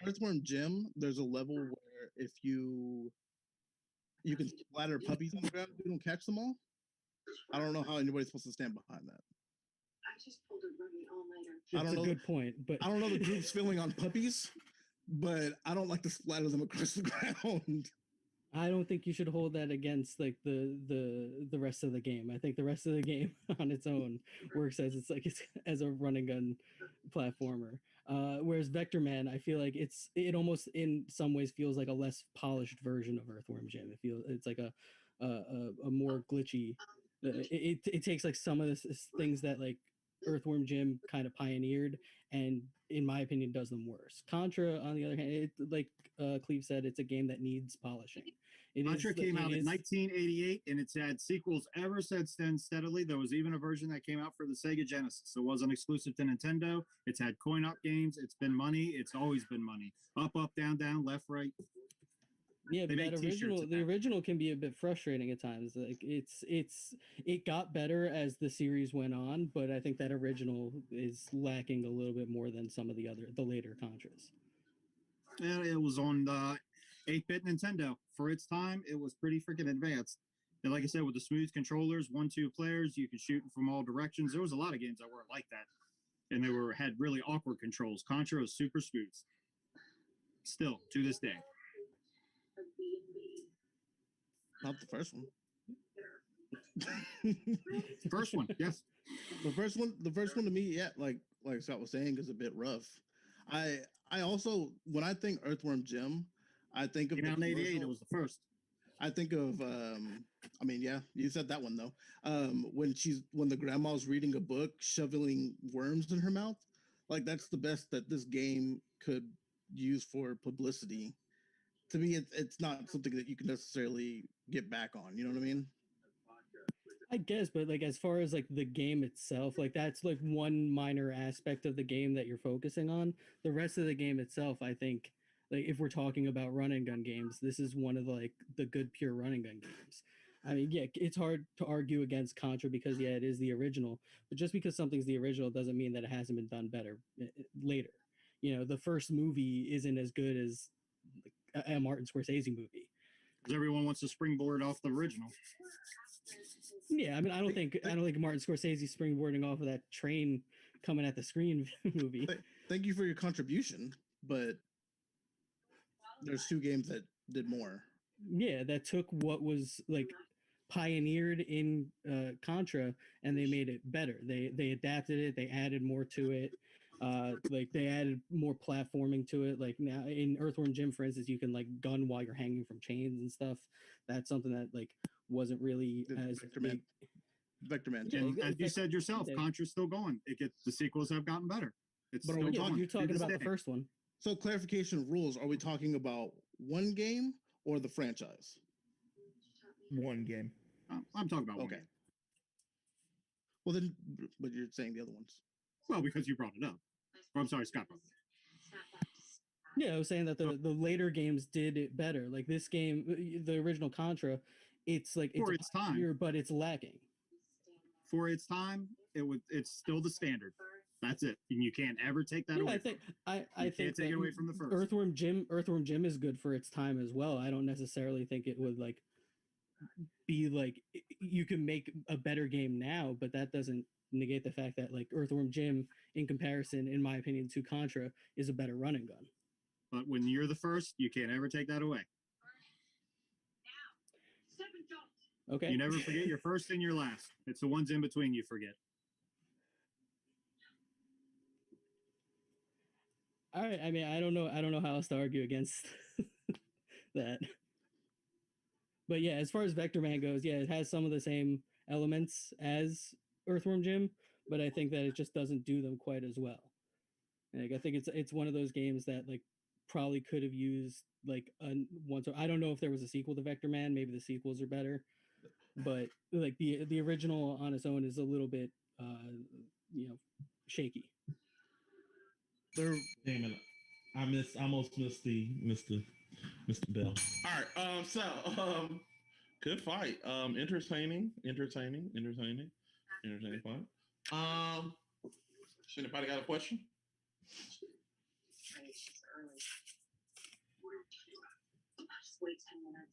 Earthworm Jim, there's a level where if you can splatter puppies on the ground, you don't catch them all. I don't know how anybody's supposed to stand behind that. I just pulled a rugby all-nighter. That's a good point, but I don't know the group's feeling on puppies, but I don't like to splatter them across the ground. I don't think you should hold that against like the rest of the game. I think the rest of the game on its own works as as a run and gun platformer. Whereas Vector Man, I feel like it almost in some ways feels like a less polished version of Earthworm Jim. It's like a more glitchy. It takes like some of the things that like Earthworm Jim kind of pioneered, and in my opinion, does them worse. Contra, on the other hand, like Cleve said, it's a game that needs polishing. Contra came out in 1988, and it's had sequels ever since then steadily. There was even a version that came out for the Sega Genesis. It wasn't exclusive to Nintendo. It's had coin-op games. It's been money. It's always been money. Up, down, down, left, right. Yeah, but the original can be a bit frustrating at times. Like it got better as the series went on, but I think that original is lacking a little bit more than some of the later Contras. Yeah, it was on the 8-bit Nintendo. For its time, it was pretty freaking advanced. And like I said, with the smooth controllers, 1-2 players, you can shoot from all directions. There was a lot of games that weren't like that. And they had really awkward controls. Contra was super smooth. Still, to this day. Not the first one. First one, yes. The first one to me, yeah, like Scott was saying, is a bit rough. I also, when I think Earthworm Jim, I think of in 88. It was the first. I think of I mean, yeah, you said that one though. When the grandma's reading a book, shoveling worms in her mouth, like that's the best that this game could use for publicity. To me, it's not something that you can necessarily get back on. You know what I mean? I guess, but like as far as like the game itself, like that's like one minor aspect of the game that you're focusing on. The rest of the game itself, I think, like if we're talking about run and gun games, this is one of the good pure run and gun games. I mean, yeah, it's hard to argue against Contra because yeah, it is the original, but just because something's the original doesn't mean that it hasn't been done better later. You know, the first movie isn't as good as like a Martin Scorsese movie. Because everyone wants to springboard off the original. Yeah, I mean, I don't think Martin Scorsese springboarding off of that train coming at the screen movie. Thank you for your contribution, but there's two games that did more. Yeah, that took what was like pioneered in Contra and they made it better. They adapted it. They added more to it. Like they added more platforming to it. Like now in Earthworm Jim, for instance, you can like gun while you're hanging from chains and stuff. That's something that like wasn't really as big. Vector Man Yeah, 2. And as you said yourself, Yeah. Contra's still going. The sequels have gotten better. It's But are still we Yeah, going. you're to talking this about the day. first one. So clarification rules, are we talking about one game or the franchise? One game. I'm talking about one Okay. game. Well, then, but you're saying the other ones. Well, because you brought it up. Or, I'm sorry, Scott brought it up. Yeah, I was saying that the later games did it better. Like this game, the original Contra, it's like For it's its time. here, but it's lacking. For its time, it's still the standard. That's it. And you can't ever take that Yeah, away. I think I You think can't take that it away from the first. Earthworm Jim is good for its time as well. I don't necessarily think it would like be like you can make a better game now, but that doesn't negate the fact that like Earthworm Jim, in comparison, in my opinion, to Contra, is a better running gun. But when you're the first, you can't ever take that away. Okay. You never forget your first and your last. It's the ones in between you forget. All right. I mean, I don't know how else to argue against that. But yeah, as far as Vector Man goes, yeah, it has some of the same elements as Earthworm Jim, but I think that it just doesn't do them quite as well. Like I think it's one of those games that like probably could have used like once. I don't know if there was a sequel to Vector Man. Maybe the sequels are better, but like the original on its own is a little bit shaky. They're Damn it. I almost missed the bell. All right. Good fight. Entertaining fight. Anybody got a question? Just wait 10 minutes.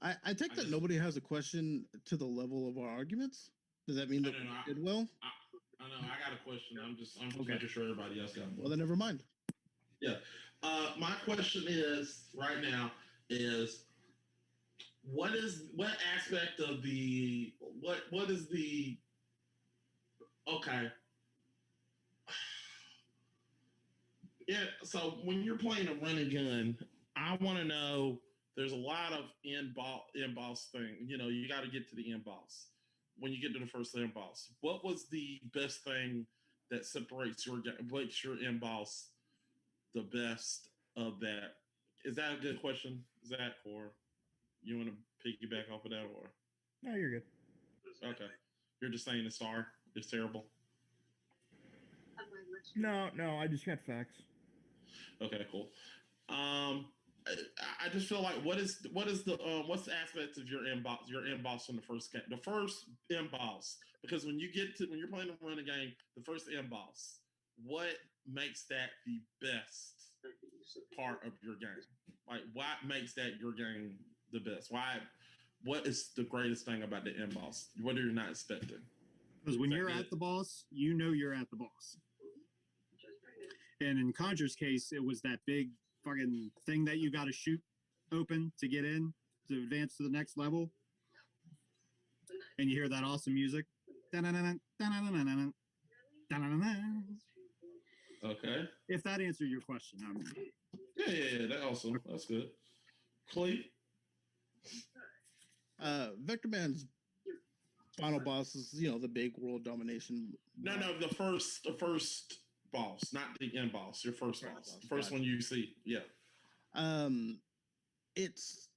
I take that nobody has a question to the level of our arguments. Does that mean that we did well? I know. I got a question. I'm just Okay. making sure everybody else got one. Well, then never mind. Yeah. My question is right now is what aspect of the what is the okay. Yeah, so when you're playing a run and gun, I want to know there's a lot of end boss thing. You know, you got to get to the end boss. When you get to the first end boss, what was the best thing that separates makes your end boss the best of that? Is that a good question, Zach, or you want to piggyback off of that, or? No, you're good. Okay, you're just saying it's terrible. No, I just got facts. Okay, cool. I just feel like what's the aspect of your inbox in the first game? The first inbox, because when you're playing a running game, the first inbox, what makes that the best part of your game? Like what makes that your game the best? What is the greatest thing about the inbox? What are you not expecting? Because when you're at the boss, you know you're at the boss. And in Conjur's case, it was that big fucking thing that you got to shoot open to get in to advance to the next level. And you hear that awesome music. Okay. If that answered your question. Yeah. That's awesome. That's good. Clee? Vector Man's final boss is, the big world domination. No, the first boss, not the end boss. Your first boss, the first one you see. Yeah. It's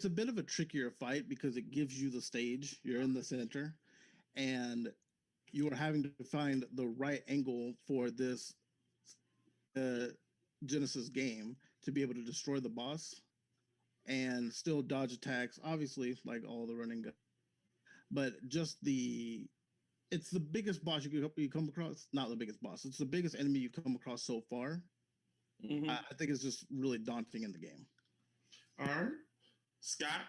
a bit of a trickier fight because it gives you the stage. You're in the center, and you are having to find the right angle for this Genesis game to be able to destroy the boss and still dodge attacks. Obviously, like all the running guns, but it's the biggest boss you come across. Not the biggest boss. It's the biggest enemy you come across so far. Mm-hmm. I think it's just really daunting in the game. All right. Scott?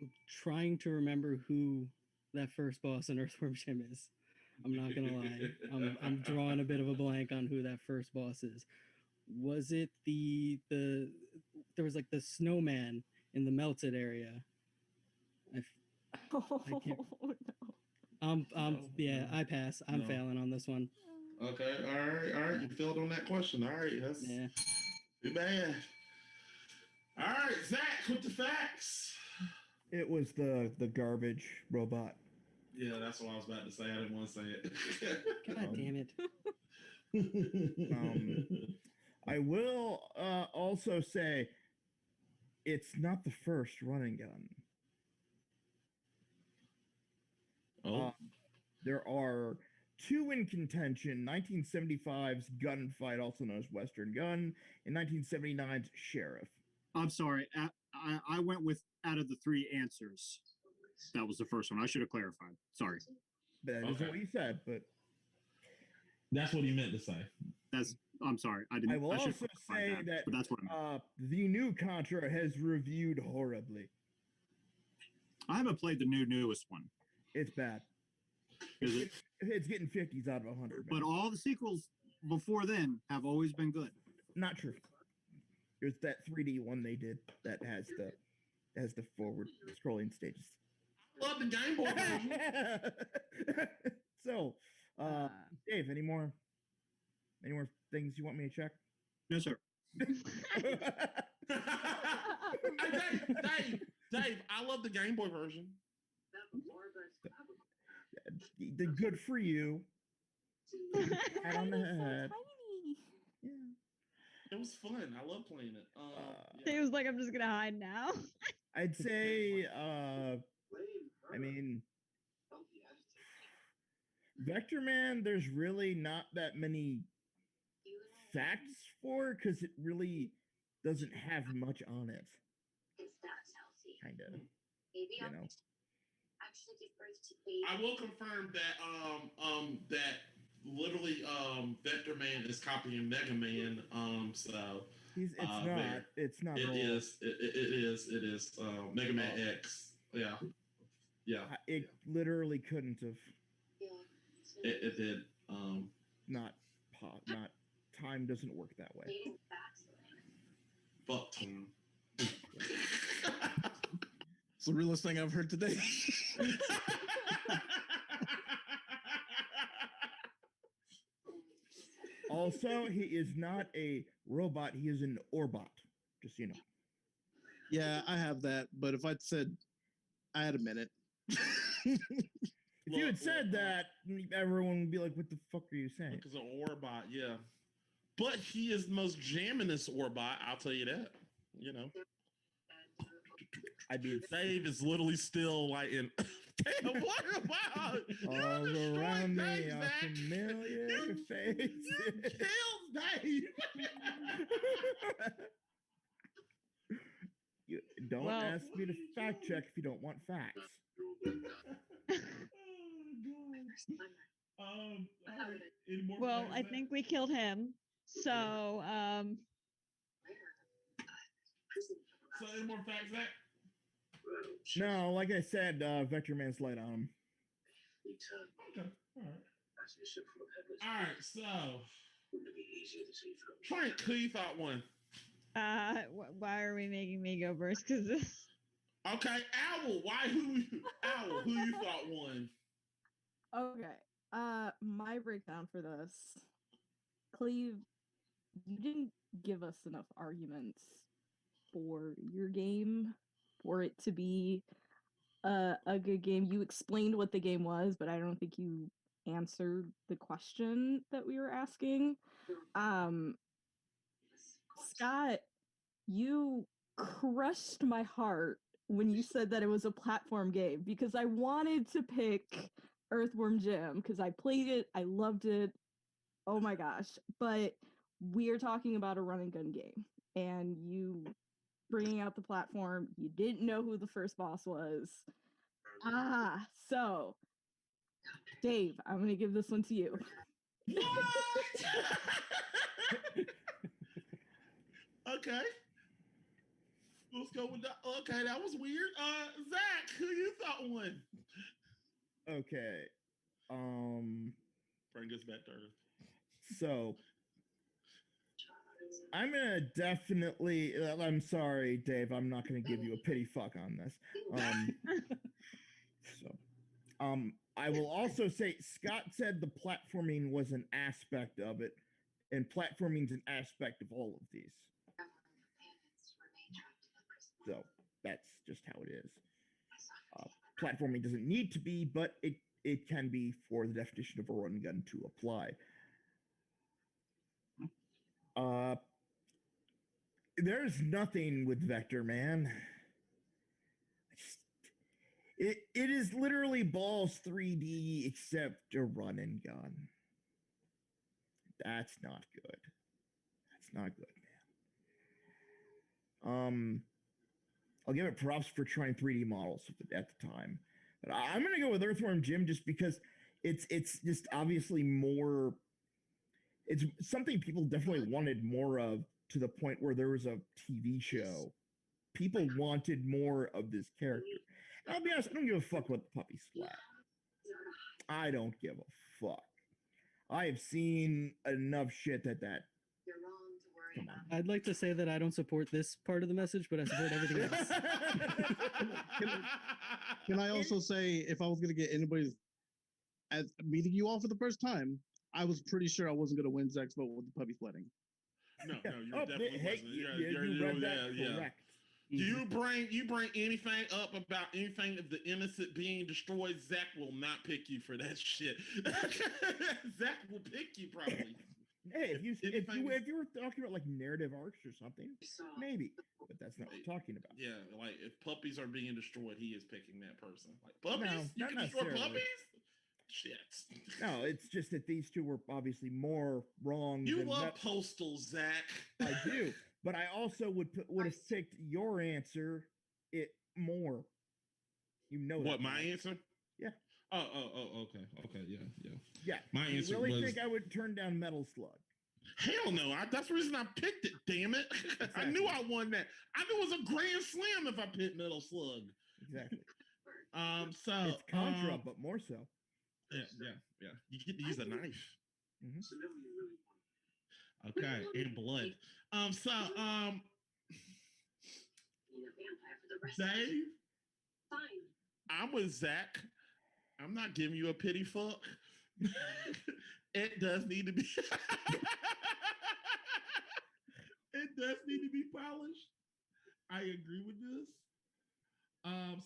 I'm trying to remember who that first boss in Earthworm Jim is. I'm not gonna lie. I'm drawing a bit of a blank on who that first boss is. Was it there was like the snowman in the melted area? I can't. No. Yeah, I pass. I'm failing on this one. Okay, all right. You failed on that question. All right, that's too bad. All right, Zach, with the facts. It was the garbage robot. Yeah, that's what I was about to say. I didn't want to say it. God damn it. I will also say it's not the first run and gun. Oh. There are two in contention: 1975's Gunfight, also known as Western Gun, and 1979's Sheriff. I'm sorry. I went with out of the three answers. That was the first one. I should have clarified. Sorry. That isn't what you said, but that's what he meant to say. I'm sorry. I didn't. I will I also should clarify say that but that's what I meant. the new Contra has reviewed horribly. I haven't played the newest one. It's bad. Is it? It's getting 50s out of 100. But all the sequels before then have always been good. Not true. There's that 3D one they did that has the forward scrolling stages. Love the Game Boy version. So, Dave, any more things you want me to check? No, sir. Dave, I love the Game Boy version. The good for you. Pat on the head. Yeah. It was fun. I love playing it. He was like, I'm just gonna hide now. I'd say, I mean, Vector Man, there's really not that many facts for because it really doesn't have much on it. Kind of, you know. I will confirm that that literally Vector Man is copying Mega Man. It's not. It is Mega Man X. Yeah. It literally couldn't have. It did. Not time doesn't work that way. Fuck time. It's the realest thing I've heard today. Also, he is not a robot. He is an Orbot. Just so you know. Yeah, I have that. But if I'd said I had a minute. If you had said that, everyone would be like, what the fuck are you saying? Because an Orbot, yeah. But he is the most jammingest Orbot, I'll tell you that. You know. Dave is literally still like in. Damn, what about? All around me are familiar faces. You killed Dave. You don't ask me to fact check if you don't want facts. Well, I think we killed him. So, So any more facts, Zach? No, like I said, Vector Man's light on him. Okay. All right, so Trent, who you thought won? why are we making me go first? Because this. Okay, Owl. Owl? Who you thought won? Okay. My breakdown for this, Cleve, you didn't give us enough arguments for your game for it to be a good game. You explained what the game was, but I don't think you answered the question that we were asking. Scott, you crushed my heart when you said that it was a platform game because I wanted to pick Earthworm Jim because I played it, I loved it. Oh my gosh. But we are talking about a run and gun game, and you bringing out the platform, you didn't know who the first boss was. So Dave, I'm gonna give this one to you. Okay. Let's go with that. Okay, that was weird. Zach, who you thought won? Okay. Bring us back to Earth. So I'm gonna definitely. I'm sorry, Dave. I'm not gonna give you a pity fuck on this. I will also say Scott said the platforming was an aspect of it, and platforming is an aspect of all of these. So that's just how it is. Platforming doesn't need to be, but it can be for the definition of a run and gun to apply. There's nothing with Vector, man. It is literally Balls 3D except a run and gun. That's not good. That's not good, man. I'll give it props for trying 3D models at the time, but I'm gonna go with Earthworm Jim just because it's just obviously more. It's something people definitely wanted more of, to the point where there was a TV show. People wanted more of this character. And I'll be honest, I don't give a fuck what the puppy splat. I don't give a fuck. I have seen enough shit that. Come on. I'd like to say that I don't support this part of the message, but I support everything else. Can I also say, if I was going to get anybody's, as meeting you all for the first time, I was pretty sure I wasn't going to win Zach's vote with the puppy splitting. No, you definitely wasn't. You read that correct. You bring anything up about anything of the innocent being destroyed, Zach will not pick you for that shit. Zach will pick you probably. Hey, if you were talking about like narrative arcs or something, maybe, but that's not what we're talking about. Yeah, like if puppies are being destroyed, he is picking that person. Like puppies, no, you can destroy puppies. Shit. No, it's just that these two were obviously more wrong. You love Postal, Zach. I do, but I also would have picked your answer it more. You know what my answer? Yeah. Oh, okay, yeah. My answer. You really think I would turn down Metal Slug? Hell no! That's the reason I picked it. Damn it! Exactly. I knew I won that. I knew it was a grand slam if I picked Metal Slug. Exactly. So it's Contra, but more so. Yeah. You get to use a knife. Mm-hmm. Okay, and blood. Dave, I'm with Zach. I'm not giving you a pity fuck. It does need to be. It does need to be polished. I agree with this.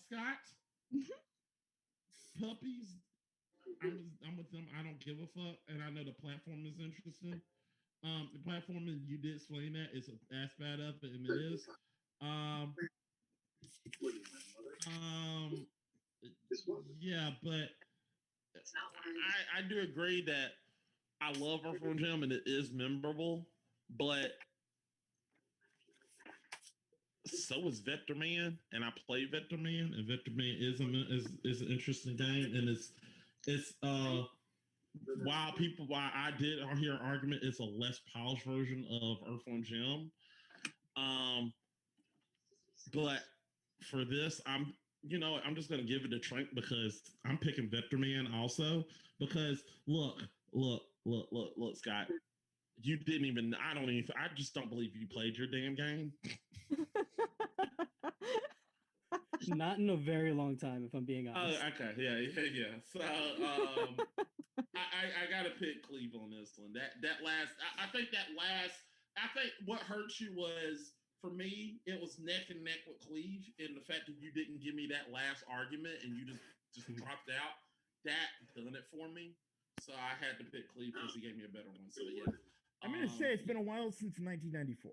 Scott, puppies. I'm with them. I don't give a fuck, and I know the platform is interesting. The platform, you did explain that, it's an aspect of it, and it is. Yeah, but I do agree that I love Earthworm Jim and it is memorable, but so is Vector Man, and I play Vector Man, and Vector Man is an interesting game, and it's why I did hear an argument, it's a less polished version of Earthworm Jim. But for this, I'm just gonna give it a drink because I'm picking Vector Man also, because look, Scott, you didn't even, I just don't believe you played your damn game. Not in a very long time, if I'm being honest. Okay, yeah. So I gotta pick Cleve on this one. I think what hurt you was, for me, it was neck and neck with Cleve, and the fact that you didn't give me that last argument and you just dropped out, that done it for me. So I had to pick Cleve because he gave me a better one. So yeah. I'm gonna say it's been a while since 1994.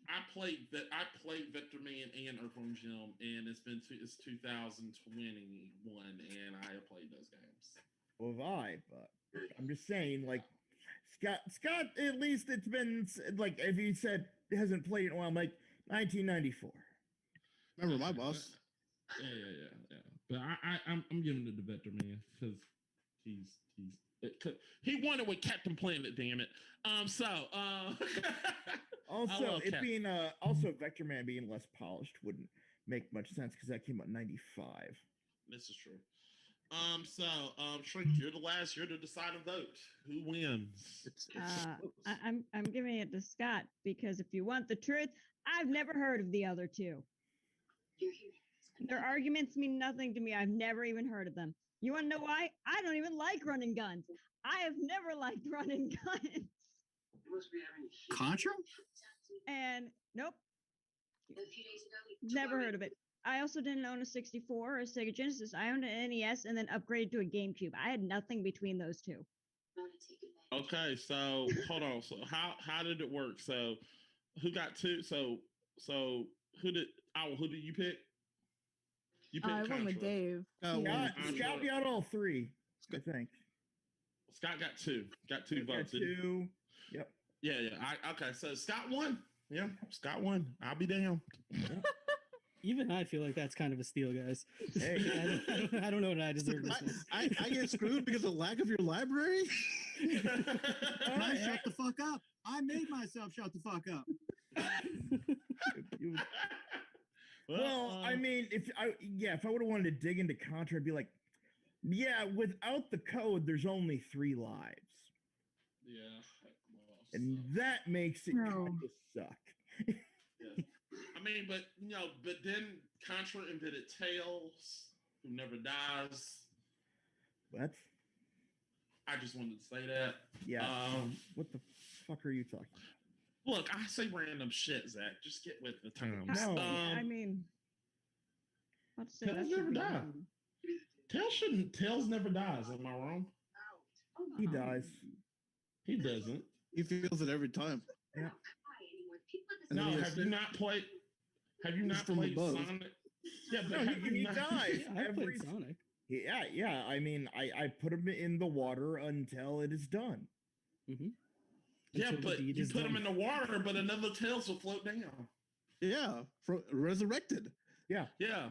I played Vector Man and Earthworm Jim, and it's 2021, and I have played those games. Well, have I? But I'm just saying, like, Scott, at least it's been, like, if he said he hasn't played it in a while, I'm like, 1994. Remember my boss? Yeah. But I'm giving it to Vector Man because he won it with Captain Planet. Damn it. Also, it being also Vector Man being less polished wouldn't make much sense because that came out in 95. This is true. Shrink, you're the last. You're the deciding vote. Who wins? I'm giving it to Scott because if you want the truth, I've never heard of the other two. Their arguments mean nothing to me. I've never even heard of them. You want to know why? I don't even like running guns. I have never liked running guns. Contra? And nope. A few days ago, Never heard of it. I also didn't own a 64 or a Sega Genesis. I owned an NES and then upgraded to a GameCube. I had nothing between those two. Okay, so hold on. So how did it work? So who got two? So who did you pick? You I picked went with Contra. Dave. Scott got all three, I think. Scott got two. Got two votes. Got two. Yep. Yeah. Okay, so Scott won. Yeah, Scott won. I'll be damned. Even I feel like that's kind of a steal, guys. Hey. I don't know what I deserve this one. I get screwed because of lack of your library. Shut the fuck up. I made myself shut the fuck up. Well, I mean, if I would have wanted to dig into Contra, I'd be like, yeah, without the code, there's only 3 lives. Yeah. And that makes it kind of suck. Yeah. I mean, but then Contra invented Tails, who never dies. What? I just wanted to say that. Yeah. What the fuck are you talking about? Look, I say random shit, Zach. Just get with the times. No. I mean, let's say Tails never died. Tails never dies. Am I wrong? He dies. He doesn't. He feels it every time. Yeah. No, have you not played Sonic? Yeah, but he dies. I played Sonic. Yeah. I mean, I put him in the water until it is done. Mm-hmm. Yeah, but you put him in the water, but another Tails will float down. Yeah, resurrected. Yeah. Yeah.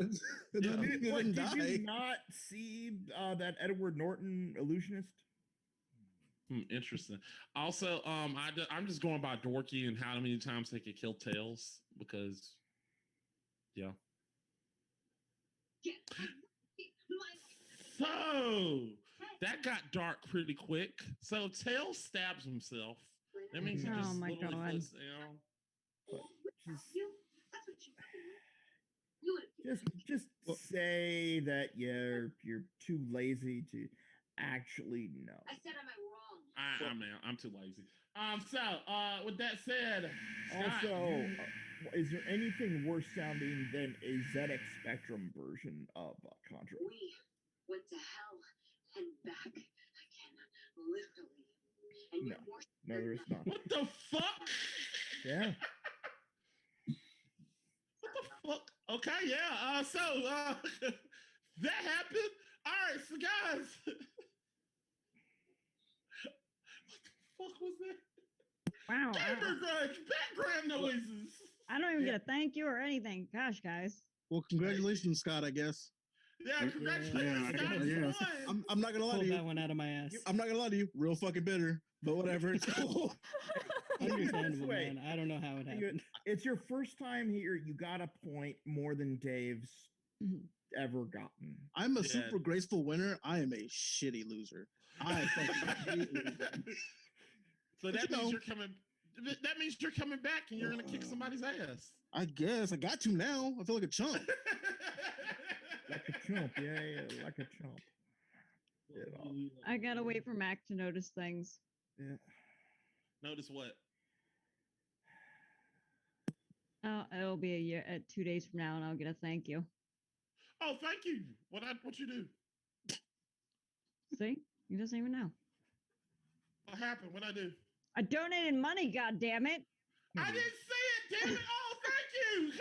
Did you not see that Edward Norton illusionist? Interesting. Also, I'm just going by Dorky and how many times they could kill Tails because, yeah. So that got dark pretty quick. So Tails stabs himself. That means he just my literally God. puts, Just say that you're too lazy to actually know. I said, am I wrong? I'm too lazy. So with that said, Also, is there anything worse sounding than a ZX Spectrum version of Contra? We went to hell and back again, literally. And No, there is not. What the fuck? Yeah. What the fuck? Okay, yeah. So that happened. All right, so guys, what the fuck was that? Wow. Gamer Grudge, background noises. I don't even get a thank you or anything. Gosh, guys. Well, congratulations, Scott, I guess. Yeah, congratulations, Scott. I'm not gonna lie to you. That one out of my ass. I'm not gonna lie to you. Real fucking bitter, but whatever. It's cool. Understandable, man. I don't know how it happened. It's your first time here. You got a point more than Dave's ever gotten. I'm a super graceful winner. I am a shitty loser. I fucking hate losing. So that means you're coming. That means you're coming back and you're gonna kick somebody's ass. I guess I got to now. I feel like a chump. Like a chump, yeah, like a chump. I gotta wait for Mac to notice things. Yeah. Notice what? It'll be a year, 2 days from now, and I'll get a thank you. Oh, thank you. What you do? See, he doesn't even know. What happened? What I do? I donated money. God damn it! I didn't say it. Damn it! Oh, thank you.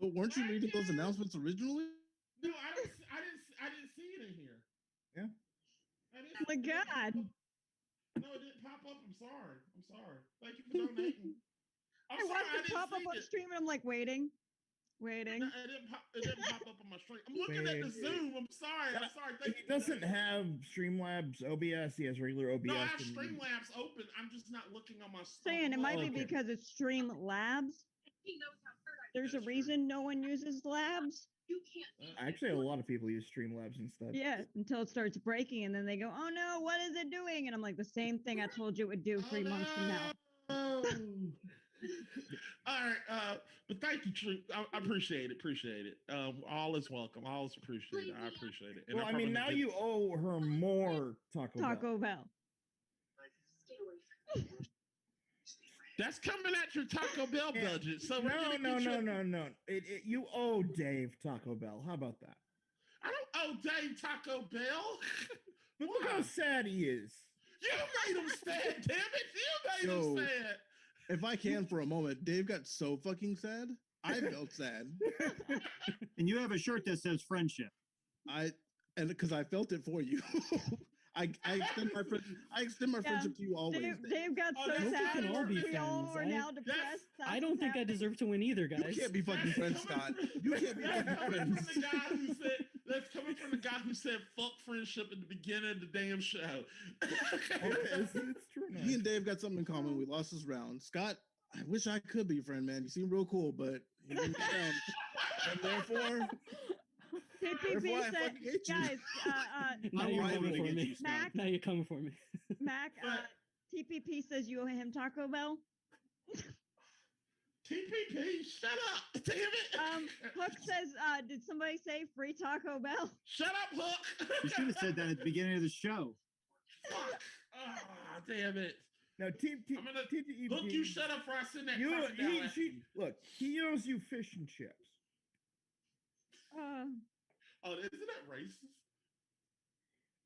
But weren't you reading those announcements originally? No, I didn't see it in here. Yeah. Oh my God. No, it didn't pop up. I'm sorry. Thank you for donating. I watched it pop up on stream, and I'm like waiting. No, it didn't pop up on my stream. I'm looking at the Zoom. I'm sorry. Thank He you. doesn't have Streamlabs OBS. He has regular OBS. No, I have Streamlabs open. I'm just not looking on my. Saying it might be because it's Streamlabs. There's a reason no one uses labs. You can't. Actually, a lot of people use Streamlabs instead. Yeah, until it starts breaking, and then they go, "Oh no, what is it doing?" And I'm like, "The same thing I told you it would do 3 months from now." All right, but thank you, True. I appreciate it. All is welcome. All is appreciated. I appreciate it. And Well, I mean, now you owe her more Taco Bell. Bell. Stay away from me. That's coming at your Taco Bell budget. So we're No, gonna no, get no, you- no, no. You owe Dave Taco Bell. How about that? I don't owe Dave Taco Bell. But look how Why? sad he is. You made him sad, damn it! You made Yo. him sad. If I can for a moment, Dave got so fucking sad. I felt sad. And you have a shirt that says friendship. And because I felt it for you. I extend my friendship to you always. Dave got Oh, so that's- sad. we can all be We all friends. are now depressed. I That's don't what's think I happening. deserve to win either, You guys. can't be fucking friends, Scott. You can't be That's fucking coming friends. from the guy who said. That's coming from the guy who said "fuck friendship" at the beginning of the damn show. It's true. Me and Dave got something in common. We lost this round. Scott, I wish I could be your friend, man. You seem real cool, but you didn't get down. And therefore, PPP I said, fucking hate you. guys, Now I'm you're right coming with for you, me. Scott. Mac, Now you're coming for me. Mac, TPP says you owe him Taco Bell. TPP, shut up! Damn it! Hook says, did somebody say free Taco Bell? Shut up, Hook! You should have said that at the beginning of the show. Fuck! Ah, damn it! Now, I'm gonna Hook. You shut up before I send that. comment down at you. Look, he owes you fish and chips. Oh, isn't that racist?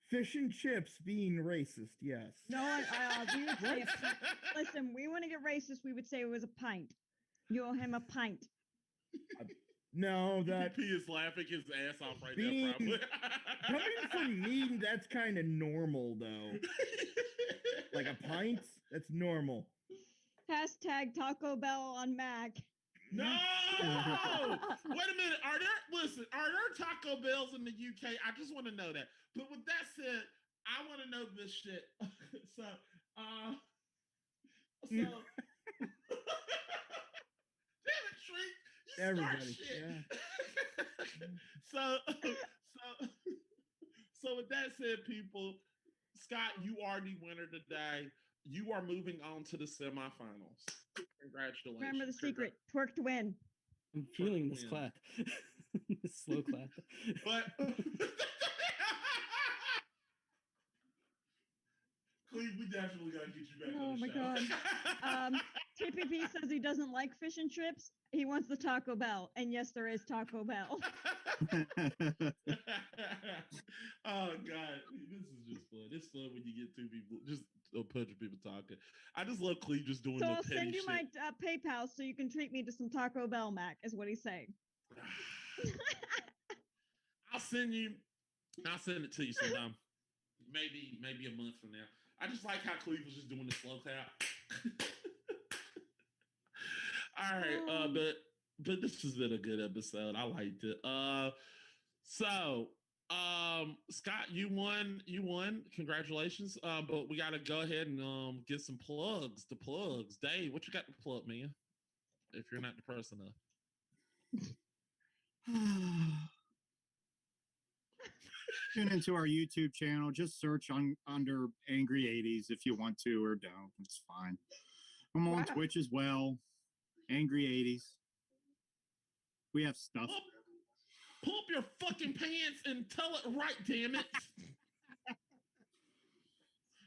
Fish and chips being racist, yes. No, we would say, listen, we want to get racist. We would say it was a pint. You owe him a pint. No, that TPP is laughing his ass off right Being- now. Probably. coming from me, that's kind of normal though. Like a pint, that's normal. Hashtag Taco Bell on Mac. No! Wait a minute. Are there Taco Bells in the UK? I just want to know that. But with that said, I want to know this shit. so damn it, Shrink. You start Everybody, shit. yeah. So with that said, people, Scott, you are the winner today. You are moving on to the semifinals. Congratulations. Remember the secret: twerk to win. I'm feeling this win. clap. This slow clap. But Cleve, we definitely gotta get you back Oh on the my show. God. TPP says he doesn't like fish and chips. He wants the Taco Bell, and yes, there is Taco Bell. Oh God, this is just fun. It's fun when you get two people, just a bunch of people talking. I just love Cleve just doing So the I'll petty send you shit. my PayPal so you can treat me to some Taco Bell, Mac. Is what he's saying. I'll send it to you sometime. maybe a month from now. I just like how Cleve was just doing the slow clap. All right, but this has been a good episode. I liked it. Scott, you won. Congratulations. But we gotta go ahead and get some plugs. The plugs. Dave, what you got to plug, man? If you're not depressed enough. Tune into our YouTube channel. Just search under Angry 80s if you want to or don't. It's fine. I'm on Wow. Twitch as well. Angry 80s. We have stuff. Pull up your fucking pants and tell it right, damn it.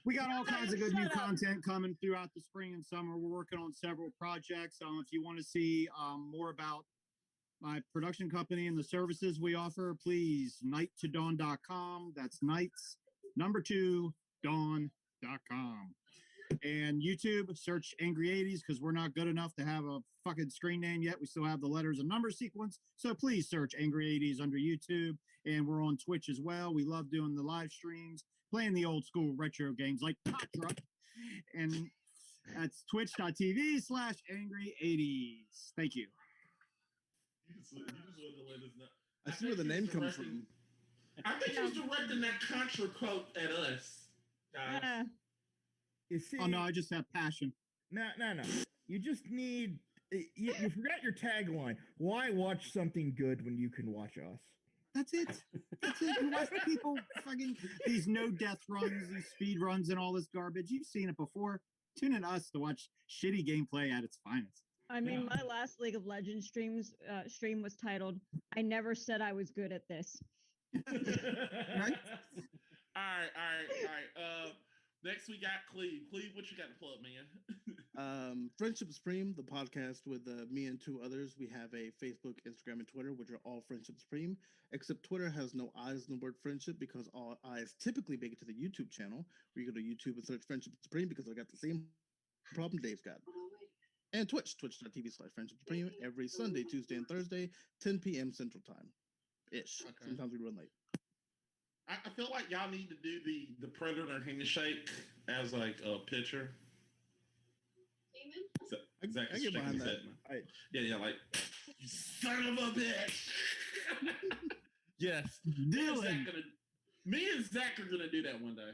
We got all kinds of good new Shut up. content coming throughout the spring and summer. We're working on several projects. If you want to see more about my production company and the services we offer, please night2dawn.com. That's nights, number 2, dawn.com. And YouTube, search Angry 80s because we're not good enough to have a fucking screen name yet. We still have the letters and number sequence. So please search Angry 80s under YouTube. And we're on Twitch as well. We love doing the live streams, playing the old school retro games like Patra. And that's twitch.tv/Angry 80s. Thank you. You just wanted to let us know. I see where the name comes from. I think he was directing that Contra quote at us, guys. You see, Oh, no, I just have passion. no. You just need. You forgot your tagline. Why watch something good when you can watch us? That's it. That's it. You watch people fucking these no death runs, these speed runs, and all this garbage. You've seen it before. Tune in us to watch shitty gameplay at its finest. I mean, my last League of Legends stream was titled "I never said I was good at this." Right? All right. Next we got Cleve. Cleve, what you got to plug, man? Friendship Supreme, the podcast with me and two others. We have a Facebook, Instagram, and Twitter, which are all Friendship Supreme, except Twitter has no I's in the word friendship because all I's typically make it to the YouTube channel, where you go to YouTube and search Friendship Supreme because I got the same problem Dave's got. And Twitch, twitch.tv/Friendship Supreme, every Sunday, Tuesday, and Thursday, 10 p.m. Central Time. Ish. Okay. Sometimes we run late. I feel like y'all need to do the Predator handshake as like a picture. I get behind that. Yeah, like, you son of a bitch. Yes. Me and Zach are gonna do that one day.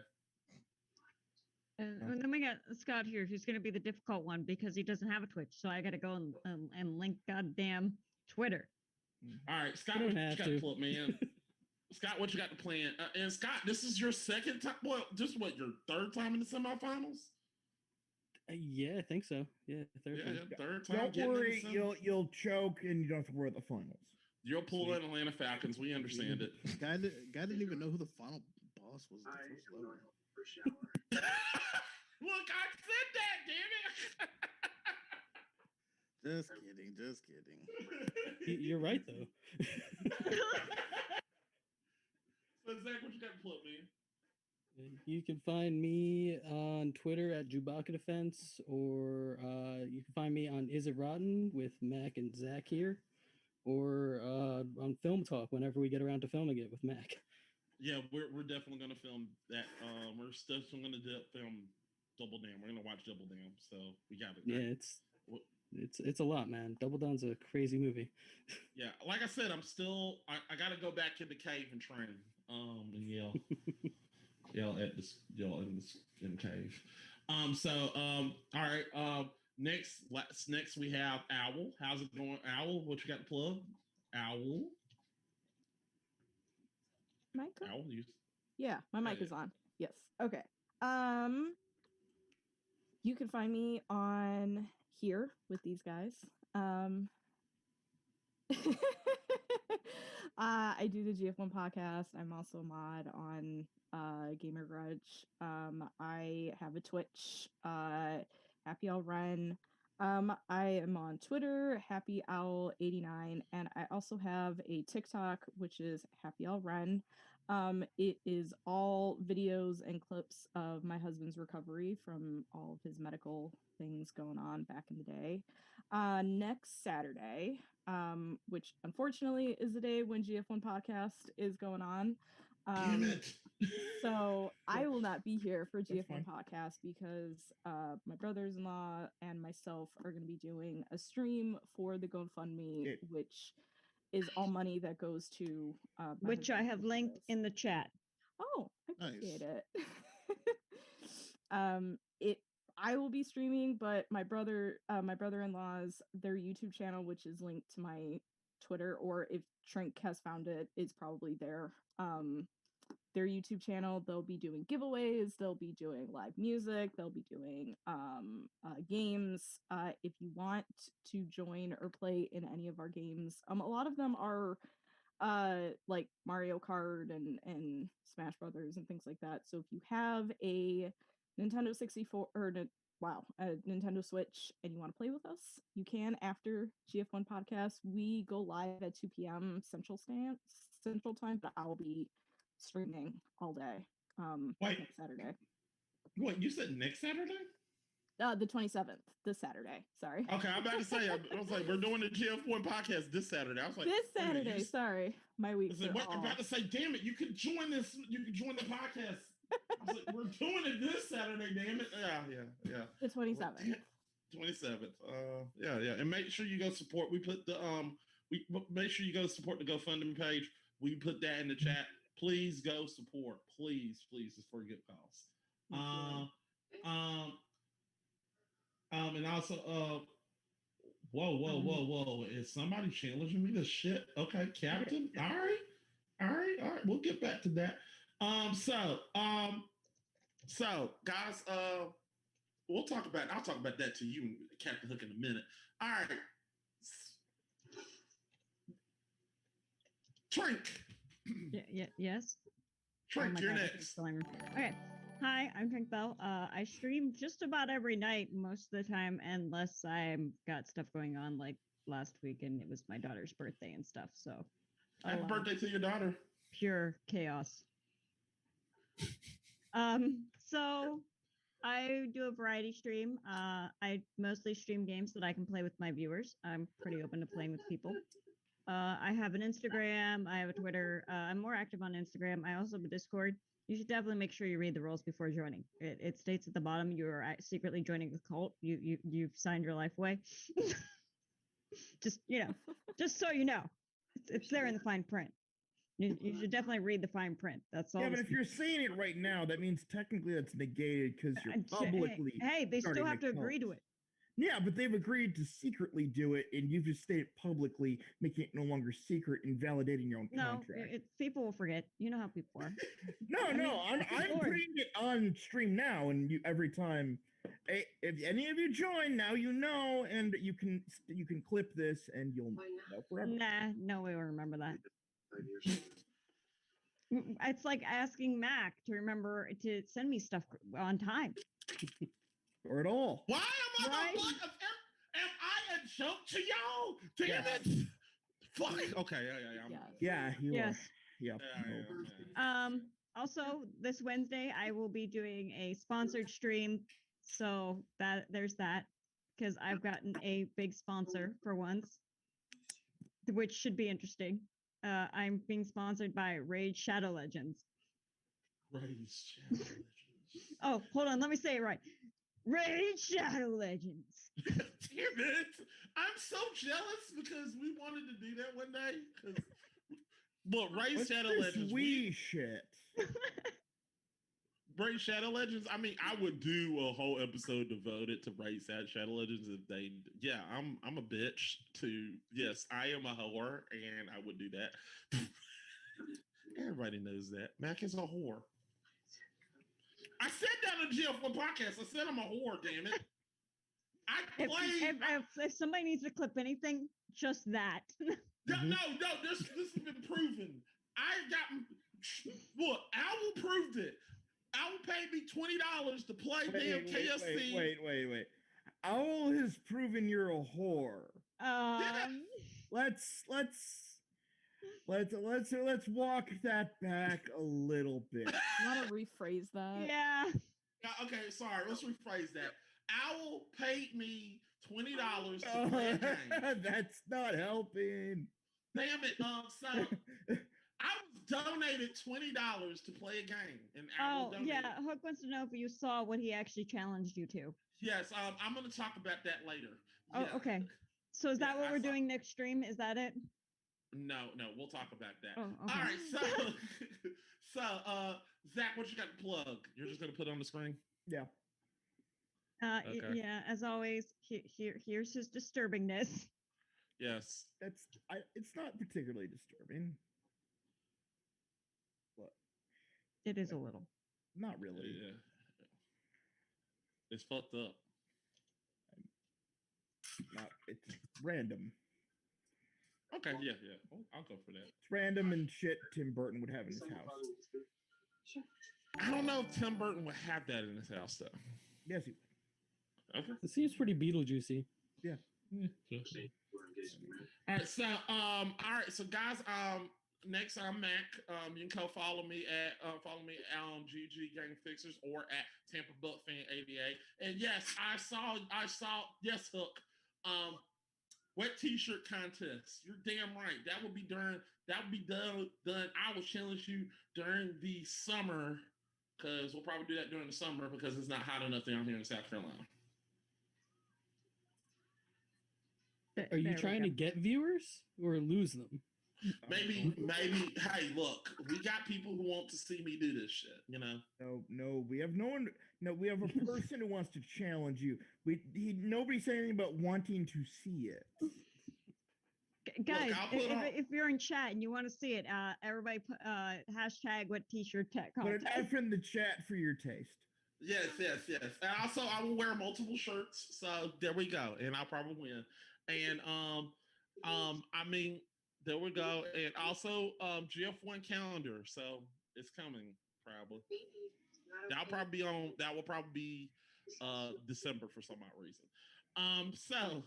And then we got Scott here, who's going to be the difficult one because he doesn't have a Twitch. So I got to go and link goddamn Twitter. All right, Scott, what you got to pull up, man? Scott, what you got to plan? And Scott, this is your second time. Well, just what, your third time in the semifinals? Yeah, I think so. Yeah, third time. Yeah, third time. Don't worry, you'll choke and you don't have to worry about the finals. You'll pull in Atlanta Falcons. We understand it. Guy didn't even know who the final boss was. For shower. Look, I said that, damn it. Just kidding. You're right, though. So, Zach, what you got to plug, man? You can find me on Twitter at Chewbacca Defense, or you can find me on Is It Rotten with Mac and Zach here, or on Film Talk whenever we get around to filming it with Mac. Yeah, we're definitely going to film that. We're still going to film Double Down. We're going to watch Double Down, so we got it. Yeah, it's a lot, man. Double Down's a crazy movie. Yeah, like I said, I got to go back in the cave and train. And yell in the cave. All right. Next we have Owl. How's it going, Owl? What you got to plug? Owl. Mic? Owl, yeah, my mic is on. Yes. Okay. You can find me on here with these guys. I do the GF1 podcast. I'm also a mod on Gamer Grudge. I have a Twitch, Happy Owl Run. I am on Twitter, Happy Owl 89, and I also have a TikTok, which is Happy Owl Run. It is all videos and clips of my husband's recovery from all of his medical things going on back in the day. Next Saturday, which unfortunately is the day when GF1 podcast is going on. Damn it. So I will not be here for GF1 podcast because my brothers-in-law and myself are going to be doing a stream for the GoFundMe, which is all money that goes to which I have linked in the chat. Oh, I appreciate it. I will be streaming, but my brother-in-law's their YouTube channel, which is linked to my Twitter, or if Trink has found it, is probably their YouTube channel. They'll be doing giveaways, they'll be doing live music, they'll be doing games. If you want to join or play in any of our games, a lot of them are like Mario Kart and Smash Brothers and things like that. So if you have a Nintendo 64 or a Nintendo Switch and you want to play with us, you can. After GF1 podcast, we go live at 2 p.m. Central Time, but I'll be streaming all day next Saturday. Wait, you said next Saturday? The 27th, this Saturday. Sorry. Okay, I'm about to say, I was like, we're doing the GF1 podcast this Saturday. I was like, this Saturday. Sorry, my week. I'm about to say, damn it, you could join this. You could join the podcast. I was like, we're doing it this Saturday, damn it. Yeah. The 27th. 27th. Yeah. And make sure you go support. We put the make sure you go support the GoFundMe page. We put that in the chat. Please go support. Please. It's for a good cause. And also, whoa. Is somebody challenging me to shit? Okay, Captain. All right. We'll get back to that. So guys, I'll talk about that to you, Captain Hook, in a minute. All right. Yes. Trink, you're next. Okay. Hi, I'm Pink Bell. I stream just about every night most of the time, unless I'm got stuff going on. Like last weekend, it was my daughter's birthday and stuff. So a Happy lot of birthday to your daughter. pure chaos. So I do a variety stream. I mostly stream games that I can play with my viewers. I'm pretty open to playing with people. I have an Instagram. I have a Twitter. I'm more active on Instagram. I also have a Discord. You should definitely make sure you read the rules before joining. It states at the bottom you are secretly joining the cult. You've signed your life away. Just just so you know, it's there in the fine print. You should definitely read the fine print. That's all. Yeah, but if you're saying it right now, that means technically that's negated because you're publicly. Hey, they still starting have to agree cult. to it. Yeah, but they've agreed to secretly do it, and you've just stated publicly, making it no longer secret and validating your own No, contract. people will forget. You know how people are. I'm putting it on stream now, and you every time. If any of you join now, you know, and you can clip this, and you'll know forever. Nah, no way will remember that. It's like asking Mac to remember to send me stuff on time. Or at all. Why am I the butt of am I a joke to y'all? Damn it! Fuck. Okay, Yeah, you Yes. are. Yeah. Also, this Wednesday I will be doing a sponsored stream, so there's that because I've gotten a big sponsor for once, which should be interesting. I'm being sponsored by Raid Shadow Legends. Raid Shadow Legends. Oh, hold on, let me say it right. Raid Shadow Legends. Damn it! I'm so jealous because we wanted to do that one day. Look, Raid Shadow Legends. We shit. Raid Shadow Legends. I mean, I would do a whole episode devoted to Raid Shadow Legends if they. Yeah, I'm a bitch too. Yes, I am a whore, and I would do that. Everybody knows that. Mac is a whore. I said that on the GF1 podcast. I said I'm a whore. Damn it. I play. If somebody needs to clip anything, just that. No, this has been proven. I got. Look, Owl proved it. Owl paid me $20 to play damn KSC. Wait. Owl has proven you're a whore. Let's walk that back a little bit. Want to rephrase that? Yeah. Okay, sorry. Let's rephrase that. Owl paid me $20 to play a game. That's not helping. Damn it. So I was donated $20 to play a game, and Owl donated. Yeah. Hook wants to know if you saw what he actually challenged you to. Yes. I'm going to talk about that later. Oh, yeah. Okay. So is that what we're doing next stream? Is that it? No, we'll talk about that. Oh, okay. All right, so Zach, what you got to plug? You're just gonna put it on the screen? Yeah. Okay. Yeah, as always, here's his disturbingness. Yes. It's not particularly disturbing. What? It is a little. Not really. Yeah. It's fucked up. It's random. Okay, yeah. I'll go for that. It's random and shit Tim Burton would have in his house. I don't know if Tim Burton would have that in his house, though. Yes, he would. Okay. It seems pretty Beetlejuicy. Yeah. All right, so guys, next I'm Mac. You can follow me at GG Gang Fixers or at Tampa Buck Fan 88. And yes, I saw yes, Hook. Wet T-shirt contest. You're damn right. That would be done. I will challenge you during the summer because we'll probably do that during the summer because it's not hot enough down here in South Carolina. Are you trying to get viewers or lose them? Maybe. Hey, look, we got people who want to see me do this shit. You know. No, we have no one. No, we have a person who wants to challenge you. Nobody said anything about wanting to see it. Guys, if you're in chat and you want to see it, everybody put hashtag what t-shirt tech contest. Put an F in the chat for your taste. Yes. And also, I will wear multiple shirts. So there we go, and I'll probably win. And I mean, there we go. And also, GF1 calendar. So it's coming probably. That'll probably be on. That will probably be December for some odd reason. So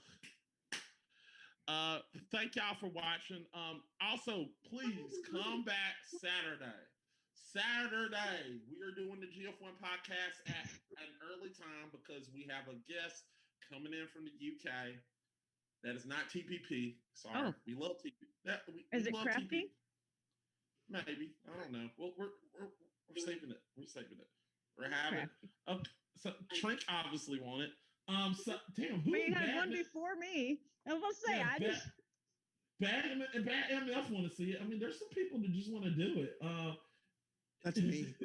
thank y'all for watching. Also, please come back Saturday. Saturday, we are doing the GF1 podcast at an early time because we have a guest coming in from the UK. That is not TPP. Sorry, we love TPP. Is it crafty? Maybe, I don't know. Well, we're saving it. We're saving it. We're having. Okay, so Trink obviously won it. So damn, who? But you had one before me. I was say I just. Bad MF want to see it. I mean, there's some people that just want to do it. That's me.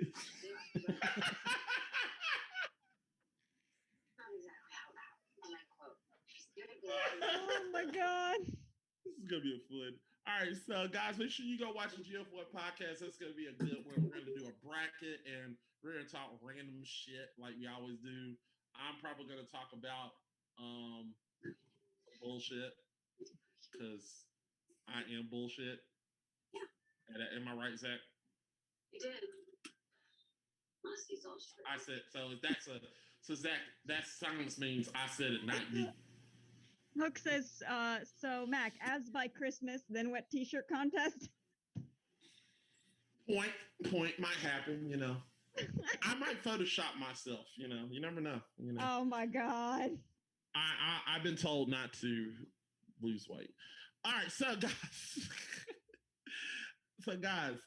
Oh my god. This is gonna be a fun. All right, so guys, make sure you go watch the GF1 podcast. That's gonna be a good one. We're gonna do a bracket and we're gonna talk random shit like we always do. I'm probably gonna talk about bullshit because I am bullshit. Am I right, Zach? You did. Honesty's all shit. I said so. So Zach, that silence means I said it, not you. Hook says, so Mac, abs by Christmas, then what t-shirt contest? Point might happen, you know. I might Photoshop myself, you know. You never know. You know. Oh my god. I've been told not to lose weight. All right, so guys,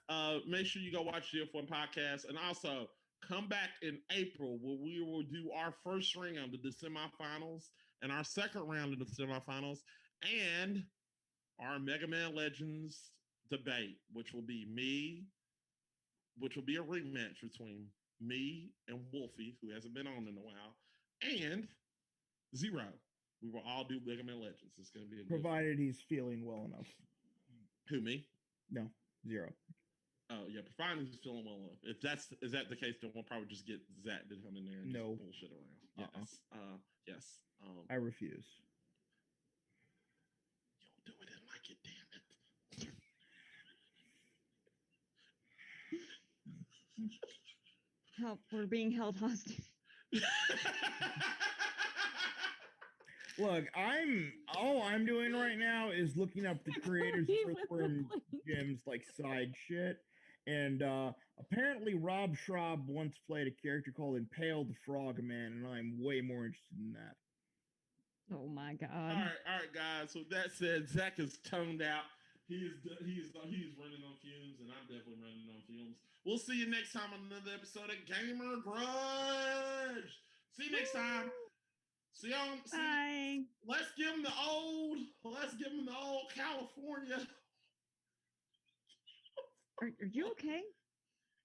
make sure you go watch the F1 podcast and also come back in April where we will do our first round of the semifinals and our second round of the semifinals and our Mega Man Legends debate, which will be a rematch between me and Wolfie, who hasn't been on in a while, and Zero. We will all do Mega Man Legends. It's going to be provided he's feeling well enough. Who, me? No, Zero. Oh yeah, provided he's feeling well enough. If is that the case, then we'll probably just get Zach to come in there and just bullshit around. Yes. Yes. I refuse. You'll do it and like it, damn it. Help, we're being held hostage. Look, all I'm doing right now is looking up the creators for Jim's like side shit. And apparently Rob Schraub once played a character called Impale the Frogman, and I'm way more interested in that. Oh my god. All right, guys. So that said, Zach is toned out. He's running on fumes, and I'm definitely running on fumes. We'll see you next time on another episode of Gamer Grudge. See you next time. Bye. Let's give him the old California. Are you okay?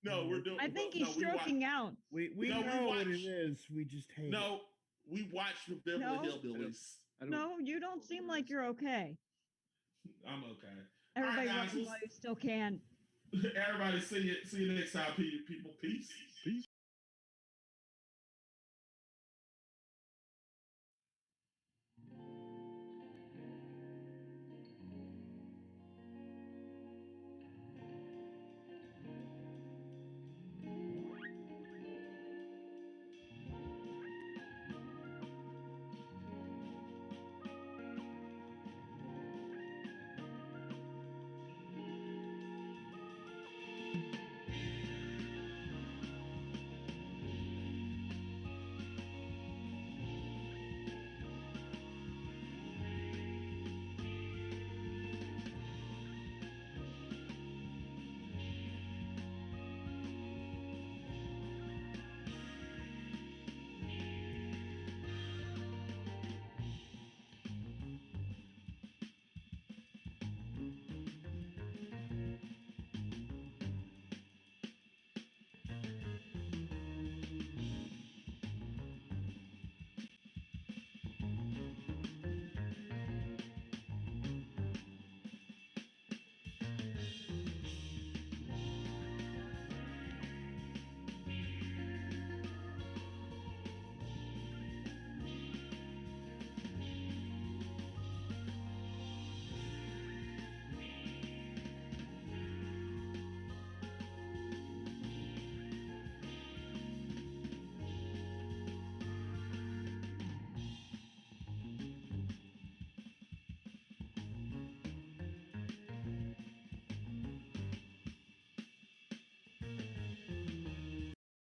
No, we're doing. I think he's stroking out. We know what it is. We just hate it. No, we watched the Beverly Hillbillies. No, you don't seem like you're okay. I'm okay. Everybody right, guys, while you still can. Everybody, see you next time, people. Peace.